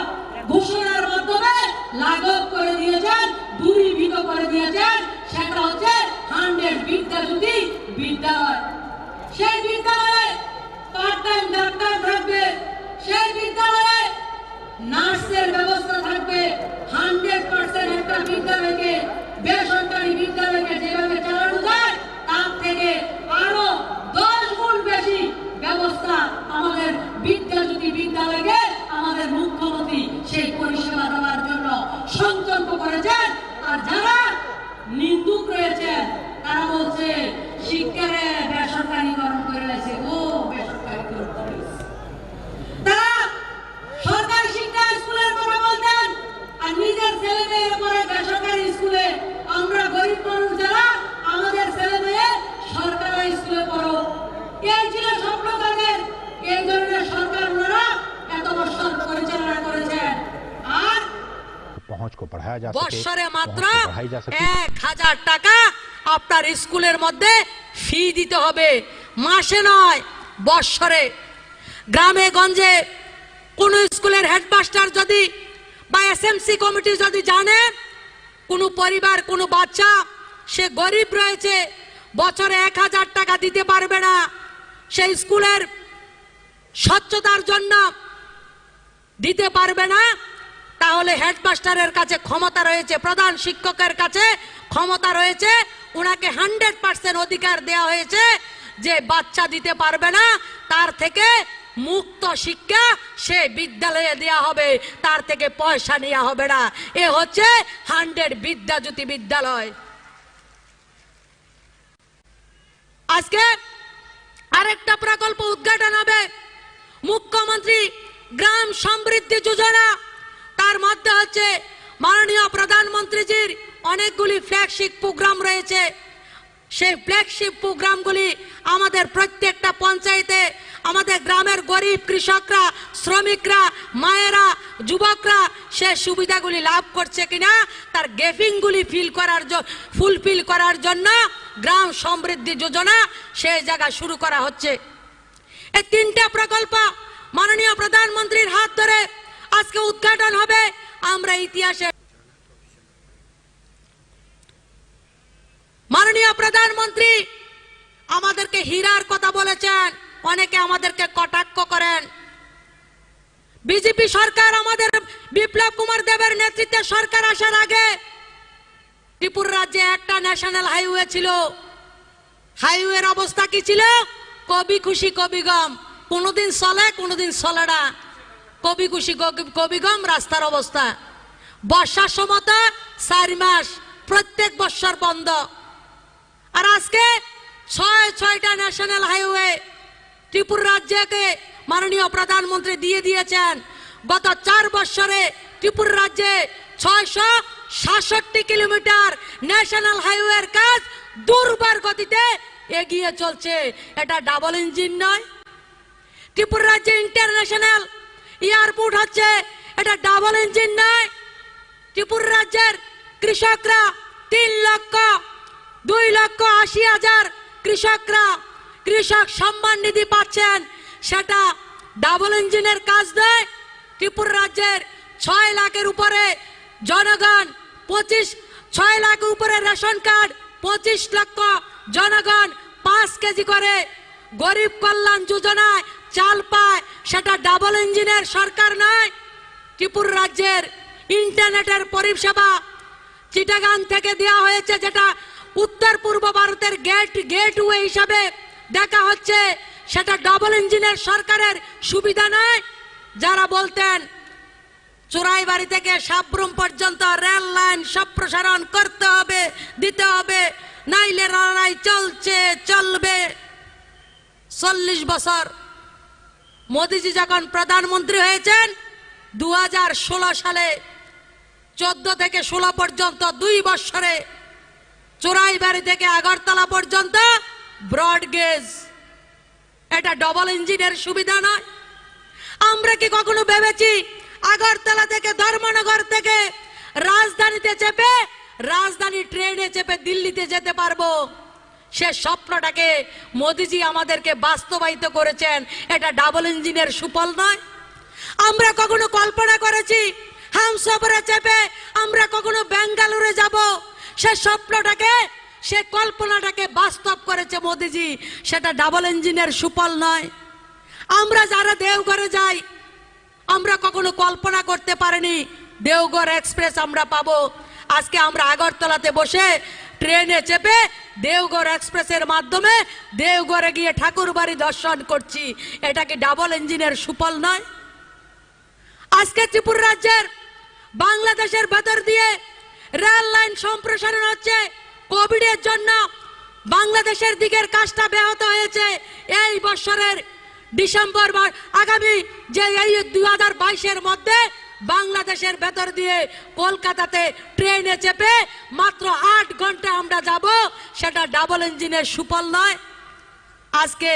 ঘোষণার মাধ্যমে লাঘব করে দিয়েছেন, দূরীভূত করে দিয়েছেন। সেটা হচ্ছে 100 বিদ্যা জ্যোতি বিদ্যালয়। সেই বিদ্যালয়ে পার্ট টাইম ডাক্তার থাকবে, সেই বিদ্যালয়ে নার্সের ব্যবস্থা থাকবে। 100% একটা বিদ্যালয়কে, বেসরকারি বিদ্যালয়কে যেভাবে চালানো যায় তার থেকে আরো 10 গুণ বেশি ব্যবস্থা আমাদের বিদ্যাজ্যোতি বিদ্যালয়কে আমাদের মুখ্যমন্ত্রী সেই পরিষেবা দেওয়ার জন্য সংকল্প করেছেন। আর যারা নিন্দুক রয়েছেন তারা বলছে শিক্ষারে বেসরকারীকরণ করে রয়েছে, ও বেসরকারীকরণ করেছে। তারা সরকারি শিক্ষা স্কুলের কথা বলতেন আর নিজের ছেলে মেয়ের পরে বেসরকারি স্কুলে। আমরা গরিব মানুষ যারা, আমাদের ছেলে মেয়ে সরকারি স্কুলে পড়ো, এই ছিল স্বপ্ন তাদের। এই ধরনের সরকার ওনারা এত বছর পরিচালনা করেছেন। আর पहुंच को बढ़ाया जा सके, বছরে মাত্র पहुंच को बढ़ाई जा सके। 1000 টাকা আপনার স্কুলের মধ্যে ফি দিতে হবে, মাসে নয় বছরে। গ্রামে গঞ্জে কোন স্কুলের হেডমাস্টার যদি বা এসএমসি কমিটি যদি জানে কোন পরিবার, কোন বাচ্চা সে গরিব রয়েছে, বছরে 1000 টাকা দিতে পারবে না, সেই স্কুলের স্বচ্ছতার জন্য দিতে পারবে না, তাহলে হেডমাস্টারের কাছে ক্ষমতা রয়েছে, প্রধান শিক্ষকের কাছে ক্ষমতা রয়েছে, ওনাকে 100% অধিকার দেওয়া হয়েছে যে বাচ্চা দিতে পারবে না তার থেকে মুক্ত শিক্ষা সে বিদ্যালয়ে দেওয়া হবে, তার থেকে পয়সা নেওয়া হবে না। এ হচ্ছে 100 বিদ্যাজ্যোতি বিদ্যালয়। আজকে আরেকটা প্রকল্প উদ্ঘাটন হবে, মুখ্যমন্ত্রী গ্রাম সমৃদ্ধি যোজনা। তার মধ্যে হচ্ছে মাননীয় প্রধানমন্ত্রীজির অনেকগুলি ফ্ল্যাগশিপ প্রোগ্রাম রয়েছে। সেই ফ্ল্যাগশিপ প্রোগ্রামগুলি আমাদের প্রত্যেকটা পঞ্চায়েতে আমাদের গ্রামের গরিব কৃষকরা, শ্রমিকরা, মায়েরা, যুবকরা সে সুবিধাগুলি লাভ করছে কিনা তার গ্যাপিংগুলি ফুলফিল করার জন্য গ্রাম সমৃদ্ধি যোজনা সেই জায়গা শুরু করা হচ্ছে। এই 3টা প্রকল্প মাননীয় প্রধানমন্ত্রীর হাত ধরে আজকে উদ্ঘাটন হবে। আমরা ইতিহাসে মাননীয় প্রধানমন্ত্রী আমাদেরকে হীরার কথা বলেছেন, অনেকে আমাদেরকে কটাক্ষ করেন। বিজেপি সরকার, আমাদের বিপ্লব কুমার দেবের নেতৃত্বে সরকার আসার আগে ত্রিপুরা রাজ্যে একটা ন্যাশনাল হাইওয়ে ছিল। হাইওয়ের অবস্থা কি ছিল? কবি খুশি কবি গম, কোনোদিন চলে কোনোদিন চলে না। কবি খুশি কবি গম রাস্তার অবস্থা। বর্ষার সময় 4 মাস প্রত্যেক বর্ষর বন্ধ। আর আজকে 6টা ন্যাশনাল হাইওয়ে ত্রিপুরা রাজ্যকে মাননীয় প্রধানমন্ত্রী দিয়ে দিয়েছেন। গত 4 বছরে ত্রিপুরা রাজ্যে 667 কিলোমিটার ন্যাশনাল হাইওয়ের কাজ দুর্বার গতিতে এগিয়ে চলছে। এটা ডাবল ইঞ্জিন নয়। ত্রিপুরা রাজ্যে ইন্টারন্যাশনাল এয়ারপোর্ট হচ্ছে, এটা ডাবল ইঞ্জিন নয়। ত্রিপুরা রাজ্যের কৃষকরা 3,02,80,000 কৃষকরা কৃষক সম্মান নিধি পাচ্ছেন, সেটা ডাবল ইঞ্জিনের কাজ নয়। ত্রিপুরা রাজ্যের 6 লাখের উপরে জনগণ, 6 লাখের উপরে রেশন কার্ড, 25 লক্ষ জনগণ 5 কেজি করে গরিব কল্যাণ যোজনায় চাল পায়, সেটা ডাবল ইঞ্জিনের সরকার নয়। ত্রিপুরা রাজ্যের ইন্টারনেটের পরিষেবা চিটাগাং থেকে দেওয়া হয়েছে, যেটা উত্তর পূর্ব ভারতের গেটওয়ে হিসাবে দেখা হচ্ছে, সেটা ডাবল ইঞ্জিনের সরকারের সুবিধা নয়। যারা বলতেন চোরাইবাড়ি থেকে সাবরুম পর্যন্ত রেল লাইন সম্প্রসারণ করতে হবে, দিতে হবে, নাইলে লড়াই চলবে। 40 বছর মোদিজি যখন প্রধানমন্ত্রী হয়েছেন 2016 সালে 14 থেকে 16 পর্যন্ত 2 বছরে চোরাইবাড়ি থেকে আগরতলা পর্যন্ত ব্রড গেজ, এটা ডবল ইঞ্জিনের সুবিধা নয়? আমরা কি কখনো ভেবেছি আগরতলা থেকে ধর্মনগর থেকে রাজধানীতে চেপে, রাজধানী ট্রেনে চেপে দিল্লিতে যেতে পারবো? সে স্বপ্নটাকে মোদিজি আমাদেরকে বাস্তবায়িত করেছেন, এটা ডাবল ইঞ্জিনের সুফল নয়? আমরা কখনো কল্পনা করেছি হামসফরে চেপে আমরা কখনো বেঙ্গালুরু যাব? সে স্বপ্নটাকে, সে কল্পনাটাকে বাস্তব করেছে মোদিজি, সেটা ডাবল ইঞ্জিনের সুফল নয়? আমরা যারা দেওঘরে যাই, আমরা কখনো কল্পনা করতে পারিনি দেওঘর এক্সপ্রেস আমরা পাবো। আজকে আমরা আগরতলাতে বসে ট্রেনে চেপে দেওঘর এক্সপ্রেসের মাধ্যমে দেওঘরে গিয়ে ঠাকুর বাড়ি দর্শন করছি, এটা কি ডাবল ইঞ্জিনের সুফল নয়? আজকে ত্রিপুরা রাজ্যের বাংলাদেশের ভেতর দিয়ে রেল লাইন সম্প্রসারণ হচ্ছে, কোভিডের জন্য বাংলাদেশের দিকের কাজটা ব্যাহত হয়েছে। এই বছরের ডিসেম্বর বা আগামী যে এই 2022-এর মধ্যে বাংলাদেশের ভেতর দিয়ে কলকাতাতে ট্রেনে চেপে মাত্র 8 ঘন্টা আমরা যাব, সেটা ডাবল ইঞ্জিনের সুফল নয়? আজকে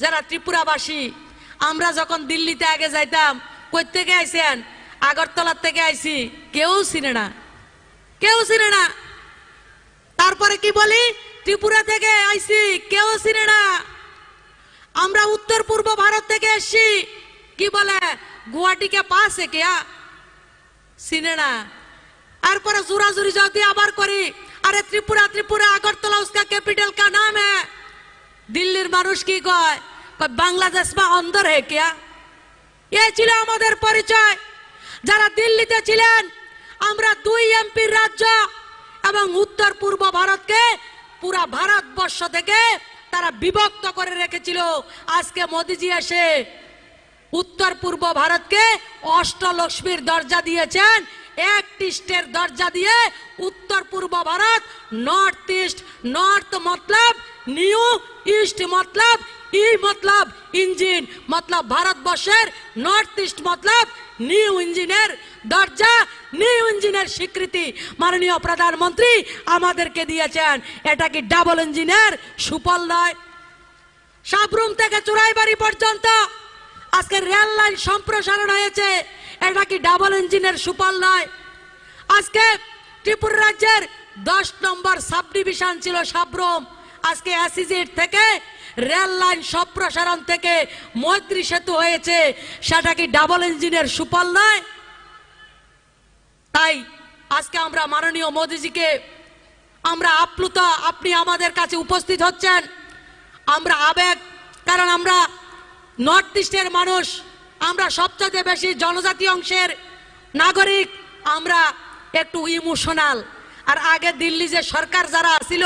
যারা ত্রিপুরাবাসী, আমরা যখন দিল্লিতে আগে যাইতাম, কই থেকে আইছেন? আগরতলার থেকে আইছি, কেউ চিনে না, কেউ চিনে না। তারপরে কি বলি? ত্রিপুরা থেকে আইছি, কেউ চিনে না। আমরা উত্তর পূর্ব ভারত থেকে এসছি, কি বলে গুয়াহাটিকে পাশে কেয়া, চিনে না। তারপরে জোরাজুরি যদি আবার করি, আরে ত্রিপুরা ত্রিপুরা, আগরতলা उसका कैपिटल का नाम है। দিল্লির মানুষ কি কয়? বাংলাদেশ মা অন্দর হে কেয়া? এ ছিল আমাদের পরিচয়। যারা দিল্লিতে ছিলেন, আমরা 2 এমপির রাজ্য এবং উত্তর পূর্ব ভারতকে পুরা ভারতবর্ষ থেকে তারা বিভক্ত করে রেখেছিল। আজকে মোদিজি এসে উত্তর পূর্ব ভারতকে অষ্টলক্ষ্মীর দরজা দিয়েছেন, एक ईस्टेर दरजा दिए उत्तर पूर्व भारत, नॉर्थ ईस्ट, नॉर्थ मतलब न्यू, ईस्ट मतलब ई मतलब इंजिन, मतलब भारत बर्षेर नॉर्थ ईस्ट मतलब न्यू इंजिनेर दरजा, न्यू इंजिनेर स्वीकृति माननीय प्रधानमंत्री आमादेरके दिएছেন। এটা কি ডাবল ইঞ্জিনের সুফল নয়? সাবরুম থেকে চুরাইবাড়ি পর্যন্ত আজকে রেল লাইন সম্প্রসারণ হয়েছে, এটা কি ডাবল ইঞ্জিনের সুফল নয়? আজকে ত্রিপুরা রাজ্যের 10 নম্বর সাব ডিভিশন ছিল সাবরুম, আজকে এসইজেড থেকে রেল লাইন সম্প্রসারণ থেকে মৈত্রী সেতু হয়েছে, সেটা কি ডাবল ইঞ্জিনের সুফল নয়? তাই আজকে আমরা মাননীয় মোদিজিকে আমরা আপ্লুত, আপনি আমাদের কাছে উপস্থিত হচ্ছেন, আমরা আবেগ, কারণ আমরা নর্থ ইস্টের মানুষ, আমরা সবচেয়ে বেশি জনজাতি অংশের নাগরিক, আমরা একটু ইমোশনাল। আর আগে দিল্লি যে সরকার যারা ছিল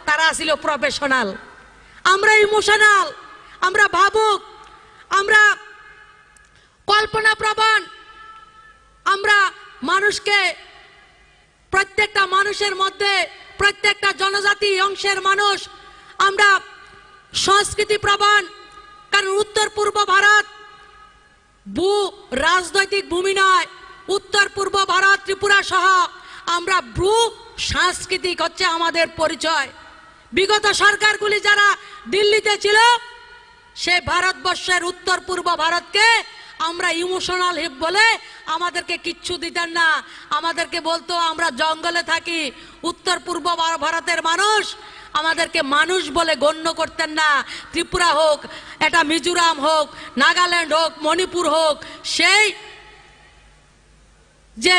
তারা ছিল প্রফেশনাল, আমরা ইমোশনাল, আমরা ভাবুক, আমরা কল্পনা প্রবণ, আমরা মানুষকে, প্রত্যেকটা মানুষের মধ্যে, প্রত্যেকটা জনজাতি অংশের মানুষ আমরা সংস্কৃতি প্রবণ। কারণ উত্তর পূর্ব ভারত ভূ রাজনৈতিক ভূমি নয়, উত্তর পূর্ব ভারত ত্রিপুরা সহ আমরা ভূ সাংস্কৃতিক হচ্ছে আমাদের পরিচয়। বিগত সরকারগুলি যারা দিল্লিতে ছিল সে ভারতবর্ষের উত্তর পূর্ব ভারতকে আমরা ইমোশনাল হিপ বলে আমাদেরকে কিচ্ছু দিতেন না, আমাদেরকে বলতো আমরা জঙ্গলে থাকি। উত্তর পূর্ব ভারতের মানুষ আমাদেরকে মানুষ বলে গণ্য করতেন না। ত্রিপুরা হোক, এটা মিজোরাম হোক, নাগাল্যান্ড হোক, মণিপুর হোক, সেই যে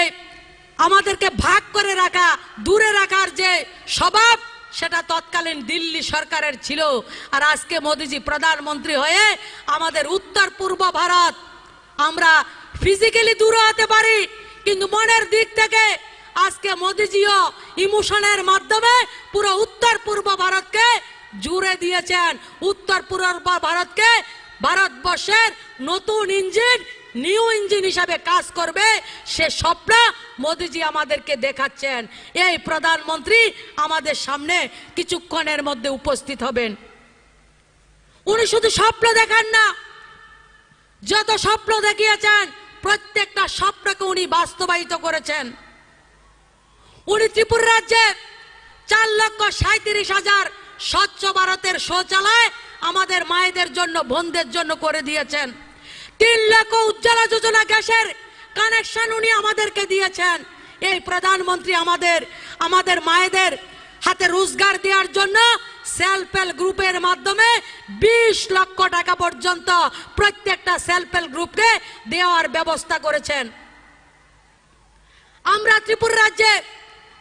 আমাদেরকে ভাগ করে রাখা, দূরে রাখার যে স্বভাব, সেটা তৎকালীন দিল্লি সরকারের ছিল। আর আজকে মোদিজি প্রধানমন্ত্রী হয়ে আমাদের উত্তর পূর্ব ভারত, আমরা ফিজিক্যালি দূরে হতে পারি কিন্তু মনের দিক থেকে আজকে মোদিজিও ইমোশনের মাধ্যমে পুরো উত্তর পূর্ব ভারতকে জুড়ে দিয়েছেন। উত্তর পূর্ব ভারতকে ভারতবর্ষের নতুন ইঞ্জিন, নিউ ইঞ্জিন হিসাবে কাজ করবে, সে স্বপ্ন মোদিজি আমাদেরকে দেখাচ্ছেন। এই প্রধানমন্ত্রী আমাদের সামনে কিছুক্ষণের মধ্যে উপস্থিত হবেন। উনি শুধু স্বপ্ন দেখান না, যত স্বপ্ন দেখিয়েছেন প্রত্যেকটা স্বপ্নকে উনি বাস্তবায়িত করেছেন। উনি ত্রিপুরা রাজ্যে 4,37,000 স্বচ্ছ ভারতের শৌচালয় আমাদের মায়েদের জন্য, বোনদের জন্য করে দিয়েছেন। 3 লক্ষ উজ্জ্বলা যোজনা গ্যাসের কানেকশন উনি আমাদেরকে দিয়েছেন। এই প্রধানমন্ত্রী আমাদের মায়েদের হাতে রোজগার দেওয়ার জন্য সেলফ হেল্প গ্রুপের মাধ্যমে 20 লক্ষ টাকা পর্যন্ত প্রত্যেকটা সেলফ হেল্প গ্রুপকে দেওয়ার ব্যবস্থা করেছেন। আমরা ত্রিপুরা রাজ্যে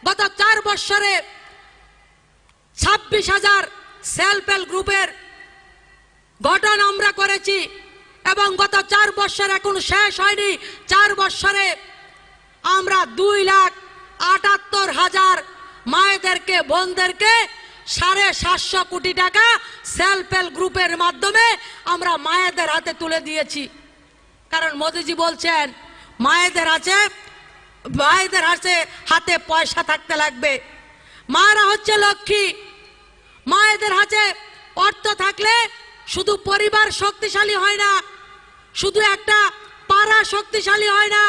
গত 4 বছরে 26,000 সেলফ হেল্প গ্রুপের গঠন আমরা করেছি এবং গত 4 বছর এখন শেষ হয়নি, 4 বছরে আমরা 2,78,000 মায়েদেরকে, বোনদেরকে 750 কোটি টাকা সেলফ হেল্প গ্রুপের মাধ্যমে আমরা মায়েদের হাতে তুলে দিয়েছি। কারণ মোদিজি বলছেন মায়েদের হাতে পয়সা থাকতে লাগবে। মারা হচ্ছে লক্ষ্মী। মায়েদের হাতে অর্থ থাকলে শুধু পরিবার শক্তিশালী হয় না, শুধু একটা পাড়া শক্তিশালী হয় না,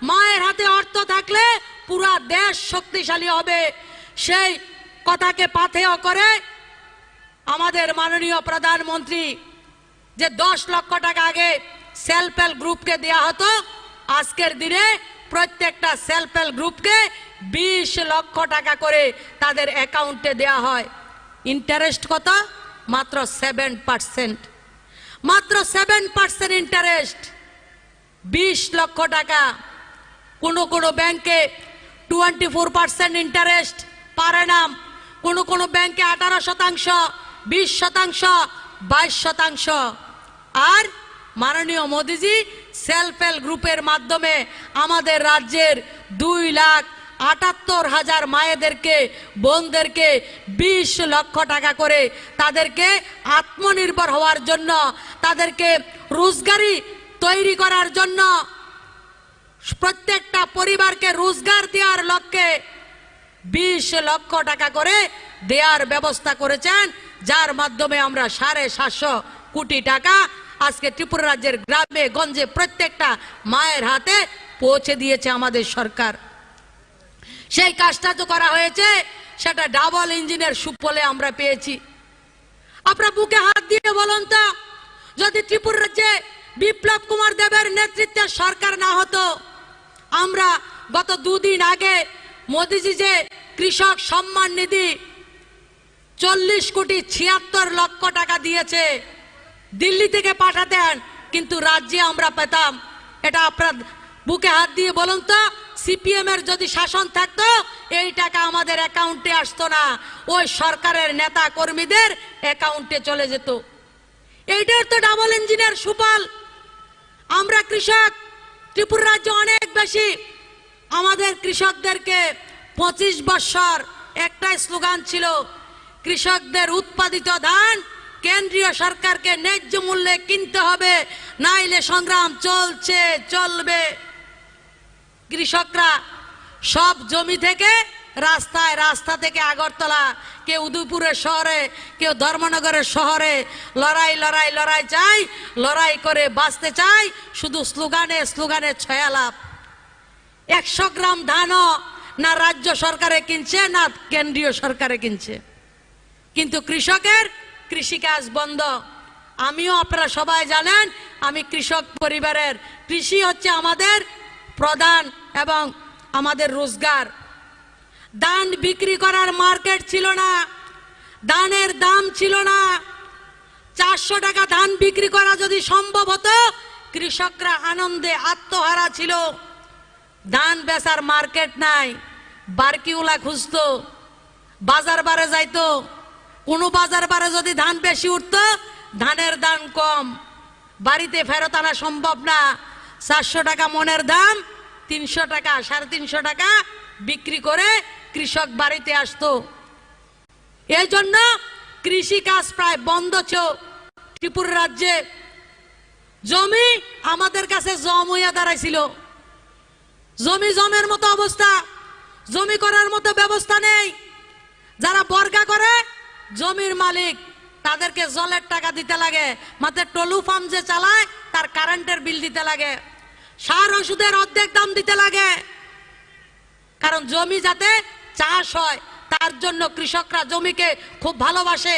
মায়ের হাতে অর্থ থাকলে পুরা দেশ শক্তিশালী হবে। সেই কথাকে পাথেয় করে আমাদের মাননীয় প্রধানমন্ত্রী যে 10 লক্ষ টাকা আগে সেলফ হেল্প গ্রুপকে দেওয়া হতো, আজকের দিনে প্রত্যেকটা সেলফ হেল্প গ্রুপকে 20 লক্ষ টাকা করে তাদের অ্যাকাউন্টে দেওয়া হয়। ইন্টারেস্ট কত? মাত্র 7%। মাত্র 7% ইন্টারেস্ট। 20 লক্ষ টাকা। কোনো ব্যাংকে 24% ইন্টারেস্ট পারে না, কোনো ব্যাংকে 18%, 20%, 22%। আর মাননীয় মোদিজি সেলফ হেল্প গ্রুপের মাধ্যমে আমাদের রাজ্যের 2,78,000 মায়েদেরকে, বোনদেরকে 20 লক্ষ টাকা করে তাদেরকে আত্মনির্ভর হওয়ার জন্য, তাদেরকে রোজগারি তৈরি করার জন্য, প্রত্যেকটা পরিবারকে রোজগার দেওয়ার লক্ষ্যে 20 লক্ষ টাকা করে দেওয়ার ব্যবস্থা করেছেন, যার মাধ্যমে আমরা 750 কোটি টাকা আজকে ত্রিপুরা রাজ্যের গ্রামে গঞ্জে প্রত্যেকটা মায়ের হাতে পৌঁছে দিয়েছে আমাদের সরকার। সেই কাজটা তো করা হয়েছে, সেটা ডাবল ইঞ্জিনের সুফলে আমরা পেয়েছি। আপনারা বুকে হাত দিয়ে বলুন তো, যদি ত্রিপুরা রাজ্যে বিপ্লব কুমার দেবের নেতৃত্বে সরকার না হতো, আমরা গত 2 দিন আগে মোদিজি যে কৃষক সম্মান নিধি 40,76,00,000 টাকা দিয়েছে, দিল্লি থেকে পাঠাতেন, কিন্তু রাজ্যে আমরা পেতাম। এটা আপনার বুকে হাত দিয়ে বলুন তো, সিপিএম এর যদি শাসন থাকতো এই টাকা আমাদের অ্যাকাউন্টে আসতো না, ওই সরকারের নেতা কর্মীদের অ্যাকাউন্টে চলে যেত। এইটার তো ডাবল ইঞ্জিনের সুফল। আমরা কৃষক, ত্রিপুরা রাজ্য অনেক বেশি। আমাদের কৃষকদেরকে 25 বছর একটাই স্লোগান ছিল, কৃষকদের উৎপাদিত ধান কেন্দ্রীয় সরকারকে ন্যায্য মূল্যে কিনতে হবে, নাইলে সংগ্রাম চলছে চলবে। কৃষকরা সব জমি থেকে রাস্তায়, রাস্তা থেকে আগরতলা, কেউ উদয়পুরের শহরে, কেউ ধর্মনগরের শহরে লড়াই চাই, লড়াই করে বাঁচতে চাই, শুধু স্লোগানে ছয়ালাপ। 100 গ্রাম ধানও না রাজ্য সরকারে কিনছে না কেন্দ্রীয় সরকারে কিনছে, কিন্তু কৃষকের কৃষিকাজ বন্ধ। আমিও, আপনারা সবাই জানেন, আমি কৃষক পরিবারের। কৃষি হচ্ছে আমাদের প্রধান এবং আমাদের রোজগার। ধান বিক্রি করার মার্কেট ছিল না, ধানের দাম ছিল না। 400 টাকা ধান বিক্রি করা যদি সম্ভব হতো, কৃষকরা আনন্দে আত্মহারা ছিল। ধান বেচার মার্কেট নাই, বারকিউলা খুঁজতো, বাজার বারে যাইতো। কোনো বাজার বারে যদি ধান বেশি উঠতো, ধানের দাম কম, বাড়িতে ফেরত আনা সম্ভব না। 400 টাকা মনের দাম 300 টাকা, 350 টাকা বিক্রি করে কৃষক বাড়িতে আসতো। এই জন্য কৃষি কাজ প্রায় বন্ধ ছিল ত্রিপুরা রাজ্যে। জমি আমাদের কাছে জম হইয়া দাঁড়াইছিল। জমি জমের মতো অবস্থা, জমি করার মতো ব্যবস্থা নেই। যারা বর্গা করে জমির মালিক, তাদেরকে জলের টাকা দিতে লাগে, মাত্র টলু ফার্ম যে চালায় তার কারেন্টের বিল দিতে লাগে, সার ওষুধের অর্ধেক দাম দিতে লাগে। কারণ জমি যাতে চাষ হয় তার জন্য কৃষকরা জমিকে খুব ভালোবাসে।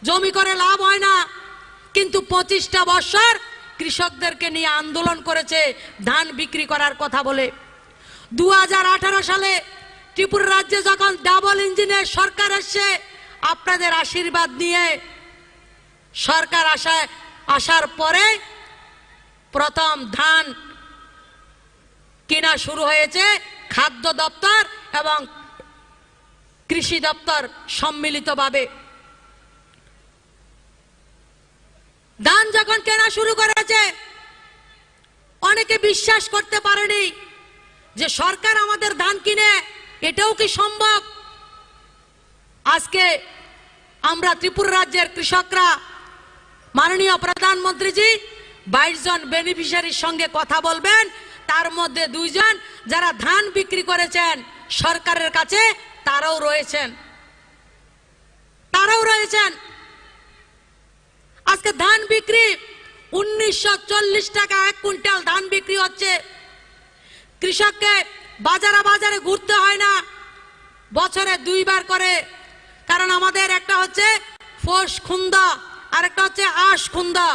জমি করে লাভ হয় না, কিন্তু 25টা বছর কৃষকদেরকে নিয়ে আন্দোলন করেছে ধান বিক্রি করার কথা বলে। 2018 সালে ত্রিপুরা রাজ্যে যখন ডাবল ইঞ্জিনের সরকার এসছে, আপনাদের আশীর্বাদ নিয়ে সরকার আসার পরে প্রথম ধান কেনা শুরু হয়েছে খাদ্য দপ্তর এবং কৃষি দপ্তর সম্মিলিতভাবে। ধান যখন কেনা শুরু করেছে, অনেকে বিশ্বাস করতে পারেনি যে সরকার আমাদের ধান কিনে, এটাও কি সম্ভব? আজকে আমরা ত্রিপুরা রাজ্যের কৃষকরা মাননীয় প্রধানমন্ত্রীজি 22 জন বেনিফিশিয়ারির সঙ্গে কথা বলবেন, তার মধ্যে 2 জন যারা ধান বিক্রি করেছেন সরকারের কাছে, তারাও রয়েছেন। আজকে ধান বিক্রি 1940 টাকা 1 কুইন্টাল ধান বিক্রি হচ্ছে। কৃষককে বাজারে ঘুরতে হয় না, বছরে 2 বার করে। কারণ আমাদের একটা হচ্ছে ফোস খুন্দা আর একটা হচ্ছে আশ খুন্দা,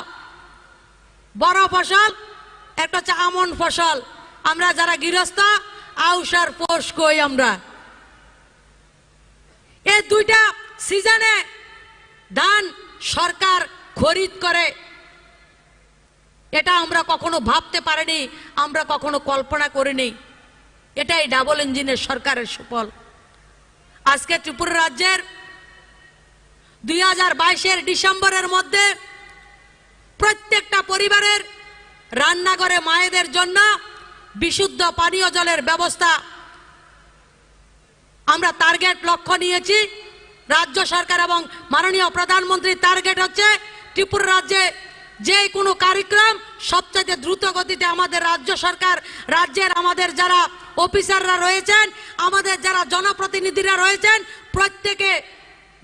বড় ফসল, একটা হচ্ছে আমন ফসল। আমরা যারা গৃহস্থ আউশ আর ফোস কই আমরা। এই 2টা সিজনে ধান সরকার খরিদ করে, এটা আমরা কখনো ভাবতে পারিনি, আমরা কখনো কল্পনা করিনি। এটাই ডাবল ইঞ্জিনের সরকারের সুফল। আজকে ত্রিপুরা রাজ্যের 2022 ডিসেম্বরের মধ্যে প্রত্যেকটা পরিবারের রান্নাঘরে মায়েদের জন্য বিশুদ্ধ পানীয় জলের ব্যবস্থা আমরা টার্গেট লক্ষ্য নিয়েছি। রাজ্য সরকার এবং মাননীয় প্রধানমন্ত্রীর টার্গেট হচ্ছে ত্রিপুরা রাজ্যে যে কোনো কার্যক্রম সবচেয়ে দ্রুত গতিতে আমাদের রাজ্য সরকার, রাজ্যের আমাদের যারা অফিসাররা রয়েছেন, আমাদের যারা জনপ্রতিনিধিরা রয়েছেন, প্রত্যেকে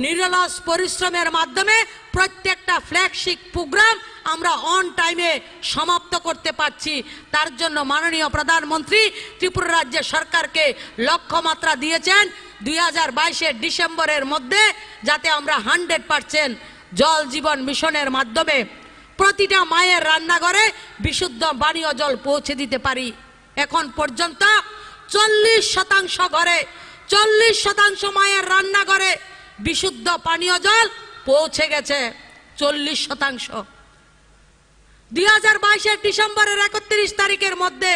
নিরলস পরিশ্রমের মাধ্যমে প্রত্যেকটা ফ্ল্যাগশিপ প্রোগ্রাম আমরা অন টাইমে সমাপ্ত করতে পারছি। তার জন্য মাননীয় প্রধানমন্ত্রী ত্রিপুরা রাজ্য সরকারকে লক্ষ্যমাত্রা দিয়েছেন 2022 ডিসেম্বরের মধ্যে যাতে আমরা 100% জল জীবন মিশনের মাধ্যমে প্রতিটা মায়ের রান্নাঘরে বিশুদ্ধ পানীয় জল পৌঁছে দিতে পারি। এখন পর্যন্ত 40% ঘরে, 40% মায়ের রান্নাঘরে বিশুদ্ধ পানীয় জল পৌঁছে গেছে। 40%। 2022 ডিসেম্বরের 31 তারিখের মধ্যে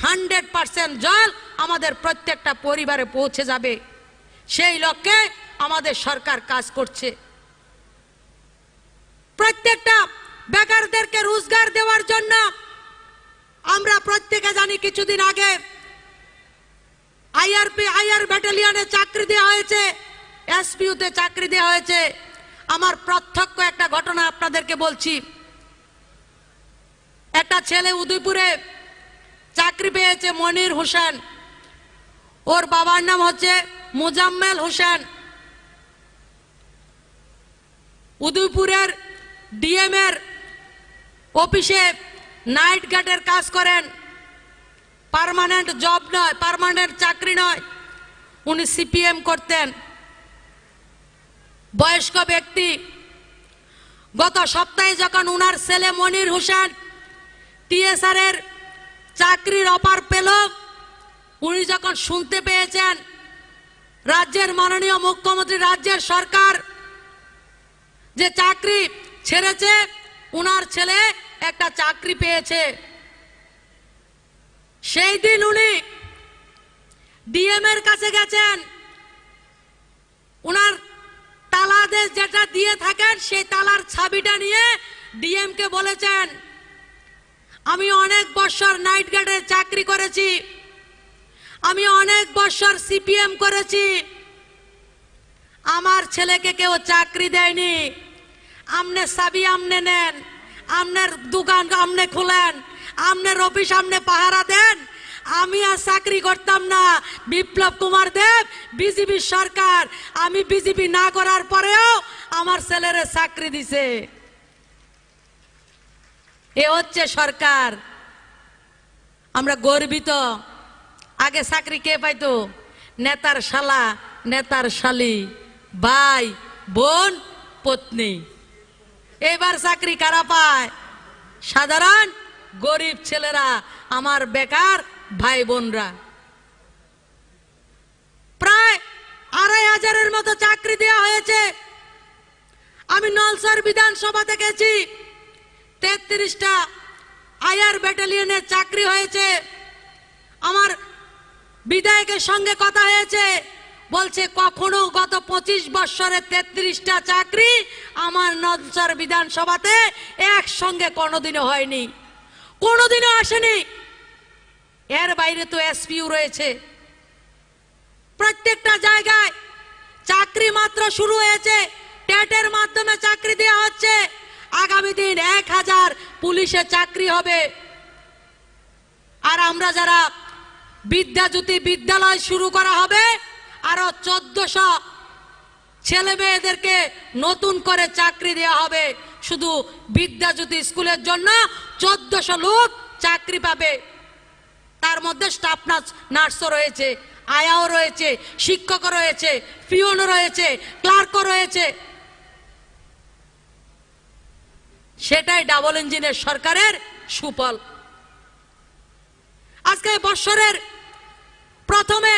100% জল আমাদের প্রত্যেকটা পরিবারে পৌঁছে যাবে। সেই লক্ষ্যে আমাদের সরকার কাজ করছে। প্রত্যেকটা বেকারদেরকে রোজগার দেওয়ার জন্য আমরা প্রত্যেকে জানি কিছুদিন আগে আইআর ব্যাটালিয়নে চাকরি দেওয়া হয়েছে, এসপিউতে চাকরি দেওয়া হয়েছে। আমার প্রত্যক্ষ একটা ঘটনা আপনাদেরকে বলছি। একটা ছেলে উদয়পুরে চাকরি পেয়েছে, মনির হোসেন। ওর বাবার নাম হচ্ছে মুজাম্মেল হোসেন। উদয়পুরের ডিএম এর অফিসে নাইট গার্ডের কাজ করেন। পার্মানেন্ট জব নয়, পার্মানেন্ট চাকরি নয়। উনি সিপিএম করতেন, বয়স্ক ব্যক্তি। গত সপ্তাহে যখন উনার ছেলে মনির হোসেন টিএসআর এর চাকরির অফার পেল, উনি যখন শুনতে পেয়েছেন রাজ্যের মাননীয় মুখ্যমন্ত্রী, রাজ্যের সরকার যে চাকরি ছেড়েছে, উনার ছেলে একটা চাকরি পেয়েছে, সেই দিন উনি ডিএম এর কাছে গেছেন। উনার তালাদেশ যেটা দিয়ে থাকেন সেই তালার চাবিটা নিয়ে ডিএম কে বলেছেন, আমি অনেক বছর নাইট গার্ডের চাকরি করেছি, আমি অনেক বছর সিপিএম করেছি, আমার ছেলেকে কেউ চাকরি দেয়নি। আমনে চাবি আমনে নেন, আমনের দোকান আমনে খুলেন, আমনের অফিস আমনে পাহারা দেন। আমি আর চাকরি করতাম না। বিপ্লব কুমার দেব বিজেপি সরকার, আমি বিজেপি না করার পরেও আমার ছেলেরে চাকরি দিছে। এ হচ্ছে সরকার। আমরা গর্বিত। আগে চাকরি কে পাইতো? নেতার শালা, নেতার শালি, ভাই, বোন, পত্নী। এবার চাকরি কারা পায়? সাধারণ গরিব ছেলেরা, আমার বেকার ভাই বোনরা। প্রায় ২৫০০-এর মতো চাকরি দেওয়া হয়েছে। আমি নলসার বিধানসভা গেছি, ৩৩টা আইআর ব্যাটালিয়নের চাকরি হয়েছে। আমার বিধায়কের সঙ্গে কথা হয়েছে, বলছে কখনো গত ২৫ বছরে ৩৩টা চাকরি আমার নলসার বিধানসভাতে একসঙ্গে কোনোদিনও হয়নি, কোনোদিনও আসেনি। এর বাইরে তো এসপিউ রয়েছে। প্রত্যেকটা জায়গায় চাকরি মাত্র শুরু হয়েছে, টেটের মাধ্যমে চাকরি দেওয়া হচ্ছে। আগামী দিন ১০০০ পুলিশে চাকরি হবে। আর আমরা যারা বিদ্যাজ্যোতি বিদ্যালয় শুরু করা হবে, আরো ১৪০০ ছেলে মেয়েদেরকে নতুন করে চাকরি দেওয়া হবে। শুধু বিদ্যাজ্যোতি স্কুলের জন্য ১৪০০ লোক চাকরি পাবে। তার মধ্যে স্টাফ নার্সও রয়েছে, আয়াও রয়েছে, শিক্ষকও রয়েছে, পিওনও রয়েছে, ক্লার্কও রয়েছে। সেটাই ডাবল ইঞ্জিনের সরকারের সুফল। আজকে বছরের প্রথমে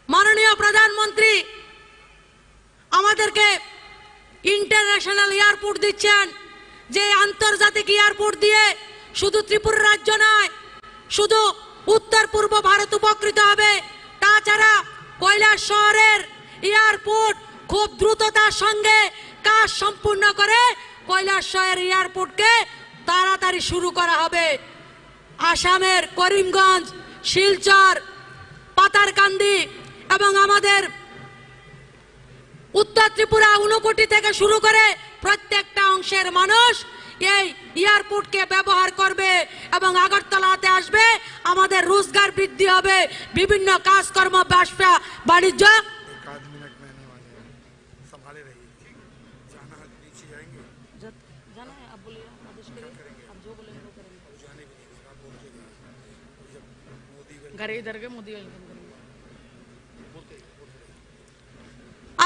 মাননীয় প্রধানমন্ত্রী আমাদেরকে ইন্টারন্যাশনাল এয়ারপোর্ট দিচ্ছেন, যে আন্তর্জাতিক এয়ারপোর্ট দিয়ে শুধু ত্রিপুরা রাজ্য নয়, শুধু উত্তর পূর্ব ভারত উপকৃত হবে। তাছাড়া কৈলাস শহরের এয়ারপোর্ট খুব দ্রুততার সঙ্গে কাজ সম্পূর্ণ করে কৈলাস শহরের এয়ারপোর্টকে তাড়াতাড়ি শুরু করা হবে। আসামের করিমগঞ্জ, শিলচর, পাতারকান্দি এবং আমাদের উত্তর ত্রিপুরা, ঊনকোটি থেকে শুরু করে প্রত্যেকটা অংশের মানুষ এই এয়ারপোর্টকে ব্যবহার করবে এবং আগরতলাতে আসবে। আমাদের রোজগার বৃদ্ধি হবে, বিভিন্ন কাজকর্ম, ব্যবসা বাণিজ্য।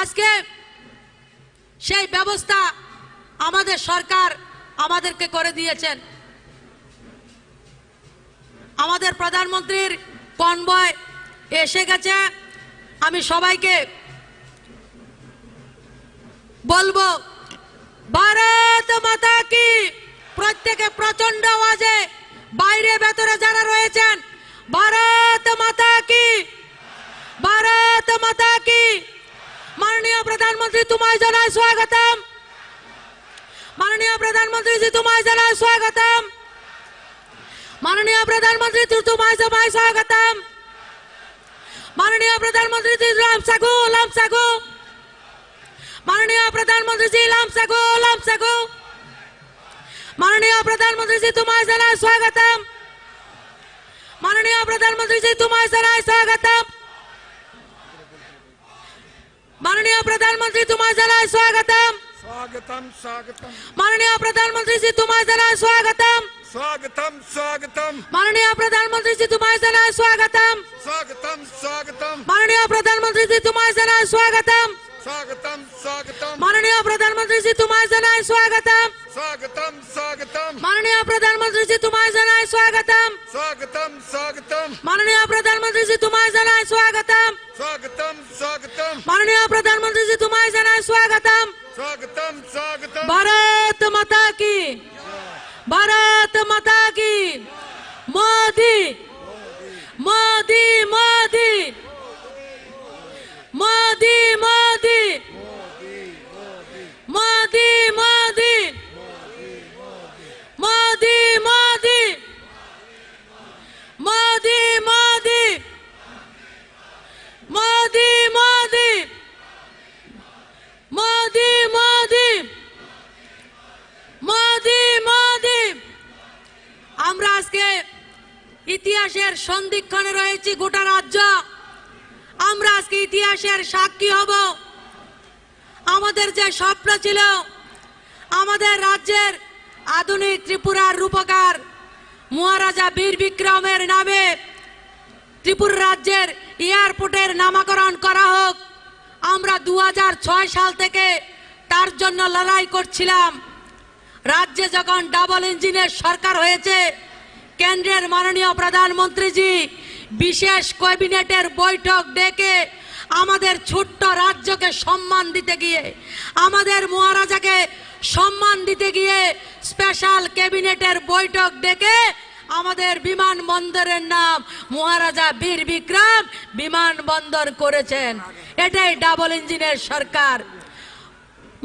আজকে সেই ব্যবস্থা আমাদের সরকার আমাদেরকে করে দিয়েছেন। আমাদের প্রধানমন্ত্রীর কনভয় এসে গেছে। আমি সবাইকে বলবো, ভারত মাতা কি। প্রত্যেকে প্রচন্ড আওয়াজে, বাইরে ভেতরে যারা রয়েছেন, ভারত মাতা কি, ভারত মাতা কি। माननीय प्रधानमंत्री तुम्हारे जनाय स्वागतम। माननीय प्रधानमंत्री जी तुम्हारे जनाय स्वागतम। माननीय प्रधानमंत्री तुम्हारे जनाय स्वागतम। माननीय प्रधानमंत्री जी लाम सागु लाम सागु। माननीय प्रधानमंत्री जी लाम सागु लाम सागु। माननीय प्रधानमंत्री जी तुम्हारे जनाय स्वागतम। माननीय प्रधानमंत्री जी तुम्हारे जनाय स्वागतम। माननीय प्रधानमंत्री तुम्हारे जनाय स्वागतम। स्वागतम स्वागतम। माननीय प्रधानमंत्री जी तुम्हारे जनाय स्वागतम। स्वागतम स्वागतम। माननीय प्रधानमंत्री जी तुम्हारे जनाय स्वागतम। स्वागतम स्वागतम। माननीय प्रधानमंत्री जी तुम्हारे जनाय स्वागतम। स्वागतम स्वागतम। माननीय प्रधानमंत्री जी तुम्हारे जनाय स्वागतम। स्वागतम स्वागतम। माननीय प्रधानमंत्री जी तुम्हारे जनाय स्वागतम। स्वागतम स्वागतम। माननीय प्रधानमंत्री जी तुम्हारे जनाय स्वागतम। स्वागतम स्वागतम। माननीय प्रधानमंत्री जी तुम्हारे जनाय स्वागतम। स्वागतम स्वागतम। भारत माता की, भारत माता की। मोदी मोदी मोदी मोदी मोदी मोदी मोदी मोदी मोदी मोदी मोदी আজকে ইতিহাসের সন্ধিক্ষণে রয়েছি গোটা রাজ্য। আমরা আজকে ইতিহাসের সাক্ষী হব। আমাদের যে স্বপ্ন ছিল আমাদের রাজ্যের আধুনিক ত্রিপুরার রূপকার মহারাজা বীর বিক্রমের নামে ত্রিপুরা রাজ্যের এয়ারপোর্টের নামকরণ করা হোক, আমরা 2006 সাল থেকে তার জন্য লড়াই করছিলাম। রাজ্যে যখন ডাবল ইঞ্জিনের সরকার হয়েছে, কেন্দ্রের মাননীয় প্রধানমন্ত্রীজি বিশেষ ক্যাবিনেটের বৈঠক ডেকে আমাদের ছোট্ট রাজ্যকে সম্মান দিতে গিয়ে, আমাদের মহারাজাকে সম্মান দিতে গিয়ে স্পেশাল ক্যাবিনেটের বৈঠক ডেকে আমাদের বিমানবন্দরের নাম মহারাজা বীর বিক্রম বিমানবন্দর করেছেন। এটাই ডাবল ইঞ্জিনের সরকার।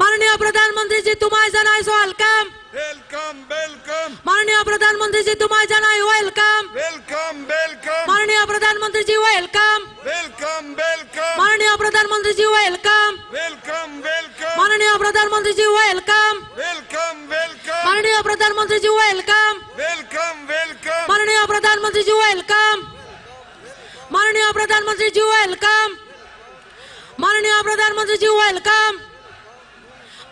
মাননীয় প্রধানমন্ত্রীজি তোমায় জানাই ওয়েলকাম। वेलकम वेलकम মাননীয় প্রধানমন্ত্রীজি তোমায় জানাই ওয়েলকাম। वेलकम वेलकम মাননীয় প্রধানমন্ত্রীজি ওয়েলকাম। वेलकम वेलकम মাননীয় প্রধানমন্ত্রীজি ওয়েলকাম। वेलकम वेलकम মাননীয় প্রধানমন্ত্রীজি ওয়েলকাম। वेलकम वेलकम মাননীয় প্রধানমন্ত্রীজি ওয়েলকাম। वेलकम वेलकम মাননীয় প্রধানমন্ত্রীজি ওয়েলকাম। মাননীয় প্রধানমন্ত্রীজি ওয়েলকাম। মাননীয় প্রধানমন্ত্রীজি ওয়েলকাম।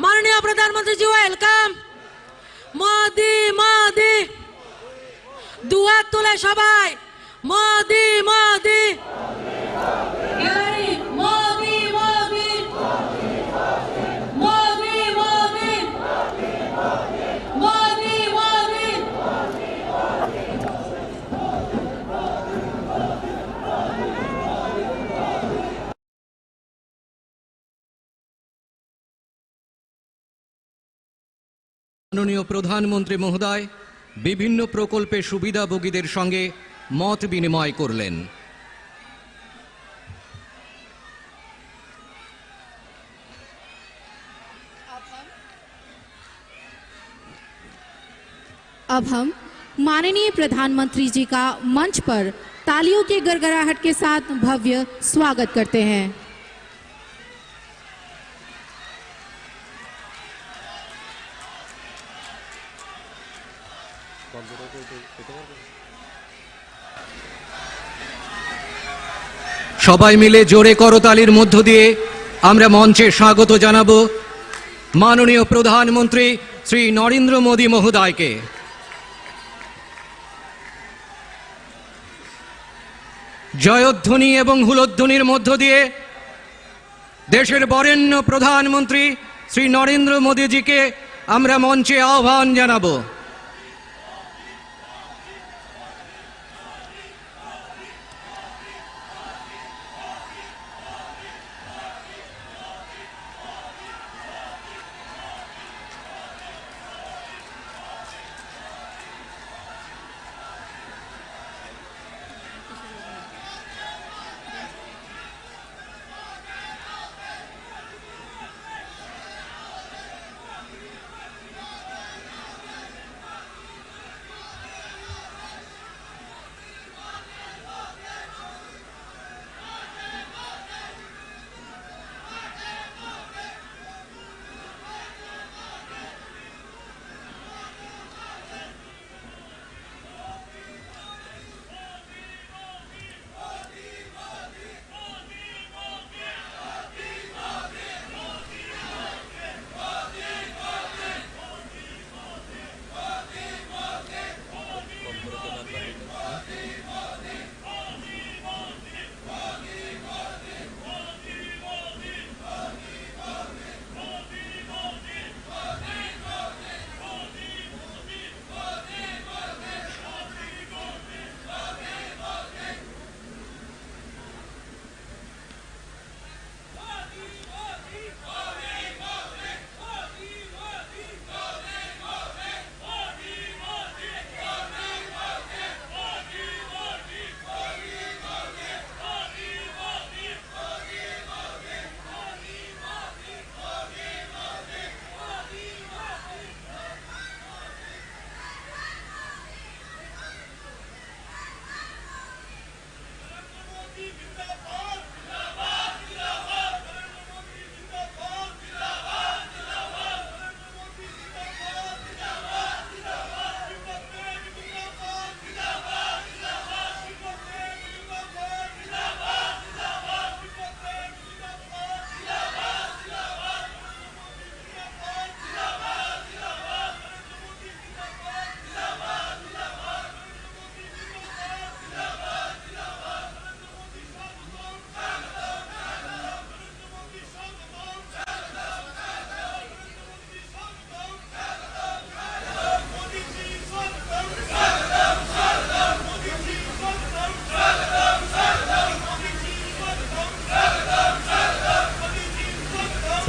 মাননীয় প্রধানমন্ত্রীজি ওয়েলকাম। মোদি মোদি, দুহাত তুলে সবাই মোদি মোদি। মোদি মোদি মোদি মোদি মোদি মোদি। মাননীয় প্রধানমন্ত্রী মহোদয় বিভিন্ন প্রকল্পে সুবিধাভোগীদের সঙ্গে মত বিনিময় করলেন। अब हम माननीय प्रधानमंत्री जी का मंच पर तालियों के गड़गड़ाहट के साथ भव्य स्वागत करते हैं। সবাই মিলে জোরে করতালির মধ্য দিয়ে আমরা মঞ্চে স্বাগত জানাবো মাননীয় প্রধানমন্ত্রী শ্রী নরেন্দ্র মোদী মহোদয়কে। জয়ধ্বনি এবং হুলধ্বনির মধ্য দিয়ে দেশের বরেণ্য প্রধানমন্ত্রী শ্রী নরেন্দ্র মোদীজিকে আমরা মঞ্চে আহ্বান জানাবো।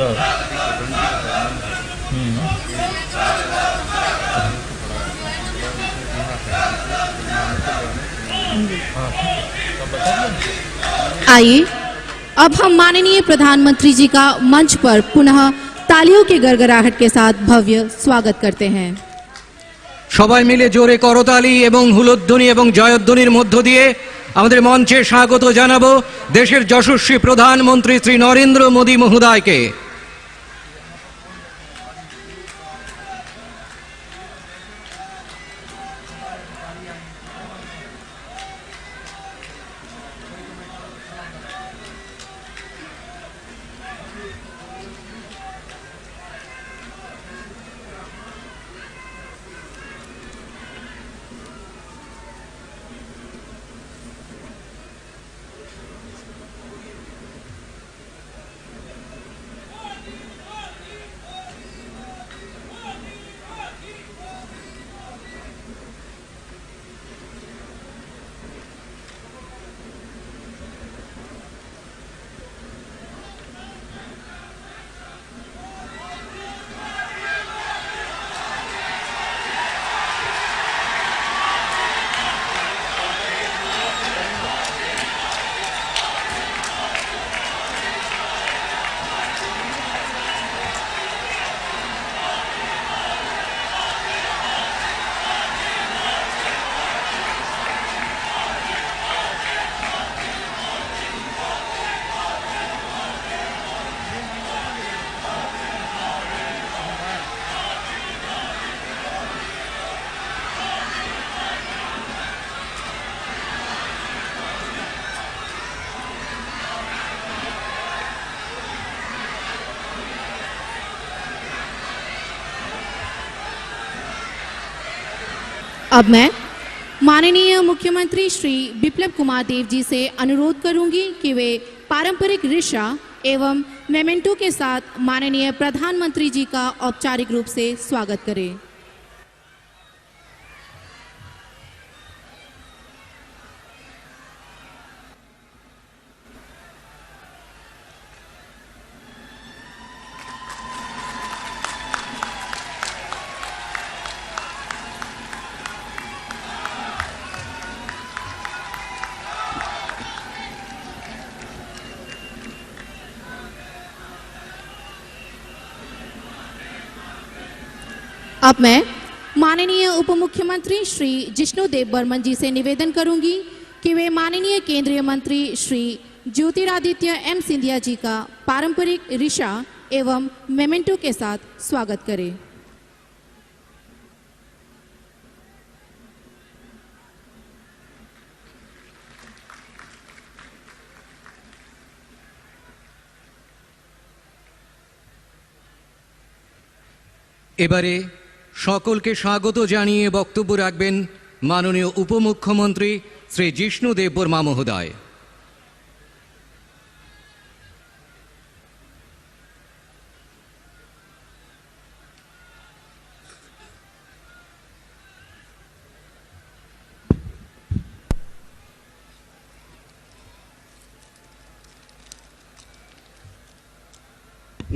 आइए अब हम माननीय प्रधानमंत्री जी का मंच पर पुनः तालियों के गड़गड़ाहट के साथ भव्य स्वागत करते हैं। সবাই মিলে জোরে করতালি এবং হুলধ্বনি এবং জয়ধ্বনির মধ্য দিয়ে আমাদের মঞ্চে স্বাগত জানাবো দেশের যশস্বী প্রধানমন্ত্রী শ্রী নরেন্দ্র মোদী মহোদয়কে। अब मैं माननीय मुख्यमंत्री श्री बिप्लब कुमार देव जी से अनुरोध करूंगी कि वे पारंपरिक रिशा एवं मेमेंटो के साथ माननीय प्रधानमंत्री जी का औपचारिक रूप से स्वागत करें। अब मैं माननीय उप मुख्यमंत्री श्री जिष्णु देव बर्मन जी से निवेदन करूंगी कि वे माननीय केंद्रीय मंत्री श्री ज्योतिरादित्य एम सिंधिया जी का पारंपरिक रिशा एवं मेमेंटो के साथ स्वागत करें। এবারে সকলকে স্বাগত জানিয়ে বক্তব্য রাখবেন মাননীয় উপমুখ্যমন্ত্রী শ্রী জিষ্ণু দেব বর্মা মহোদয়।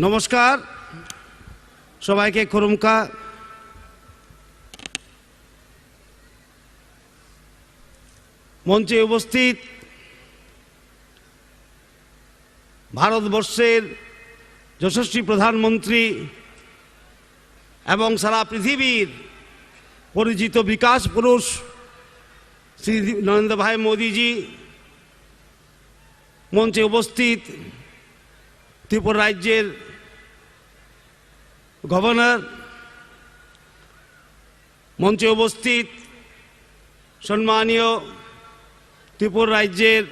নমস্কার, সবাইকে খুরুমকা। মঞ্চে উপস্থিত ভারতবর্ষের যশস্বী প্রধানমন্ত্রী এবং সারা পৃথিবীর পরিচিত বিকাশ পুরুষ শ্রী নরেন্দ্র ভাই মোদীজি, মঞ্চে উপস্থিত ত্রিপুরা রাজ্যের গভর্নর, মঞ্চে উপস্থিত সম্মানীয় ত্রিপুরা রাজ্যের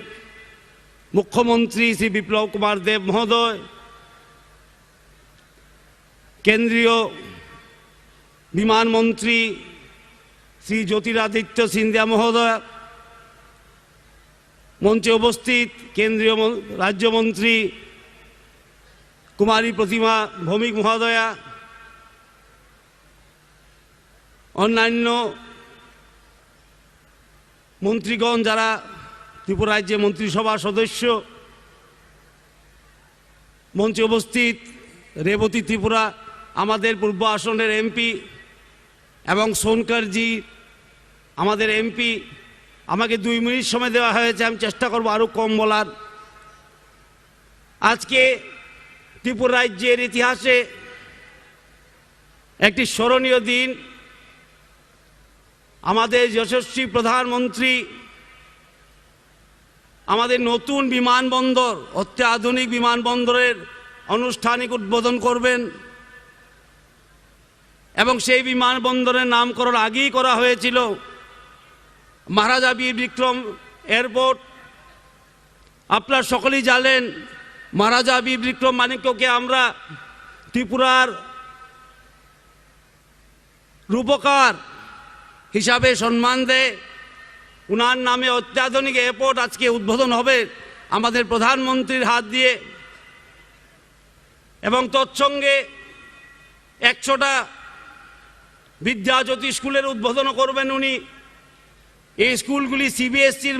মুখ্যমন্ত্রী শ্রী বিপ্লব কুমার দেব মহোদয়, কেন্দ্রীয় বিমান মন্ত্রী শ্রী জ্যোতিরাদিত্য সিন্ধিয়া মহোদয়, মঞ্চে উপস্থিত কেন্দ্রীয় রাজ্যমন্ত্রী কুমারী প্রতিমা ভৌমিক মহোদয়া, অন্যান্য মন্ত্রীগণ যারা ত্রিপুরা রাজ্যের মন্ত্রিসভার সদস্য, মঞ্চে উপস্থিত রেবতী ত্রিপুরা আমাদের পূর্ব আসনের এমপি এবং সোনকারজি আমাদের এমপি, আমাকে 2 মিনিট সময় দেওয়া হয়েছে, আমি চেষ্টা করব আরও কম বলার। আজকে ত্রিপুরা রাজ্যের ইতিহাসে একটি স্মরণীয় দিন। আমাদের যশস্বী প্রধানমন্ত্রী আমাদের নতুন বিমানবন্দর, অত্যাধুনিক বিমানবন্দরের আনুষ্ঠানিক উদ্বোধন করবেন এবং সেই বিমানবন্দরের নামকরণ আগেই করা হয়েছিল মহারাজা বীর বিক্রম এয়ারপোর্ট। আপনারা সকলেই জানেন মহারাজা বীর বিক্রম মানিক্যকে আমরা ত্রিপুরার রূপকার হিসাবে সম্মান দেয়। উনার নামে অত্যাধুনিক এয়ারপোর্ট আজকে উদ্বোধন হবে আমাদের প্রধানমন্ত্রীর হাত দিয়ে এবং তৎসঙ্গে 100টা বিদ্যাজ্যোতি স্কুলের উদ্বোধনও করবেন উনি। এই স্কুলগুলি সিবিএসসির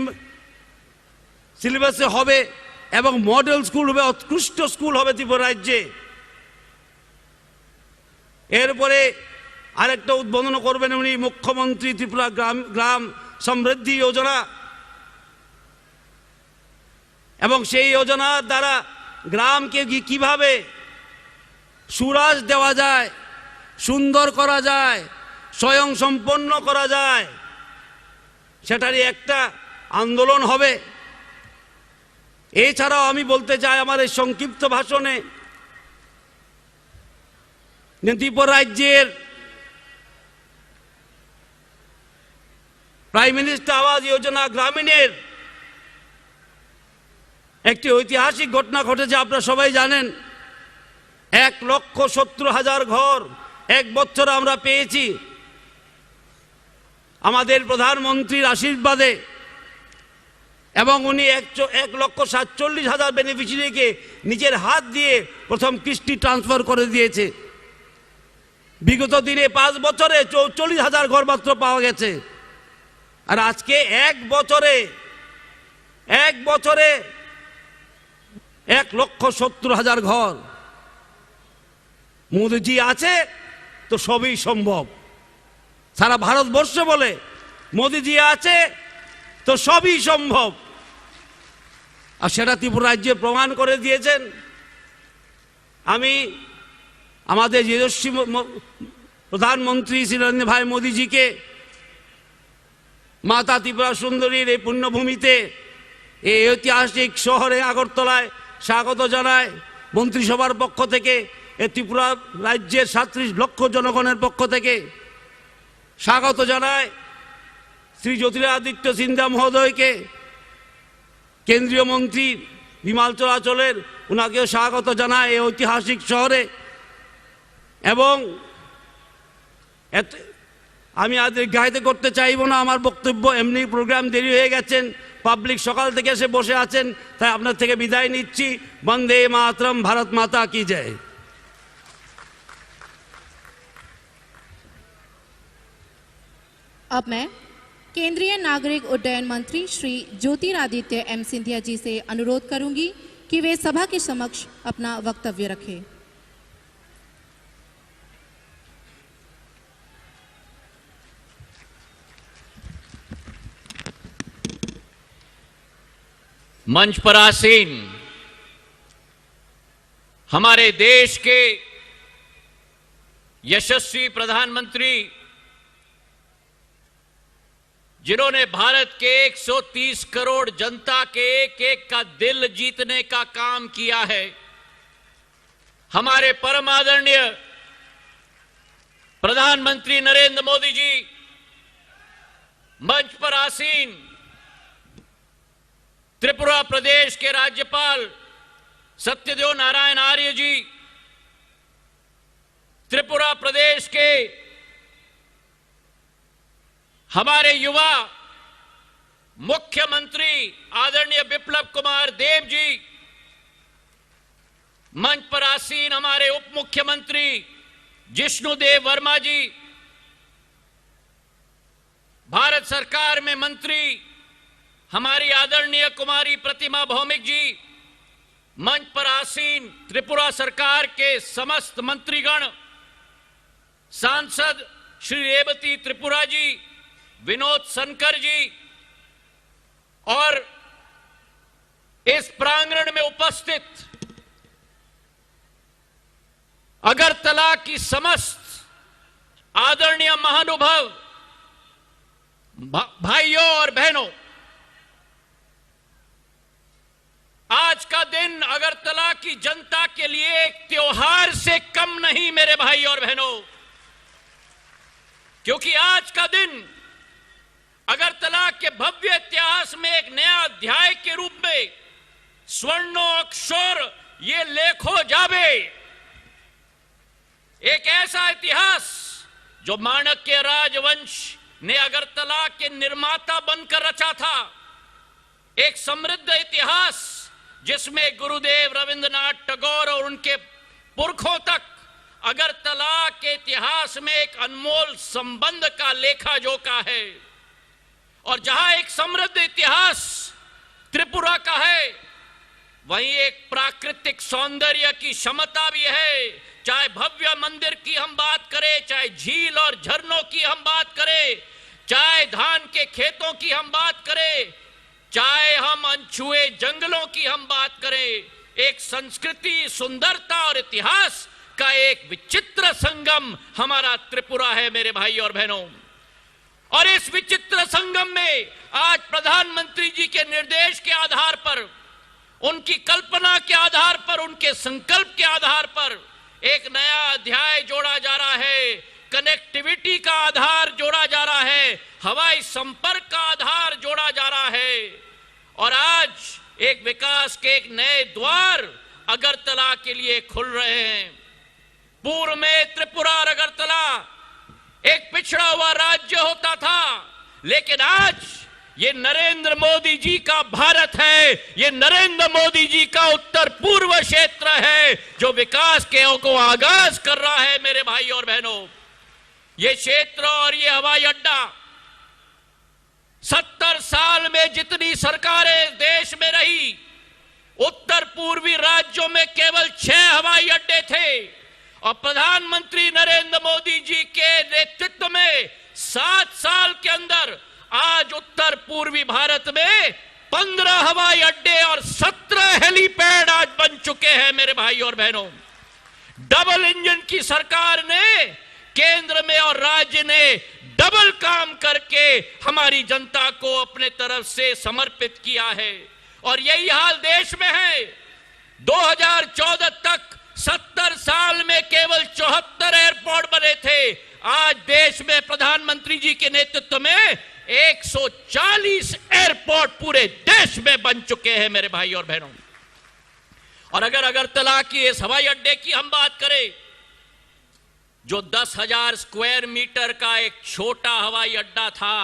সিলেবাসে হবে এবং মডেল স্কুল হবে, উৎকৃষ্ট স্কুল হবে ত্রিপুরা রাজ্যে। এরপরে আরেকটা উদ্বোধন করবেন উনি, মুখ্যমন্ত্রী ত্রিপুরা গ্রাম সমৃদ্ধি যোজনা, এবং সেই যোজনার দ্বারা গ্রামকে কিভাবে সুরাজ দেওয়া যায়, সুন্দর করা যায়, স্বয়ং সম্পন্ন করা যায়, সেটারই একটা আন্দোলন হবে। এছাড়াও আমি বলতে চাই আমার এই সংক্ষিপ্ত ভাষণে, ত্রিপুরা রাজ্যের প্রাইম মিনিস্টার আবাস যোজনা গ্রামীণের একটি ঐতিহাসিক ঘটনা ঘটেছে, আপনারা সবাই জানেন। 1,70,000 ঘর 1 বছর আমরা পেয়েছি আমাদের প্রধানমন্ত্রীর আশীর্বাদে, এবং উনি 1,47,000 বেনিফিশিয়ারিকে নিজের হাত দিয়ে প্রথম কিস্তি ট্রান্সফার করে দিয়েছে। বিগত দিনে 5 বছরে 44,000 ঘর মাত্র পাওয়া গেছে। আর আজকে 1 বছরে 1,70,000 ঘর। মোদিজি আছে তো সবই সম্ভব। সারা ভারতবর্ষ বলে মোদিজি আছে তো সবই সম্ভব, আর সেটা ত্রিপুরা রাজ্যে প্রমাণ করে দিয়েছেন। আমি আমাদের যশস্বী প্রধানমন্ত্রী শ্রী নরেন্দ্র ভাই মোদিজিকে মাতা ত্রিপুরা সুন্দরীর এই পুণ্যভূমিতে, এই ঐতিহাসিক শহরে আগরতলায় স্বাগত জানায়। মন্ত্রিসভার পক্ষ থেকে, এই ত্রিপুরা রাজ্যের 37 লক্ষ জনগণের পক্ষ থেকে স্বাগত জানায়। শ্রী জ্যোতিরাদিত্য সিন্ধিয়া মহোদয়কে, কেন্দ্রীয় মন্ত্রী বিমান চলাচলের, ওনাকেও স্বাগত জানায় এই ঐতিহাসিক শহরে। এবং আমি আর দীর্ঘায়িত করতে চাইব না আমার বক্তব্য, এমনি প্রোগ্রাম দেরি হয়ে গেছেন, পাবলিক সকাল থেকে এসে বসে আছেন, তাই আপনার থেকে বিদায় নিচ্ছি। বন্দে মাতরম, ভারত মাতা কি জয়। अब मैं केंद्रीय नागरिक उड्डयन मंत्री श्री ज्योतिरादित्य एम सिंधिया जी से अनुरोध करूंगी कि वे सभा के समक्ष अपना वक्तव्य रखें। मंच पर आसीन हमारे देश के यशस्वी प्रधानमंत्री, जिन्होंने भारत के 130 करोड़ जनता के एक एक का दिल जीतने का काम किया है, हमारे परम आदरणीय प्रधानमंत्री नरेंद्र मोदी जी, मंच पर आसीन त्रिपुरा प्रदेश के राज्यपाल सत्यदेव नारायण आर्य जी, त्रिपुरा प्रदेश के हमारे युवा मुख्यमंत्री आदरणीय बिप्लब कुमार देव जी, मंच पर आसीन हमारे उप मुख्यमंत्री जिष्णुदेव वर्मा जी, भारत सरकार में मंत्री हमारी आदरणीय कुमारी प्रतिमा भौमिक जी, मंच पर आसीन त्रिपुरा सरकार के समस्त मंत्रीगण, सांसद श्री रेवती त्रिपुरा जी, विनोद सनकर जी और इस प्रांगण में उपस्थित अगरतला की समस्त आदरणीय महानुभाव भाइयों और बहनों, आज का दिन अगरतला की जनता के लिए एक त्योहार से कम नहीं मेरे भाई और बहनों, क्योंकि आज का दिन अगरतला के भव्य इतिहास में एक नया अध्याय के रूप में स्वर्णो अक्षर ये लेखो जावे। एक ऐसा इतिहास जो माणक्य राजवंश ने अगरतला के निर्माता बनकर रचा था, एक समृद्ध इतिहास जिसमें गुरुदेव रविंद्रनाथ टैगोर और उनके पुरखों तक अगरतला के इतिहास में एक अनमोल संबंध का लेखा जोखा है। और जहां एक समृद्ध इतिहास त्रिपुरा का है, वहीं एक प्राकृतिक सौंदर्य की क्षमता भी है। चाहे भव्य मंदिर की हम बात करें, चाहे झील और झरनों की हम बात करें, चाहे धान के खेतों की हम बात करें, चाहे हम अनछुए जंगलों की हम बात करें, एक संस्कृति, सुंदरता और इतिहास का एक विचित्र संगम हमारा त्रिपुरा है मेरे भाई और बहनों। और इस विचित्र संगम में आज प्रधानमंत्री जी के निर्देश के आधार पर, उनकी कल्पना के आधार पर, उनके संकल्प के आधार पर एक नया अध्याय जोड़ा जा रहा है। कनेक्टिविटी का आधार जोड़ा जा रहा है, हवाई संपर्क का आधार जोड़ा जा रहा है। और आज एक विकास के एक नए द्वार अगरतला के लिए खुल रहे हैं। पूर्व में त्रिपुरा और अगरतला एक पिछड़ा हुआ राज्य होता था, लेकिन आज ये नरेंद्र मोदी जी का भारत है, ये नरेंद्र मोदी जी का उत्तर पूर्व क्षेत्र है जो विकास के को आगाज कर रहा है मेरे भाई और बहनों। ये क्षेत्र और ये हवाई अड्डा 70 साल में जितनी सरकारें देश में रही, उत्तर पूर्वी राज्यों में केवल 6 हवाई अड्डे थे। और प्रधानमंत्री नरेंद्र मोदी जी के नेतृत्व में 7 साल के अंदर आज उत्तर पूर्वी भारत में 15 हवाई अड्डे और 17 हेलीपैड आज बन चुके हैं मेरे भाई और बहनों। डबल इंजन की सरकार ने, केंद्र में और राज्य ने डबल काम करके हमारी जनता को अपने तरफ से समर्पित किया है। और यही हाल देश में है। 2014 तक 70 साल में केवल 74 एयरपोर्ट बने थे। आज देश में प्रधानमंत्री जी के नेतृत्व में 140 एयरपोर्ट पूरे देश में बन चुके हैं मेरे भाई और बहनों। और अगर अगरतला की इस हवाई अड्डे की हम बात करें, जो 10,000 स्क्वायर मीटर का एक छोटा हवाई अड्डा था,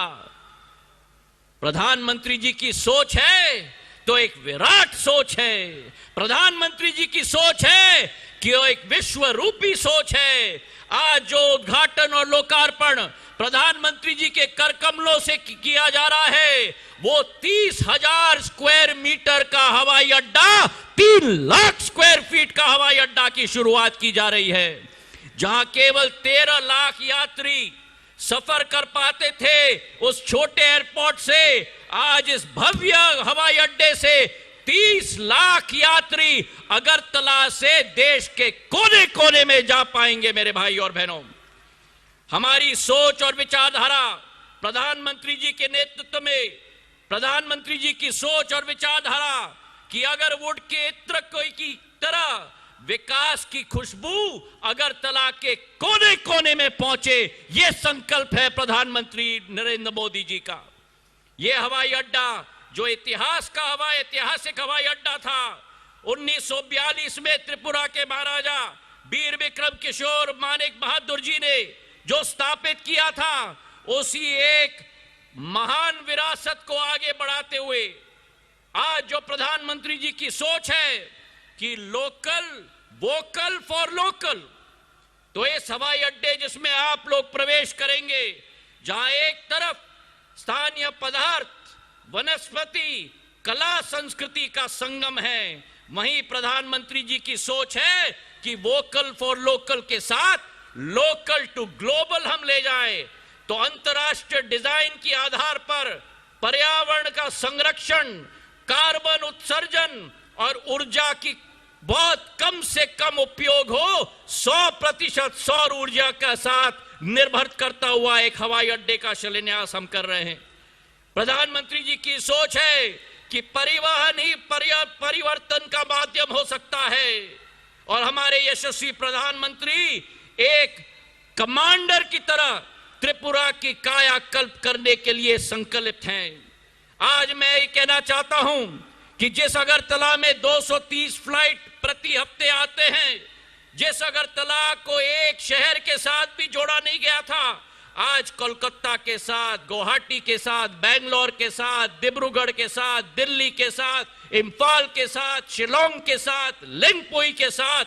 प्रधानमंत्री जी की सोच है तो एक विराट सोच है। प्रधानमंत्री जी की सोच है कि वो एक विश्व रूपी सोच है। आज जो उद्घाटन और लोकार्पण प्रधानमंत्री जी के कर कमलों से किया जा रहा है, वो 30,000 स्क्वायर मीटर का हवाई अड्डा, 3 लाख स्क्वायर फीट का हवाई अड्डा की शुरुआत की जा रही है। जहां केवल 13 लाख यात्री सफर कर पाते थे उस छोटे एयरपोर्ट से, आज इस भव्य हवाई अड्डे से 30 लाख यात्री अगरतला से देश के कोने कोने में जा पाएंगे मेरे भाई और बहनों। हमारी सोच और विचारधारा प्रधानमंत्री जी के नेतृत्व में, प्रधानमंत्री जी की सोच और विचारधारा कि अगर वुड के इत्र की तरह विकास की खुशबू अगरतला के कोने कोने में पहुंचे, यह संकल्प है प्रधानमंत्री नरेंद्र मोदी जी का। यह हवाई अड्डा जो ऐतिहासिक हवाई अड्डा था, 1942 में त्रिपुरा के महाराजा वीर विक्रम किशोर मानिक बहादुर जी ने जो स्थापित किया था, उसी एक महान विरासत को आगे बढ़ाते हुए आज जो प्रधानमंत्री जी की सोच है कि वोकल फॉर लोकल, तो इस हवाई अड्डे जिसमें आप लोग प्रवेश करेंगे, जहां एक तरफ स्थानीय पदार्थ, वनस्पति, कला, संस्कृति का संगम है, वहीं प्रधानमंत्री जी की सोच है कि वोकल फॉर लोकल के साथ लोकल टू ग्लोबल हम ले जाएं। तो अंतर्राष्ट्रीय डिजाइन के आधार पर पर्यावरण का संरक्षण, कार्बन उत्सर्जन और ऊर्जा की बहुत कम से कम उपयोग हो, 100% सौर ऊर्जा के साथ निर्भर करता हुआ एक हवाई अड्डे का शिलान्यास हम कर रहे हैं। प्रधानमंत्री जी की सोच है कि परिवहन ही परिवर्तन का माध्यम हो सकता है और हमारे यशस्वी प्रधानमंत्री एक कमांडर की तरह त्रिपुरा की कायाकल्प करने के लिए संकल्पित हैं। आज मैं ये कहना चाहता हूं कि जिस अगरतला में 230 फ्लाइट प्रति हफ्ते आते हैं, जिस अगरतला को एक शहर के साथ भी जोड़ा नहीं गया था, आज कोलकाता के साथ, गुवाहाटी के साथ, बेंगलोर के साथ, डिब्रूगढ़ के साथ, दिल्ली के साथ, इम्फाल के साथ, शिलोंग के साथ, लिंगपुई के साथ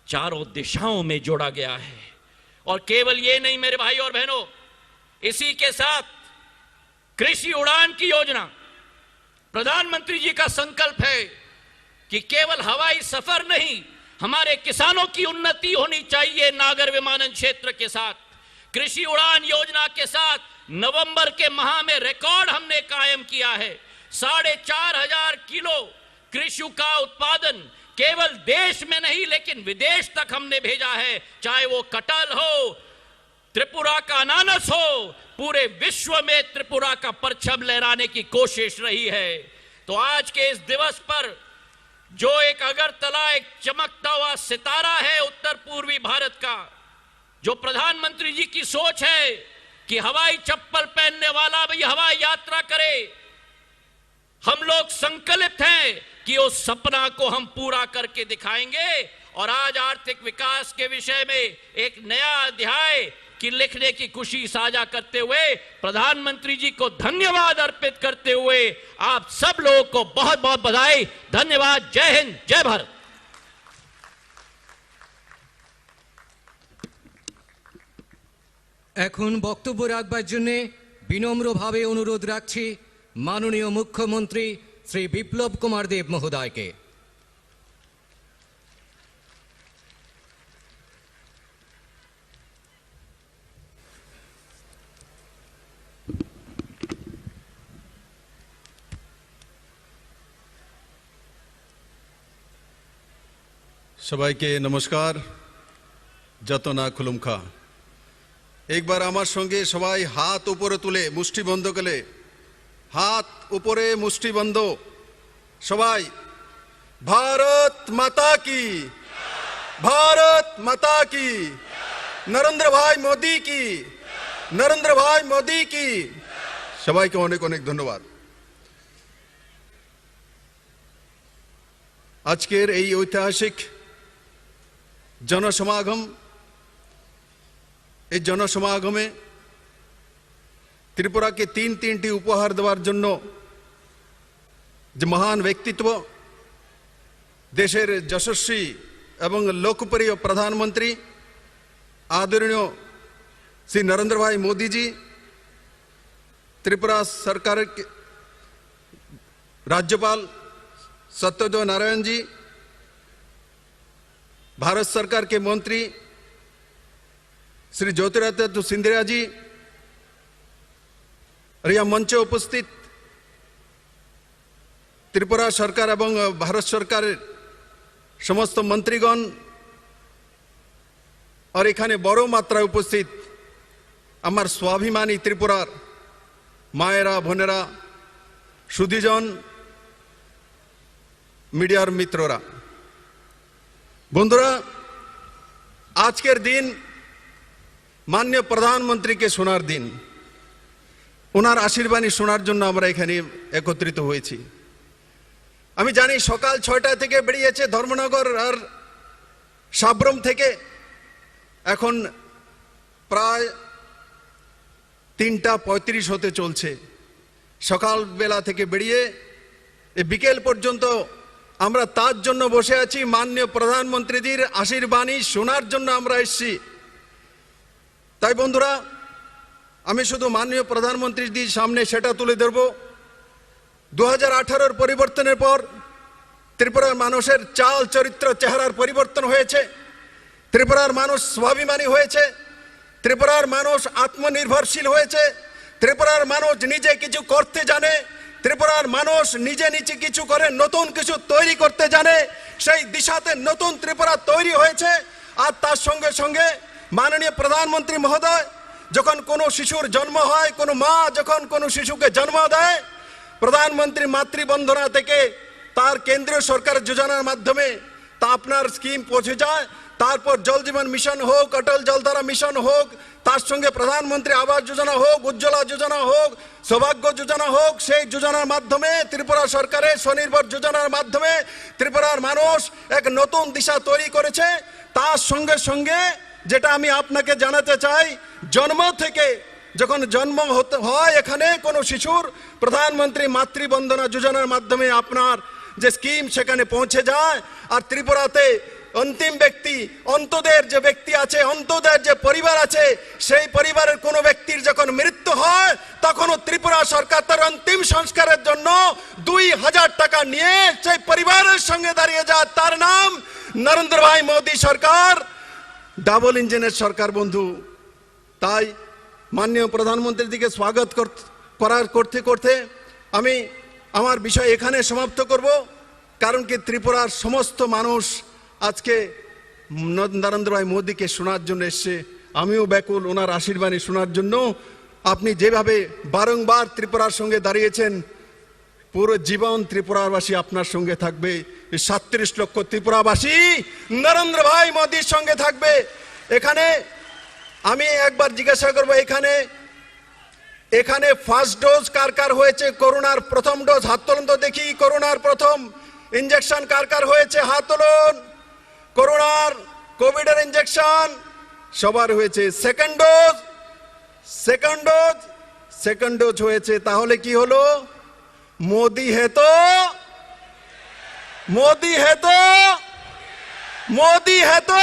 चारों दिशाओं में जोड़ा गया है। और केवल ये नहीं मेरे भाई और बहनों, इसी के साथ कृषि उड़ान की योजना, प्रधानमंत्री जी का संकल्प है कि केवल हवाई सफर नहीं, हमारे किसानों की उन्नति होनी चाहिए। नागर विमानन क्षेत्र के साथ कृषि उड़ान योजना के साथ नवंबर के माह में रिकॉर्ड हमने कायम किया है। 4,500 किलो कृषि का उत्पादन केवल देश में नहीं लेकिन विदेश तक हमने भेजा है। चाहे वो कटहल हो, त्रिपुरा का अनानास हो, पूरे विश्व में त्रिपुरा का परचम लहराने की कोशिश रही है। तो आज के इस दिवस पर जो एक अगरतला एक चमकता हुआ सितारा है उत्तर पूर्वी भारत का, जो प्रधानमंत्री जी की सोच है कि हवाई चप्पल पहनने वाला भी हवाई यात्रा करे, हम लोग संकल्पित हैं कि उस सपना को हम पूरा करके दिखाएंगे। और आज आर्थिक विकास के विषय में एक नया अध्याय की लिखने की खुशी साझा करते हुए प्रधानमंत्री जी को धन्यवाद अर्पित करते हुए आप सब लोगों को बहुत बहुत बधाई, धन्यवाद। जय हिंद, जय भारत। এখন বক্তব্য রাখবার জন্য বিনম্রভাবে অনুরোধ রাখছি মাননীয় মুখ্যমন্ত্রী শ্রী বিপ্লব কুমার দেব মহোদয়কে। সবাইকে নমস্কার, যতনা খুলুমখা। একবার আমার সঙ্গে সবাই হাত উপরে তুলে মুষ্টি বন্ধ করে, হাত উপরে মুষ্টি বন্ধ, সবাই ভারত মাতা কি, ভারত মাতা কি, নরেন্দ্র ভাই মোদি কি, নরেন্দ্র ভাই মোদি কি। সবাইকে অনেক অনেক ধন্যবাদ। আজকের এই ঐতিহাসিক জনসমাগম, এই জনসমাগমে ত্রিপুরাকে তিনটি উপহার দেওয়ার জন্য যে মহান ব্যক্তিত্ব, দেশের যশস্বী এবং লোকপ্রিয় প্রধানমন্ত্রী आदरणीय श्री नरेंद्र भाई मोदी जी, त्रिपुरा सरकार के राज्यपाल सत्यदेव नारायण जी, भारत सरकार के मंत्री श्री ज्योतिरादित्य सिंधिया जी और यह मंचे उपस्थित त्रिपुरा सरकार एवं भारत सरकार समस्त मंत्रीगण और एखाने बड़ मात्रा उपस्थित आमार स्वाभिमानी त्रिपुरार मायेरा बोनेरा सुधीजन मीडियार मित्रोरा बंधुरा आजकेर दिन माननीय प्रधानमंत्री के शोनार दिन ओनार आशीर्बाणी शोनार जन्य आमरा एखाने एकत्रित हयेछि। आमी जानी सकाल 6टा थेके बेरिয়েছে धर्मनगर और साब्रम थेके এখন প্রায় 3টা 35 হতে চলছে। সকালবেলা থেকে বেরিয়ে এই বিকেল পর্যন্ত আমরা তার জন্য বসে আছি, মাননীয় প্রধানমন্ত্রীজির আশীর্বাণী শোনার জন্য আমরা এসেছি। তাই বন্ধুরা, আমি শুধু মাননীয় প্রধানমন্ত্রীজির সামনে সেটা তুলে ধরব। 2018 পরিবর্তনের পর ত্রিপুরার মানুষের চাল চরিত্র চেহারার পরিবর্তন হয়েছে, ত্রিপুরার মানুষ স্বাভিমানী হয়েছে, ত্রিপুরার মানুষ আত্মনির্ভরশীল হয়েছে, ত্রিপুরার মানুষ নিজে কিছু করতে জানে, ত্রিপুরার মানুষ নিজে নিজে কিছু করে নতুন কিছু তৈরি করতে জানে। সেই দিশাতে নতুন ত্রিপুরা তৈরি হয়েছে। আর তার সঙ্গে সঙ্গে মাননীয় প্রধানমন্ত্রী মহোদয় যখন কোনো শিশুর জন্ম হয়, কোনো মা যখন কোনো শিশুকে জন্ম দেয়, প্রধানমন্ত্রী মাতৃবন্ধনা থেকে তার কেন্দ্রীয় সরকারের যোজনার মাধ্যমে তা আপনার স্কিম পৌঁছে যায়। তারপর জল জীবন মিশন হোক, অটল জলধারা মিশন হোক, তার সঙ্গে প্রধানমন্ত্রী আবাস যোজনা হোক, উজ্জ্বলা যোজনা হোক, সৌভাগ্য যোজনা হোক, সেই যোজনার মাধ্যমে ত্রিপুরা সরকারের স্বনির্ভর যোজনার মাধ্যমে ত্রিপুরার মানুষ এক নতুন দিশা তৈরি করেছে। তার সঙ্গে সঙ্গে যেটা আমি আপনাকে জানাতে চাই, জন্ম থেকে যখন জন্ম হয় এখানে কোনো শিশুর, প্রধানমন্ত্রী মাতৃবন্ধনা যোজনার মাধ্যমে আপনার যে স্কিম সেখানে পৌঁছে যায়। আর ত্রিপুরাতে অন্তিম ব্যক্তি, অন্তদের যে ব্যক্তি আছে, অন্তদের যে পরিবার আছে, সেই পরিবারের কোনো ব্যক্তির যখন মৃত্যু হয় তখনও ত্রিপুরা সরকার তার অন্তিম সংস্কারের জন্য 2000 টাকা নিয়ে সেই পরিবারের সঙ্গে দাঁড়িয়ে যায়। তার নাম নরেন্দ্র ভাই মোদী সরকার, ডাবল ইঞ্জিনের সরকার বন্ধু। তাই মাননীয় প্রধানমন্ত্রীর দিকে স্বাগত করতে করতে আমি আমার বিষয় এখানে সমাপ্ত করব। কারণ কি ত্রিপুরার সমস্ত মানুষ আজকে নরেন্দ্র ভাই মোদীকে শোনার জন্য এসছে। আমিও ব্যাকুল ওনার আশীর্বাণী শোনার জন্য। আপনি যেভাবে বারংবার ত্রিপুরার সঙ্গে দাঁড়িয়েছেন, পুরো জীবন ত্রিপুরাবাসী আপনার সঙ্গে থাকবে। 37 লক্ষ ত্রিপুরাবাসী নরেন্দ্র ভাই মোদীর সঙ্গে থাকবে। এখানে আমি একবার জিজ্ঞাসা করবো, এখানে ফার্স্ট ডোজ কার কার হয়েছে? করোনার প্রথম ডোজ হাত তুলুন তো দেখি। করোনার প্রথম ইঞ্জেকশন কার কার হয়েছে? হাত তুলুন। করোনার কোভিডের ইঞ্জেকশন সবার হয়েছে। সেকেন্ড ডোজ হয়েছে। তাহলে কি হলো? মোদি হে তো, মোদি হে তো, মোদি হে তো।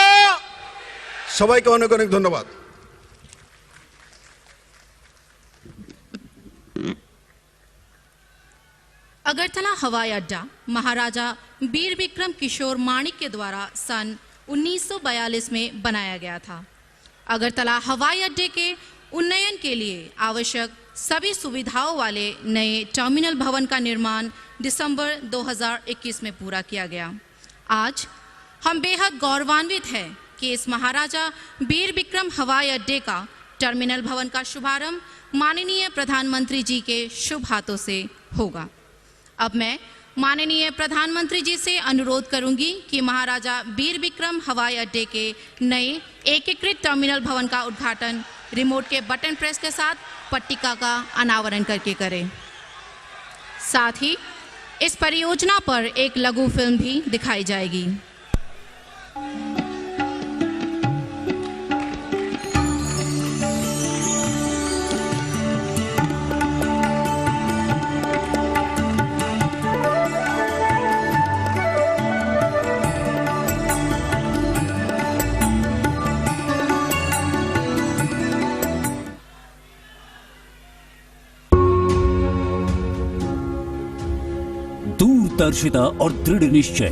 সবাইকে অনেক অনেক ধন্যবাদ। अगरतला हवाई अड्डा महाराजा वीर विक्रम किशोर माणिक के द्वारा सन 1942 में बनाया गया था। अगरतला हवाई अड्डे के उन्नयन के लिए आवश्यक सभी सुविधाओं वाले नए टर्मिनल भवन का निर्माण दिसंबर 2021 में पूरा किया गया। आज हम बेहद गौरवान्वित हैं कि इस महाराजा वीर विक्रम हवाई अड्डे का टर्मिनल भवन का शुभारंभ माननीय प्रधानमंत्री जी के शुभ हाथों से होगा। अब मैं माननीय प्रधानमंत्री जी से अनुरोध करूंगी कि महाराजा वीर विक्रम हवाई अड्डे के नए एकीकृत टर्मिनल भवन का उद्घाटन रिमोट के बटन प्रेस के साथ पट्टिका का अनावरण करके करें। साथ ही इस परियोजना पर एक लघु फिल्म भी दिखाई जाएगी। दूरदर्शिता और दृढ़ निश्चय,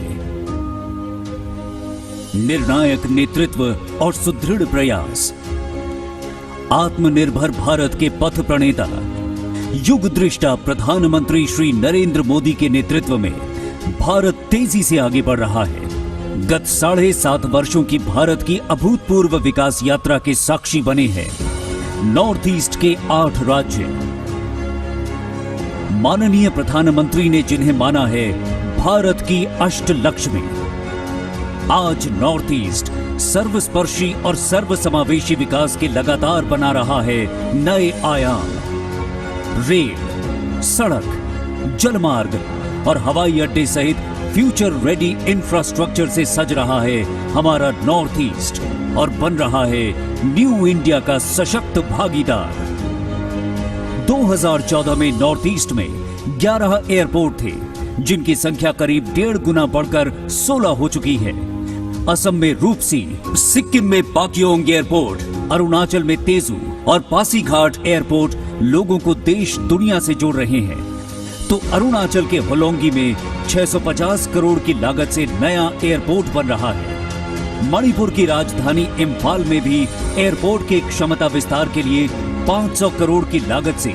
निर्णायक नेतृत्व और सुदृढ़ प्रयास, आत्मनिर्भर भारत के पथ प्रणेता युग दृष्टा प्रधानमंत्री श्री नरेंद्र मोदी के नेतृत्व में भारत तेजी से आगे बढ़ रहा है। गत 7.5 वर्षों की भारत की अभूतपूर्व विकास यात्रा के साक्षी बने हैं नॉर्थ ईस्ट के 8 राज्य। माननीय प्रधानमंत्री ने जिन्हें माना है भारत की अष्टलक्ष्मी, आज नॉर्थ ईस्ट सर्वस्पर्शी और सर्वसमावेशी विकास के लगातार बना रहा है नए आयाम। रेल, सड़क, जलमार्ग और हवाई अड्डे सहित फ्यूचर रेडी इंफ्रास्ट्रक्चर से सज रहा है हमारा नॉर्थ ईस्ट और बन रहा है न्यू इंडिया का सशक्त भागीदार। 2014 में नॉर्थ ईस्ट में 11 एयरपोर्ट थे, जिनकी संख्या करीब 1.5 गुना बढ़कर 16 हो चुकी है। असम में रूपसी, सिक्किम में पाक्योंग एयरपोर्ट, अरुणाचल में तेजू और पासीघाट एयरपोर्ट लोगों को देश दुनिया से जोड़ रहे हैं। तो अरुणाचल के होलोंगी में 650 करोड़ की लागत से नया एयरपोर्ट बन रहा है। मणिपुर की राजधानी इम्फाल में भी एयरपोर्ट के क्षमता विस्तार के लिए 500 करोड़ की लागत से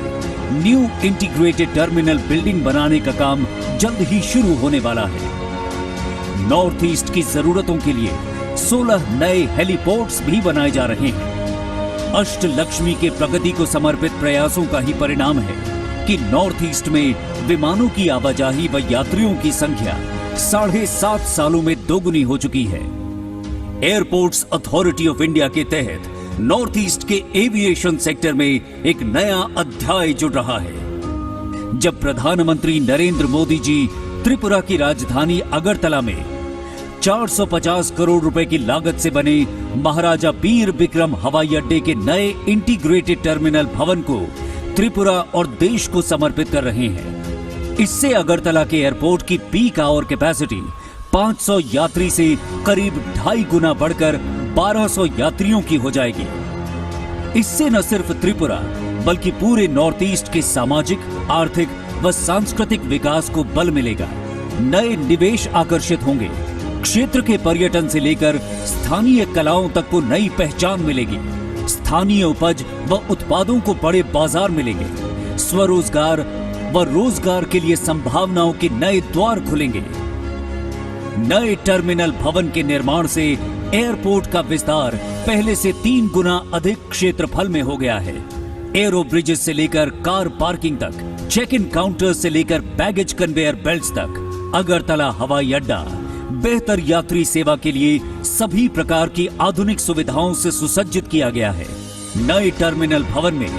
न्यू इंटीग्रेटेड टर्मिनल बिल्डिंग बनाने का काम जल्द ही शुरू होने वाला है। नॉर्थ ईस्ट की जरूरतों के लिए 16 नए हेलीपोर्ट्स भी बनाए जा रहे हैं। अष्टलक्ष्मी के प्रगति को समर्पित प्रयासों का ही परिणाम है कि नॉर्थ ईस्ट में विमानों की आवाजाही व यात्रियों की संख्या 7.5 सालों में दोगुनी हो चुकी है। एयरपोर्ट्स अथॉरिटी ऑफ इंडिया के तहत नॉर्थ ईस्ट के एविएशन सेक्टर में एक नया अध्याय जुड़ रहा है। जब प्रधानमंत्री नरेंद्र मोदी जी त्रिपुरा की राजधानी अगरतला में 450 करोड़ रुपए की लागत से बने महाराजा बीर बिक्रम हवाई अड्डे के नए इंटीग्रेटेड टर्मिनल भवन को त्रिपुरा और देश को समर्पित कर रहे हैं। इससे अगरतला के एयरपोर्ट की पीक आवर कैपेसिटी 500 यात्री से करीब 2.5 गुना बढ़कर 1200 यात्रियों की हो जाएगी। इससे न सिर्फ त्रिपुरा बल्कि पूरे नॉर्थ ईस्ट के सामाजिक, आर्थिक व सांस्कृतिक विकास को बल मिलेगा। नए निवेश आकर्षित होंगे। क्षेत्र के पर्यटन से लेकर स्थानीय कलाओं तक को नई पहचान मिलेगी। स्थानीय उपज व उत्पादों को बड़े बाजार मिलेंगे। स्वरोजगार व रोजगार के लिए संभावनाओं के नए द्वार खुलेंगे। नए टर्मिनल भवन के निर्माण से एयरपोर्ट का विस्तार पहले से 3 गुना अधिक क्षेत्रफल में हो गया है। एरो ब्रिजेस से लेकर कार पार्किंग तक, चेक इन काउंटर से लेकर बैगेज कन्वेयर बेल्ट्स तक, अगरतला हवाई अड्डा बेहतर यात्री सेवा के लिए सभी प्रकार की आधुनिक सुविधाओं से सुसज्जित किया गया है। नए टर्मिनल भवन में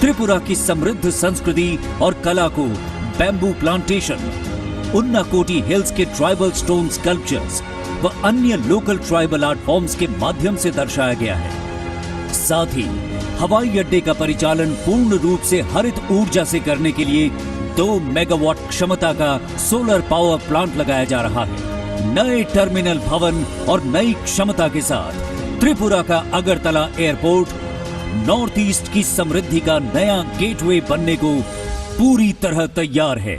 त्रिपुरा की समृद्ध संस्कृति और कला को बैम्बू प्लांटेशन, उन्नाकोटी हिल्स के ट्राइबल स्टोन स्कल्पचर्स व अन्य लोकल ट्राइबल आर्ट फॉर्म्स के माध्यम से दर्शाया गया है। साथ ही हवाई अड्डे का परिचालन पूर्ण रूप से हरित ऊर्जा से करने के लिए 2 मेगावाट क्षमता का सोलर पावर प्लांट लगाया जा रहा है। नए टर्मिनल भवन और नई क्षमता के साथ त्रिपुरा का अगरतला एयरपोर्ट नॉर्थ ईस्ट की समृद्धि का नया गेटवे बनने को पूरी तरह तैयार है।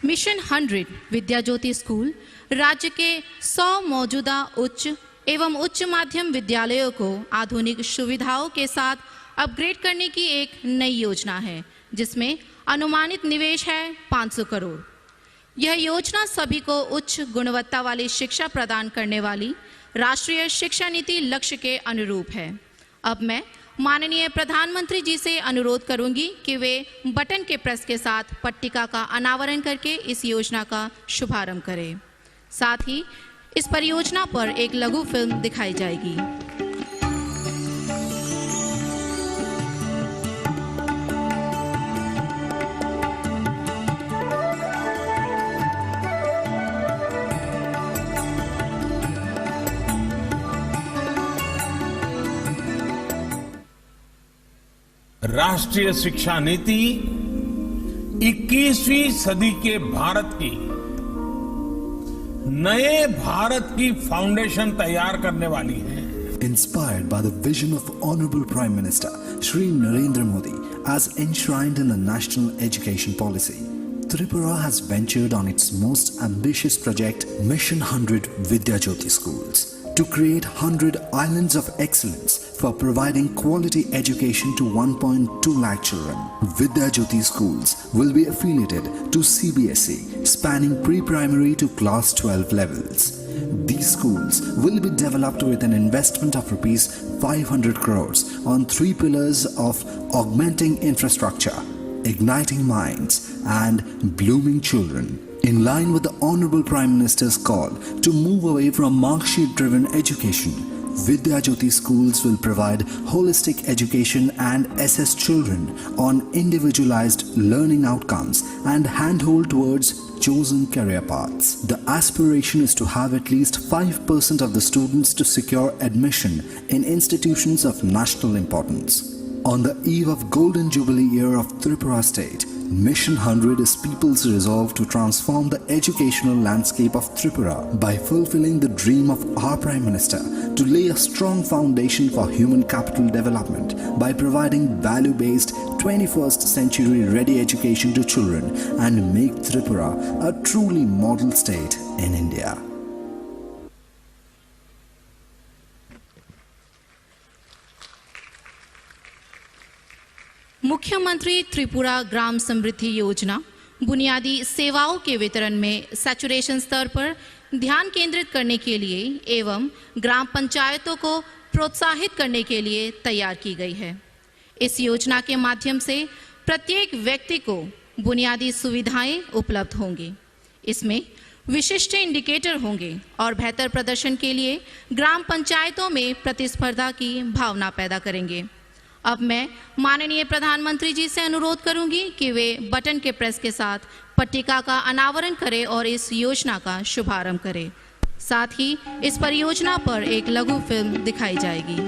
मिशन 100 विद्या ज्योति स्कूल राज्य के 100 मौजूदा उच्च एवं उच्च माध्यम विद्यालयों को आधुनिक सुविधाओं के साथ अपग्रेड करने की एक नई योजना है, जिसमें अनुमानित निवेश है 500 करोड़। यह योजना सभी को उच्च गुणवत्ता वाली शिक्षा प्रदान करने वाली राष्ट्रीय शिक्षा नीति लक्ष्य के अनुरूप है। अब मैं माननीय प्रधानमंत्री जी से अनुरोध करूंगी कि वे बटन के प्रेस के साथ पट्टिका का अनावरण करके इस योजना का शुभारंभ करें। साथ ही इस परियोजना पर एक लघु फिल्म दिखाई जाएगी। राष्ट्रीय शिक्षा नीति 21वीं सदी के भारत की नए भारत की फाउंडेशन तैयार करने वाली है। Inspired by the vision of Honorable Prime Minister Shri Narendra Modi as enshrined in the National Education Policy, Tripura has ventured on its most ambitious project, Mission 100 Vidya Jyoti Schools, to create 100 islands of excellence for providing quality education to 1.2 lakh children. Vidya Jyoti schools will be affiliated to CBSE, spanning pre-primary to class 12 levels. These schools will be developed with an investment of Rs 500 crores on 3 pillars of augmenting infrastructure, igniting minds and blooming children. In line with the Honorable Prime Minister's call to move away from mark-sheet-driven education, Vidya Jyoti schools will provide holistic education and assess children on individualized learning outcomes and handhold towards chosen career paths. The aspiration is to have at least 5% of the students to secure admission in institutions of national importance. On the eve of Golden Jubilee year of Tripura state, Mission 100 is people's resolve to transform the educational landscape of Tripura by fulfilling the dream of our Prime Minister to lay a strong foundation for human capital development by providing value-based 21st century ready education to children and make Tripura a truly model state in India. मुख्यमंत्री त्रिपुरा ग्राम समृद्धि योजना बुनियादी सेवाओं के वितरण में saturation स्तर पर ध्यान केंद्रित करने के लिए एवं ग्राम पंचायतों को प्रोत्साहित करने के लिए तैयार की गई है। इस योजना के माध्यम से प्रत्येक व्यक्ति को बुनियादी सुविधाएं उपलब्ध होंगी। इसमें विशिष्ट इंडिकेटर होंगे और बेहतर प्रदर्शन के लिए ग्राम पंचायतों में प्रतिस्पर्धा की भावना पैदा करेंगे। अब मैं माननीय प्रधानमंत्री जी से अनुरोध करूंगी कि वे बटन के प्रेस के साथ पट्टिका का अनावरण करें और इस योजना का शुभारंभ करें। साथ ही इस परियोजना पर एक लघु फिल्म दिखाई जाएगी।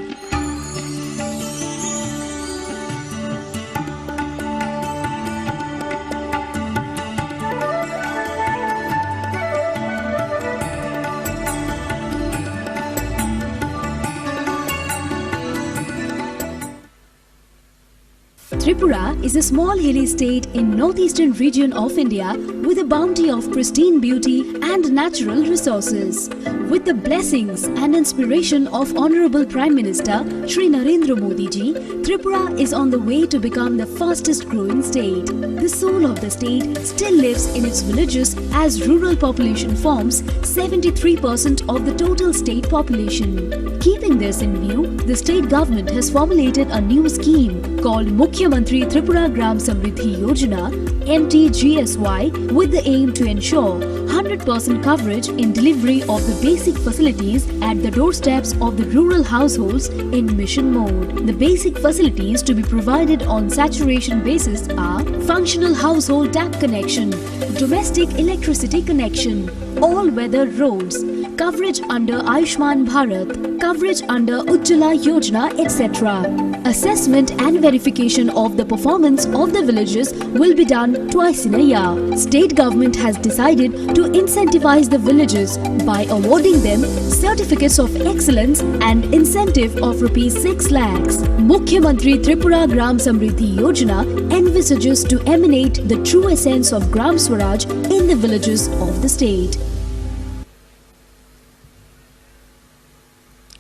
Tripura is a small hilly state in northeastern region of India with a bounty of pristine beauty and natural resources. With the blessings and inspiration of Honorable Prime Minister Shri Narendra Modi ji, Tripura is on the way to become the fastest growing state. The soul of the state still lives in its villages as rural population forms 73% of the total state population. Keeping this in view, the state government has formulated a new scheme called Mukhyamantri Tripura Gram Samriddhi Yojana MTGSY with the aim to ensure 100% coverage in delivery of the basic facilities at the doorsteps of the rural households in mission mode. The basic facilities to be provided on saturation basis are functional household tap connection, domestic electricity connection, all-weather roads, coverage under Ayushman Bharat, coverage under Ujjwala Yojana, etc. Assessment and verification of the performance of the villages will be done twice in a year. State government has decided to incentivize the villages by awarding them certificates of excellence and incentive of ₹6 lakhs. Mukhyamantri Tripura Gram Samriddhi Yojana envisages to emanate the true essence of Gram Swaraj in the villages of the state.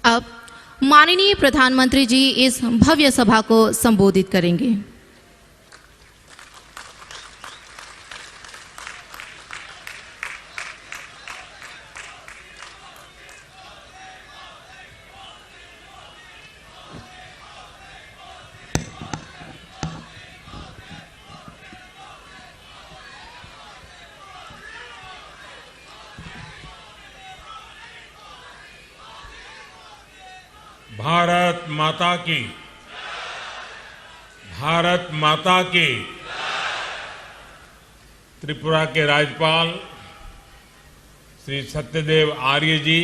अब माननीय प्रधानमंत्री जी इस भव्य सभा को संबोधित करेंगे। भारत माता की त्रिपुरा के राज्यपाल श्री सत्यदेव आर्य जी,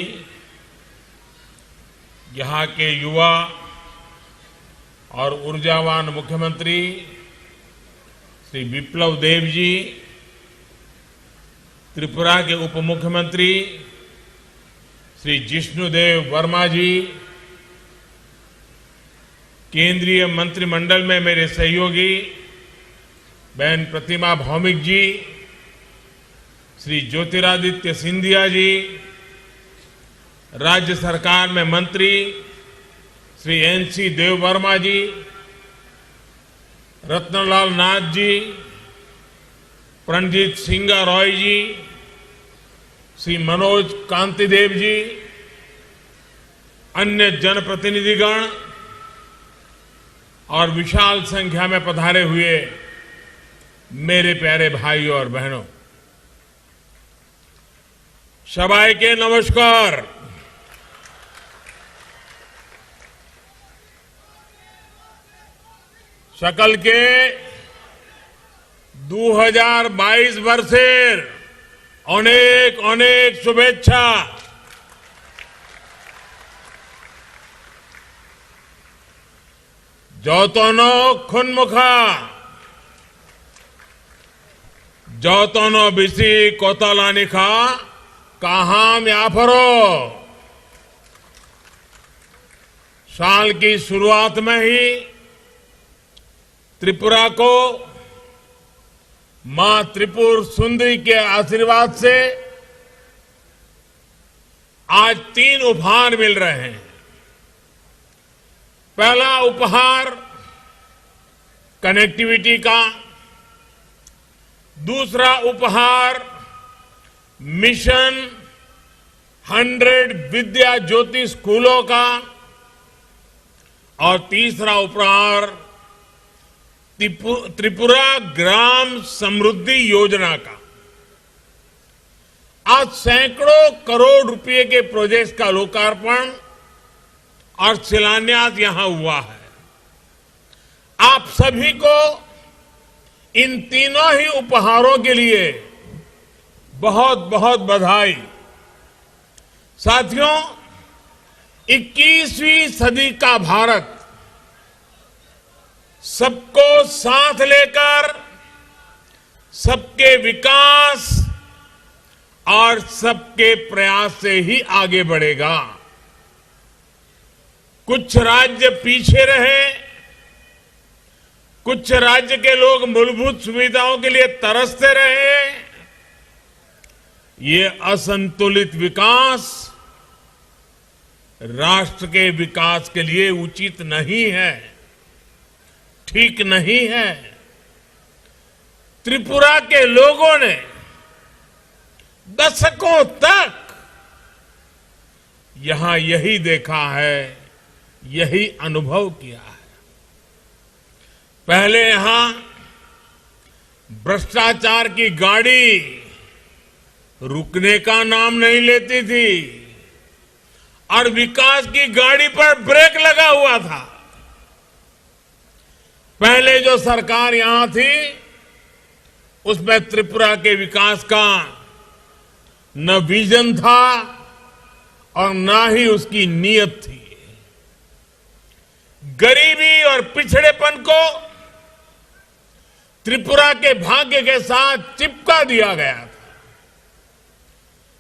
यहाँ के युवा और ऊर्जावान मुख्यमंत्री श्री विप्लव देव जी, त्रिपुरा के उप मुख्यमंत्री श्री जिष्णुदेव वर्मा जी, केंद्रीय मंत्रिमंडल में मेरे सहयोगी बहन प्रतिमा भौमिक जी, श्री ज्योतिरादित्य सिंधिया जी, राज्य सरकार में मंत्री श्री NC देव वर्मा जी, रत्नलाल नाथ जी, प्रणजीत सिंगा रॉय जी, श्री मनोज कांतिदेव जी, अन्य जनप्रतिनिधिगण और विशाल संख्या में पधारे हुए मेरे प्यारे भाइयों और बहनों, सबाई के नमस्कार। सकल के 2022 वर्षेर अनेक अनेक शुभेच्छा। जौतोनो खुनमुखा जौतोनो बिसी कोतालानिखा काहाम याफरो। साल की शुरुआत में ही त्रिपुरा को मां त्रिपुर सुंदरी के आशीर्वाद से आज 3 उपहार मिल रहे हैं। पहला उपहार कनेक्टिविटी का, दूसरा उपहार मिशन 100 विद्या ज्योति स्कूलों का और तीसरा उपहार त्रिपुरा ग्राम समृद्धि योजना का। आज सैकड़ों करोड़ रुपए के प्रोजेक्ट्स का लोकार्पण और शिलान्यास यहां हुआ है। आप सभी को इन तीनों ही उपहारों के लिए बहुत बहुत बधाई। साथियों, 21वीं सदी का भारत सबको साथ लेकर सबके विकास और सबके प्रयास से ही आगे बढ़ेगा। कुछ राज्य पीछे रहे, कुछ राज्य के लोग मूलभूत सुविधाओं के लिए तरसते रहे। ये असंतुलित विकास राष्ट्र के विकास के लिए उचित नहीं है, ठीक नहीं है। त्रिपुरा के लोगों ने दशकों तक यहां यही देखा है, यही अनुभव किया है। पहले यहां भ्रष्टाचार की गाड़ी रुकने का नाम नहीं लेती थी और विकास की गाड़ी पर ब्रेक लगा हुआ था। पहले जो सरकार यहां थी उसमें त्रिपुरा के विकास का न विजन था और न ही उसकी नीयत थी। गरीबी और पिछड़ेपन को त्रिपुरा के भाग्य के साथ चिपका दिया गया था।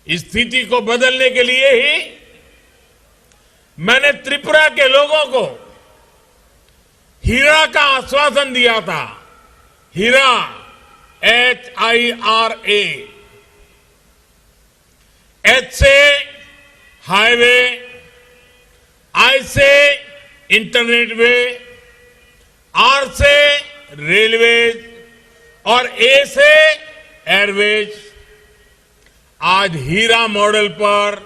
इस स्थिति को बदलने के लिए ही मैंने त्रिपुरा के लोगों को हीरा का आश्वासन दिया था। हीरा, HIRA। H से हाईवे, I से इंटरनेट वे, R से रेलवेज और A से एयरवेज। आज हीरा मॉडल पर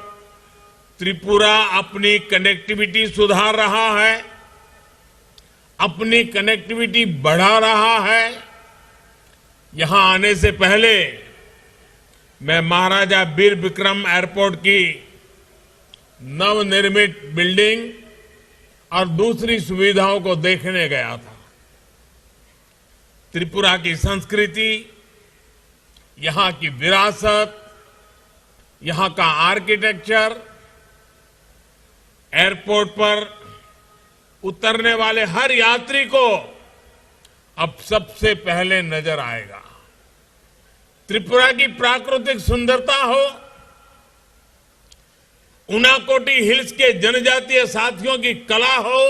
त्रिपुरा अपनी कनेक्टिविटी सुधार रहा है, अपनी कनेक्टिविटी बढ़ा रहा है। यहां आने से पहले मैं महाराजा बीर बिक्रम एयरपोर्ट की नवनिर्मित बिल्डिंग और दूसरी सुविधाओं को देखने गया था। त्रिपुरा की संस्कृति, यहां की विरासत, यहां का आर्किटेक्चर एयरपोर्ट पर उतरने वाले हर यात्री को अब सबसे पहले नजर आएगा। त्रिपुरा की प्राकृतिक सुंदरता हो, उनाकोटी हिल्स के जनजातीय साथियों की कला हो,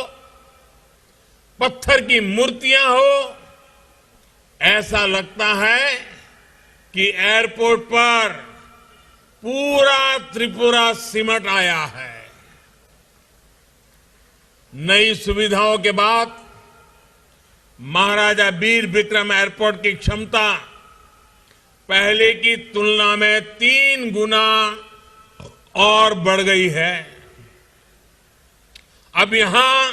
पत्थर की मूर्तियां हो, ऐसा लगता है कि एयरपोर्ट पर पूरा त्रिपुरा सिमट आया है। नई सुविधाओं के बाद महाराजा बीर बिक्रम एयरपोर्ट की क्षमता पहले की तुलना में 3 गुना और बढ़ गई है। अब यहां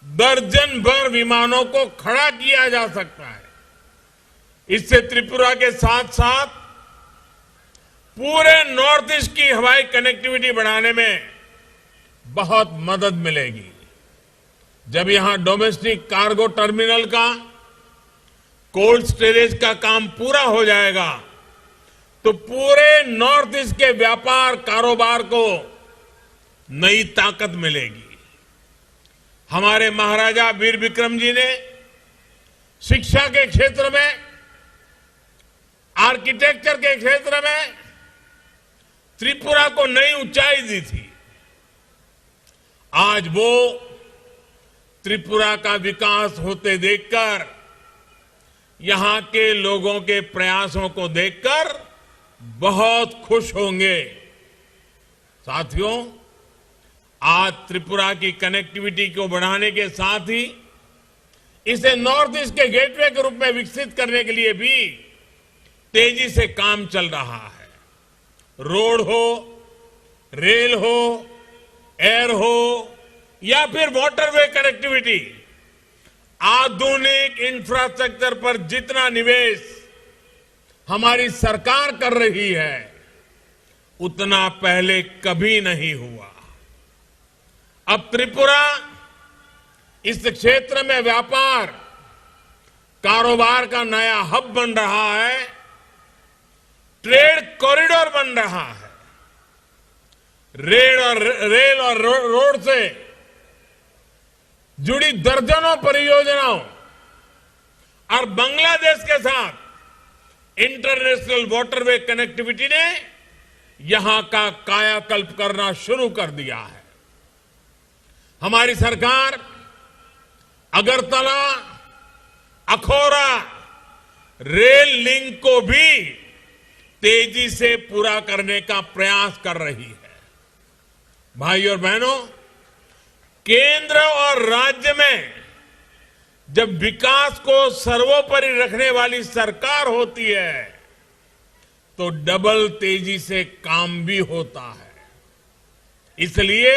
दर्जन भर विमानों को खड़ा किया जा सकता है। इससे त्रिपुरा के साथ साथ पूरे नॉर्थ ईस्ट की हवाई कनेक्टिविटी बढ़ाने में बहुत मदद मिलेगी। जब यहां डोमेस्टिक कार्गो टर्मिनल का, कोल्ड स्टोरेज का काम पूरा हो जाएगा तो पूरे नॉर्थ ईस्ट के व्यापार कारोबार को नई ताकत मिलेगी। हमारे महाराजा वीर विक्रम जी ने शिक्षा के क्षेत्र में, आर्किटेक्चर के क्षेत्र में त्रिपुरा को नई ऊंचाई दी थी। आज वो त्रिपुरा का विकास होते देखकर, यहां के लोगों के प्रयासों को देखकर बहुत खुश होंगे। साथियों, आज त्रिपुरा की कनेक्टिविटी को बढ़ाने के साथ ही इसे नॉर्थ ईस्ट के गेटवे के रूप में विकसित करने के लिए भी तेजी से काम चल रहा है। रोड हो, रेल हो, एयर हो या फिर वाटरवे कनेक्टिविटी, आधुनिक इंफ्रास्ट्रक्चर पर जितना निवेश हमारी सरकार कर रही है, उतना पहले कभी नहीं हुआ। अब त्रिपुरा इस क्षेत्र में व्यापार, कारोबार का नया हब बन रहा है, ट्रेड कॉरिडोर बन रहा है। रेल और रोड से जुड़ी दर्जनों परियोजनाओं और बांग्लादेश के साथ इंटरनेशनल वाटरवे कनेक्टिविटी ने यहां का कायाकल्प करना शुरू कर दिया है। हमारी सरकार अगरतला अखौरा रेल लिंक को भी तेजी से पूरा करने का प्रयास कर रही है। भाई और बहनों, केंद्र और राज्य में जब विकास को सर्वोपरि रखने वाली सरकार होती है तो डबल तेजी से काम भी होता है। इसलिए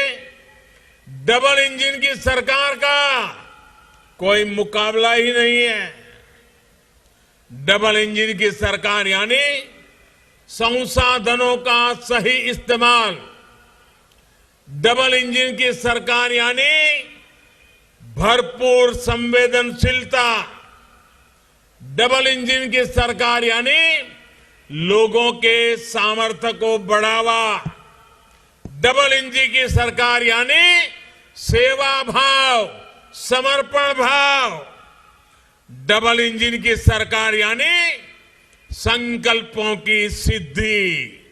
डबल इंजन की सरकार का कोई मुकाबला ही नहीं है। डबल इंजन की सरकार यानी संसाधनों का सही इस्तेमाल, डबल इंजन की सरकार यानी भरपूर संवेदनशीलता, डबल इंजन की सरकार यानी लोगों के सामर्थ्य को बढ़ावा, डबल इंजन की सरकार यानी सेवा भाव, समर्पण भाव, डबल इंजन की सरकार यानी संकल्पों की सिद्धि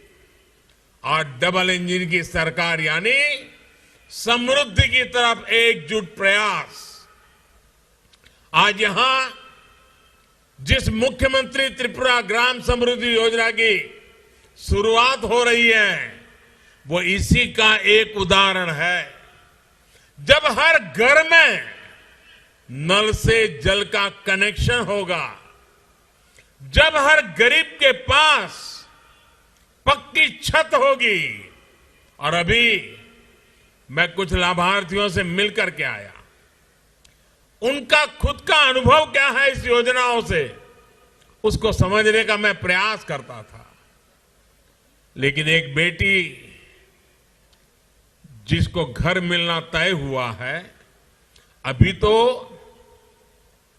और डबल इंजन की सरकार यानी समृद्धि की तरफ एकजुट प्रयास। आज यहां जिस मुख्यमंत्री त्रिपुरा ग्राम समृद्धि योजना की शुरुआत हो रही है वो इसी का एक उदाहरण है। जब हर घर में नल से जल का कनेक्शन होगा, जब हर गरीब के पास पक्की छत होगी, और अभी मैं कुछ लाभार्थियों से मिलकर के आया, उनका खुद का अनुभव क्या है इस योजनाओं से, उसको समझने का मैं प्रयास करता था। लेकिन एक बेटी जिसको घर मिलना तय हुआ है, अभी तो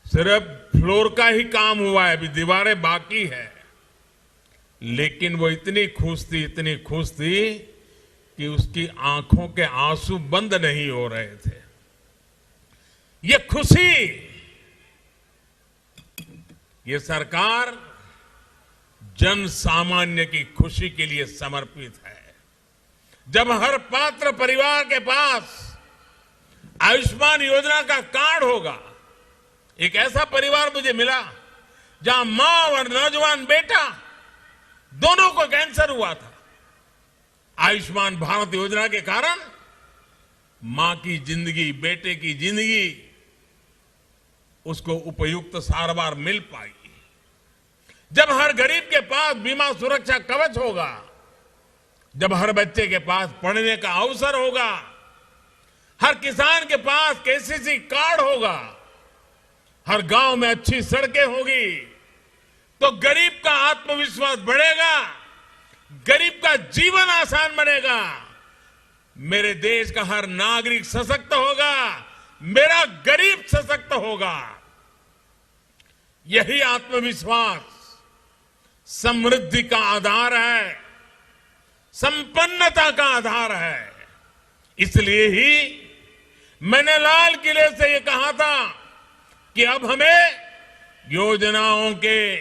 सिर्फ फ्लोर का ही काम हुआ है, अभी दीवारें बाकी है, लेकिन वो इतनी खुश थी कि उसकी आंखों के आंसू बंद नहीं हो रहे थे। ये खुशी, ये सरकार जन सामान्य की खुशी के लिए समर्पित है। जब हर पात्र परिवार के पास आयुष्मान योजना का कार्ड होगा, एक ऐसा परिवार मुझे मिला जहां मां और नौजवान बेटा दोनों को कैंसर हुआ था। आयुष्मान भारत योजना के कारण मां की जिंदगी, बेटे की जिंदगी, उसको उपयुक्त सारवार मिल पाई। जब हर गरीब के पास बीमा सुरक्षा कवच होगा, जब हर बच्चे के पास पढ़ने का अवसर होगा, हर किसान के पास केसीसी कार्ड होगा, हर गांव में अच्छी सड़कें होगी, तो गरीब का आत्मविश्वास बढ़ेगा, गरीब का जीवन आसान बनेगा, मेरे देश का हर नागरिक सशक्त होगा, मेरा गरीब सशक्त होगा। यही आत्मविश्वास समृद्धि का आधार है, संपन्नता का आधार है। इसलिए ही मैंने लाल किले से ये कहा था कि अब हमें योजनाओं के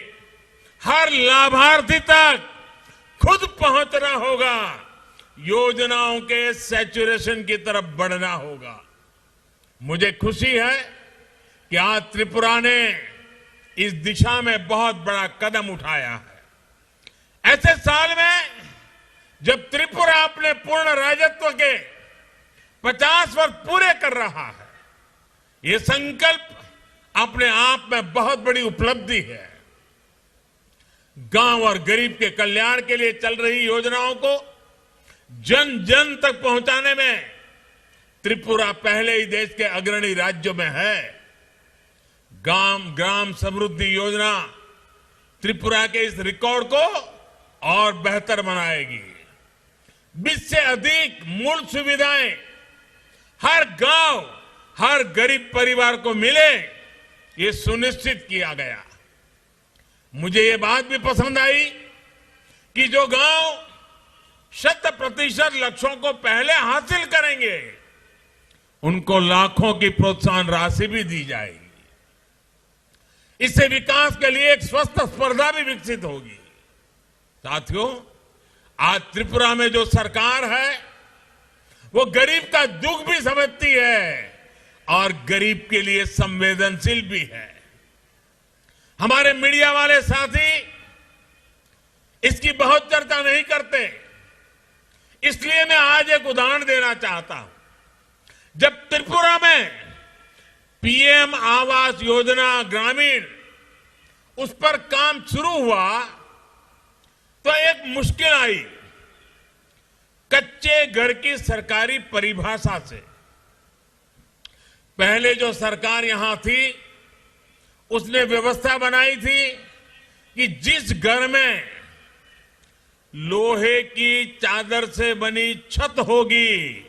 हर लाभार्थी तक खुद पहुंचना होगा, योजनाओं के सैचुरेशन की तरफ बढ़ना होगा। मुझे खुशी है कि आज त्रिपुरा ने इस दिशा में बहुत बड़ा कदम उठाया है। ऐसे साल में जब त्रिपुरा अपने पूर्ण राजत्व के 50 वर्ष पूरे कर रहा है, ये संकल्प अपने आप में बहुत बड़ी उपलब्धि है। गांव और गरीब के कल्याण के लिए चल रही योजनाओं को जन जन तक पहुंचाने में त्रिपुरा पहले ही देश के अग्रणी राज्यों में है। ग्राम समृद्धि योजना त्रिपुरा के इस रिकॉर्ड को और बेहतर बनाएगी। 20 से अधिक मूल सुविधाएं हर गांव, हर गरीब परिवार को मिले, ये सुनिश्चित किया गया। मुझे ये बात भी पसंद आई कि जो गांव 100% लक्ष्यों को पहले हासिल करेंगे, उनको लाखों की प्रोत्साहन राशि भी दी जाएगी। इससे विकास के लिए एक स्वस्थ स्पर्धा भी विकसित होगी। साथियों, आज त्रिपुरा में जो सरकार है वो गरीब का दुख भी समझती है और गरीब के लिए संवेदनशील भी है। हमारे मीडिया वाले साथी इसकी बहुत चर्चा नहीं करते, इसलिए मैं आज एक उदाहरण देना चाहता हूं। जब त्रिपुरा में पीएम आवास योजना ग्रामीण उस पर काम शुरू हुआ तो एक मुश्किल आई। कच्चे घर की सरकारी परिभाषा से पहले जो सरकार यहां थी उसने व्यवस्था बनाई थी कि जिस घर में लोहे की चादर से बनी छत होगी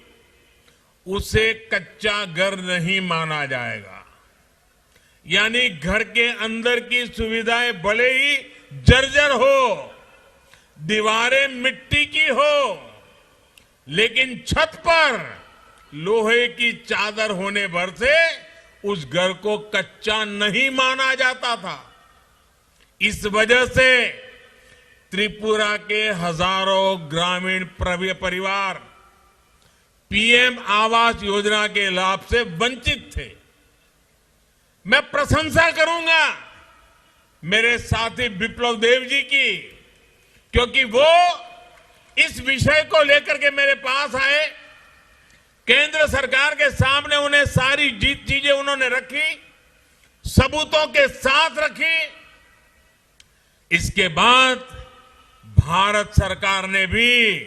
उसे कच्चा घर नहीं माना जाएगा। यानी घर के अंदर की सुविधाएं भले ही जर्जर हो, दीवारें मिट्टी की हो, लेकिन छत पर लोहे की चादर होने भर से उस घर को कच्चा नहीं माना जाता था। इस वजह से त्रिपुरा के हजारों ग्रामीण परिवार पीएम आवास योजना के लाभ से वंचित थे। मैं प्रशंसा करूंगा मेरे साथी विप्लव देव जी की, क्योंकि वो इस विषय को लेकर के मेरे पास आए। केंद्र सरकार के सामने उन्हें सारी चीजें उन्होंने रखी, सबूतों के साथ रखी। इसके बाद भारत सरकार ने भी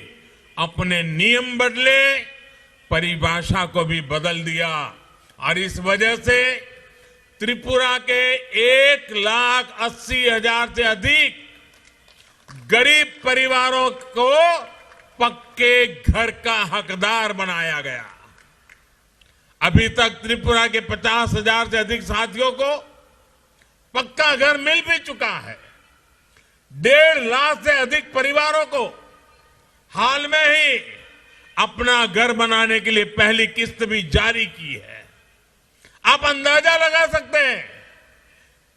अपने नियम बदले, परिभाषा को भी बदल दिया और इस वजह से त्रिपुरा के 1,80,000 से अधिक गरीब परिवारों को पक्के घर का हकदार बनाया गया। अभी तक त्रिपुरा के 50,000 से अधिक साथियों को पक्का घर मिल भी चुका है। 1.5 लाख से अधिक परिवारों को हाल में ही अपना घर बनाने के लिए पहली किस्त भी जारी की है। आप अंदाजा लगा सकते हैं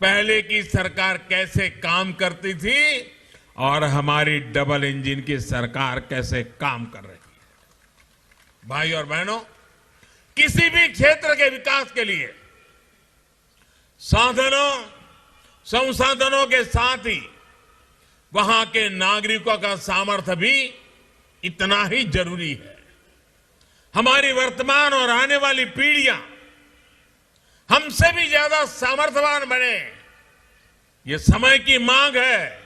पहले की सरकार कैसे काम करती थी और हमारी डबल इंजन की सरकार कैसे काम कर रही है। भाई और बहनों, किसी भी क्षेत्र के विकास के लिए साधनों संसाधनों के साथ ही वहां के नागरिकों का सामर्थ्य भी इतना ही जरूरी है। हमारी वर्तमान और आने वाली पीढ़ियां हमसे भी ज्यादा सामर्थ्यवान बने, ये समय की मांग है,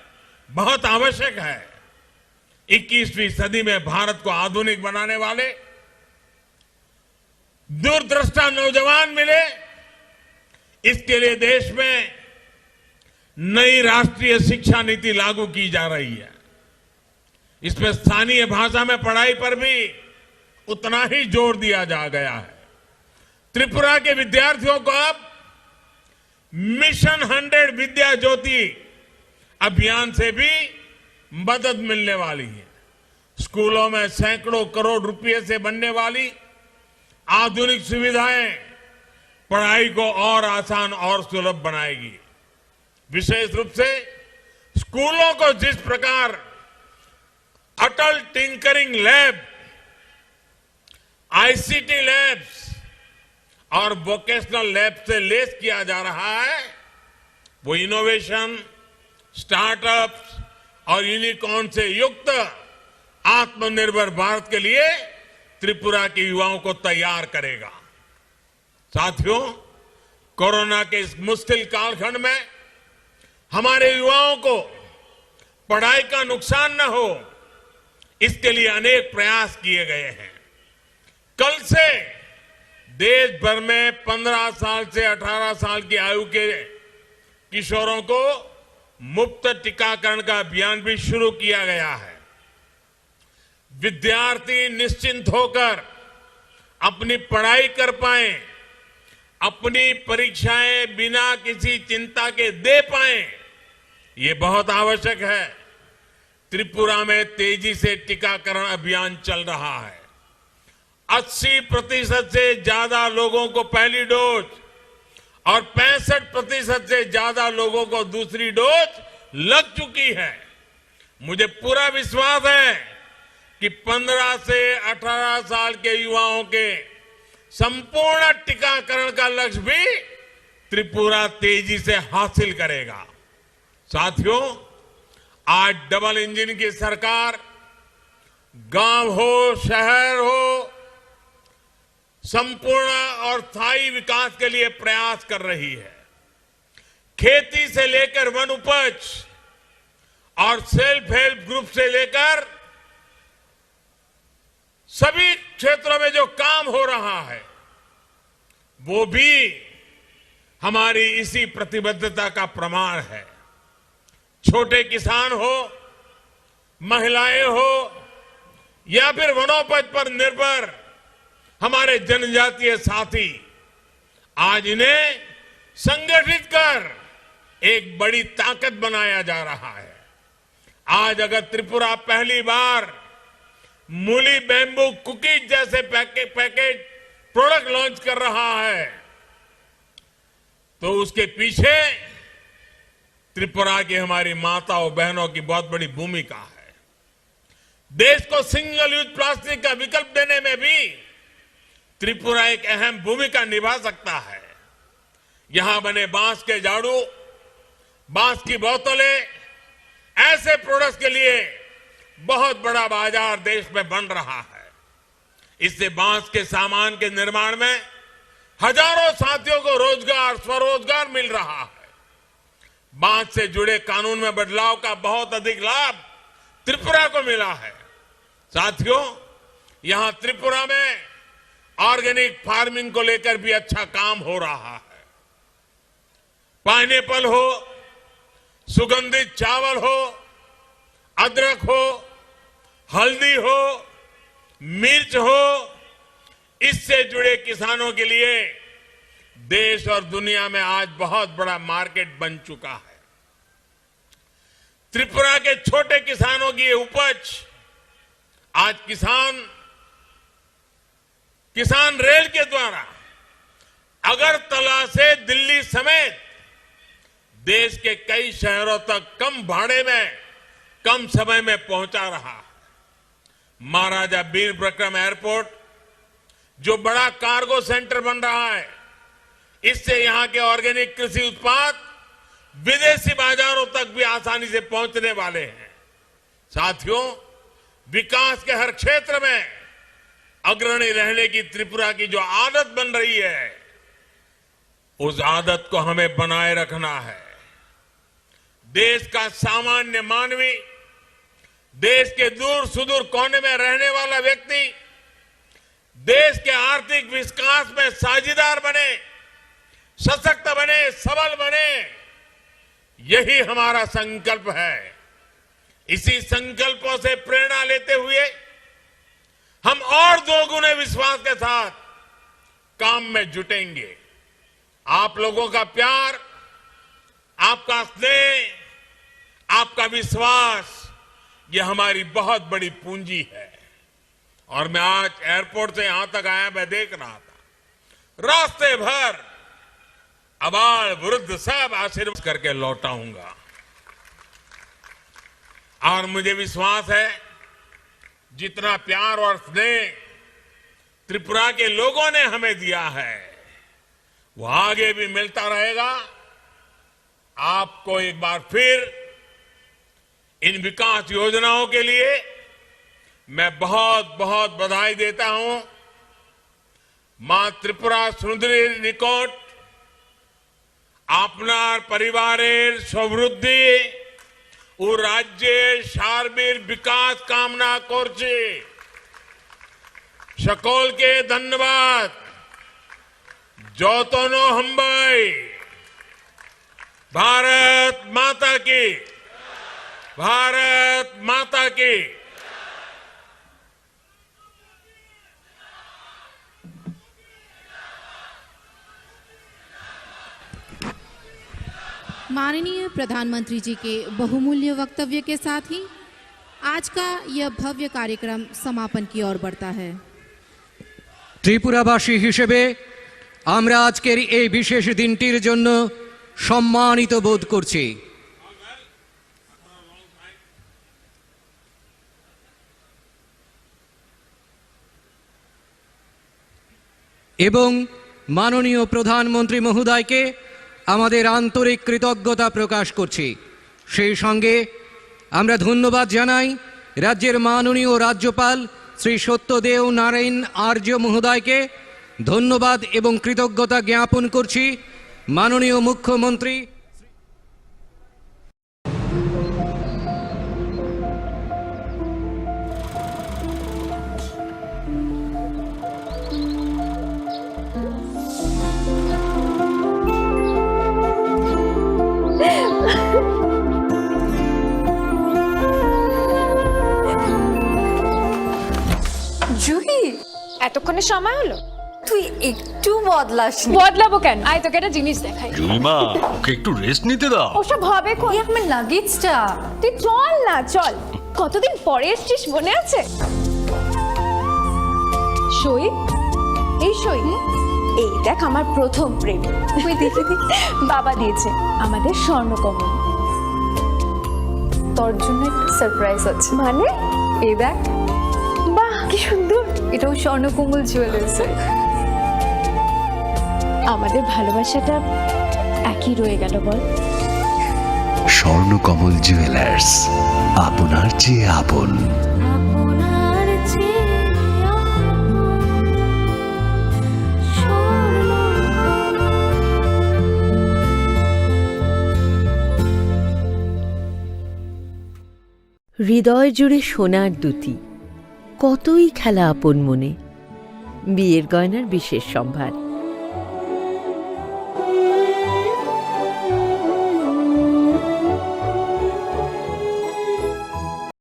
बहुत आवश्यक है। 21वीं सदी में भारत को आधुनिक बनाने वाले दूरदृष्टा नौजवान मिले, इसके लिए देश में नई राष्ट्रीय शिक्षा नीति लागू की जा रही है। इसमें स्थानीय भाषा में पढ़ाई पर भी उतना ही जोर दिया जा गया है। त्रिपुरा के विद्यार्थियों को अब मिशन 100 विद्या ज्योति अभियान से भी मदद मिलने वाली है। स्कूलों में सैकड़ों करोड़ रुपए से बनने वाली आधुनिक सुविधाएं पढ़ाई को और आसान और सुलभ बनाएगी। विशेष रूप से स्कूलों को जिस प्रकार अटल टिंकरिंग लैब, आईसीटी लैब्स और वोकेशनल लैब से लेस किया जा रहा है, वो इनोवेशन, स्टार्टअप्स और यूनिकॉर्न से युक्त आत्मनिर्भर भारत के लिए त्रिपुरा के युवाओं को तैयार करेगा। साथियों, कोरोना के इस मुश्किल कालखंड में हमारे युवाओं को पढ़ाई का नुकसान न हो, इसके लिए अनेक प्रयास किए गए हैं। कल से देश भर में 15 साल से 18 साल की आयु के किशोरों को मुफ्त टीकाकरण का अभियान भी शुरू किया गया है। विद्यार्थी निश्चिंत होकर अपनी पढ़ाई कर पाए, अपनी परीक्षाएं बिना किसी चिंता के दे पाए, ये बहुत आवश्यक है। त्रिपुरा में तेजी से टीकाकरण अभियान चल रहा है। 80% से ज्यादा लोगों को पहली डोज और 65% से ज्यादा लोगों को दूसरी डोज लग चुकी है। मुझे पूरा विश्वास है कि 15 से 18 साल के युवाओं के संपूर्ण टीकाकरण का लक्ष्य भी त्रिपुरा तेजी से हासिल करेगा। साथियों, आज डबल इंजन की सरकार गांव हो, शहर हो, संपूर्ण और स्थायी विकास के लिए प्रयास कर रही है। खेती से लेकर वन उपज और सेल्फ हेल्प ग्रुप से लेकर सभी क्षेत्रों में जो काम हो रहा है, वो भी हमारी इसी प्रतिबद्धता का प्रमाण है। छोटे किसान हो, महिलाएं हो या फिर वनोपज पर निर्भर हमारे जनजातीय साथी, आज इन्हें संगठित कर एक बड़ी ताकत बनाया जा रहा है। आज अगर त्रिपुरा पहली बार मूली बैम्बू कुकीज जैसे पैकेज प्रोडक्ट लॉन्च कर रहा है, तो उसके पीछे त्रिपुरा की हमारी माताओं बहनों की बहुत बड़ी भूमिका है। देश को सिंगल यूज प्लास्टिक का विकल्प देने में भी त्रिपुरा एक अहम भूमिका निभा सकता है। यहां बने बांस के झाड़ू, बांस की बोतलें, ऐसे प्रोडक्ट्स के लिए बहुत बड़ा बाजार देश में बन रहा है। इससे बांस के सामान के निर्माण में हजारों साथियों को रोजगार, स्वरोजगार मिल रहा है। बांस से जुड़े कानून में बदलाव का बहुत अधिक लाभ त्रिपुरा को मिला है। साथियों, यहां त्रिपुरा में ऑर्गेनिक फार्मिंग को लेकर भी अच्छा काम हो रहा है। पाइनएप्पल हो, सुगंधित चावल हो, अदरक हो, हल्दी हो, मिर्च हो, इससे जुड़े किसानों के लिए देश और दुनिया में आज बहुत बड़ा मार्केट बन चुका है। त्रिपुरा के छोटे किसानों की ये उपज आज किसान रेल के द्वारा अगरतला से दिल्ली समेत देश के कई शहरों तक कम भाड़े में, कम समय में पहुंचा रहा है। महाराजा वीर विक्रम एयरपोर्ट जो बड़ा कार्गो सेंटर बन रहा है, इससे यहां के ऑर्गेनिक कृषि उत्पाद विदेशी बाजारों तक भी आसानी से पहुंचने वाले हैं। साथियों, विकास के हर क्षेत्र में अग्रणी रहने की त्रिपुरा की जो आदत बन रही है, उस आदत को हमें बनाए रखना है। देश का सामान्य मानवी, देश के दूर सुदूर कोने में रहने वाला व्यक्ति देश के आर्थिक विकास में साझीदार बने, सशक्त बने, सबल बने, यही हमारा संकल्प है। इसी संकल्पों से प्रेरणा लेते हुए हम और दोगुने विश्वास के साथ काम में जुटेंगे। आप लोगों का प्यार, आपका स्नेह, आपका विश्वास, ये हमारी बहुत बड़ी पूंजी है। और मैं आज एयरपोर्ट से यहां तक आया, मैं देख रहा था रास्ते भर अबाल वृद्ध सब आशीर्वाद करके लौटा हूंगा। और मुझे विश्वास है जितना प्यार और स्नेह त्रिपुरा के लोगों ने हमें दिया है वो आगे भी मिलता रहेगा। आपको एक बार फिर इन विकास योजनाओं के लिए मैं बहुत बहुत बधाई देता हूं। मां त्रिपुरा सुंदरी निकट आपनार परिवारेर समृद्धि ও রাজ্যের সার্বিক বিকাশ কামনা করছি। সকলকে ধন্যবাদ। যতন হম্বাই। भारत माता की, भारत माता की। माननीय प्रधानमंत्री जी के बहुमूल्य वक्तव्य के साथ ही आज का यह भव्य कार्यक्रम समापन की ओर बढ़ता है। ত্রিপুরাবাসী হিসেবে আমরা আজকের এই বিশেষ দিনটির জন্য সম্মানিত বোধ করছি। এবং মাননীয় প্রধানমন্ত্রী মহোদয়কে আমাদের আন্তরিক কৃতজ্ঞতা প্রকাশ করছি। সেই সঙ্গে আমরা ধন্যবাদ জানাই রাজ্যের মাননীয় রাজ্যপাল শ্রী সত্যদেও নারায়ণ আর্য মহোদয়কে। ধন্যবাদ এবং কৃতজ্ঞতা জ্ঞাপন করছি মাননীয় মুখ্যমন্ত্রী জুহি, এতক্ষণে সময় হলো? তুই একটু বদলাস। বদলাবো কেন? আয় তোকে একটা জিনিস দেখাই। জুলিমা, ওকে একটু রেস্ট নিতে দাও। ওসব হবে কই? আমার লাগেজটা। তুই চল না, চল। কতদিন পরে এসেছিস, মনে আছে? সই, এই সই, এই দেখ আমার প্রথম প্রেম। তুই দেখে বাবা দিয়েছে আমাদের স্বর্ণকমল। তোর জন্য একটা সারপ্রাইজ আছে। মানে? এই দেখ। বাহ, কি সুন্দর। এটাও স্বর্ণকমল জুয়েলার্স। আমাদের ভালোবাসাটা একই রয়ে গেল বল। স্বর্ণকমল জুয়েলার্স, আপনার চেয়ে আপন। হৃদয় জুড়ে সোনার দুটি, কতই খেলা আপন মনে। বিয়ের গয়নার বিশেষ সম্ভার।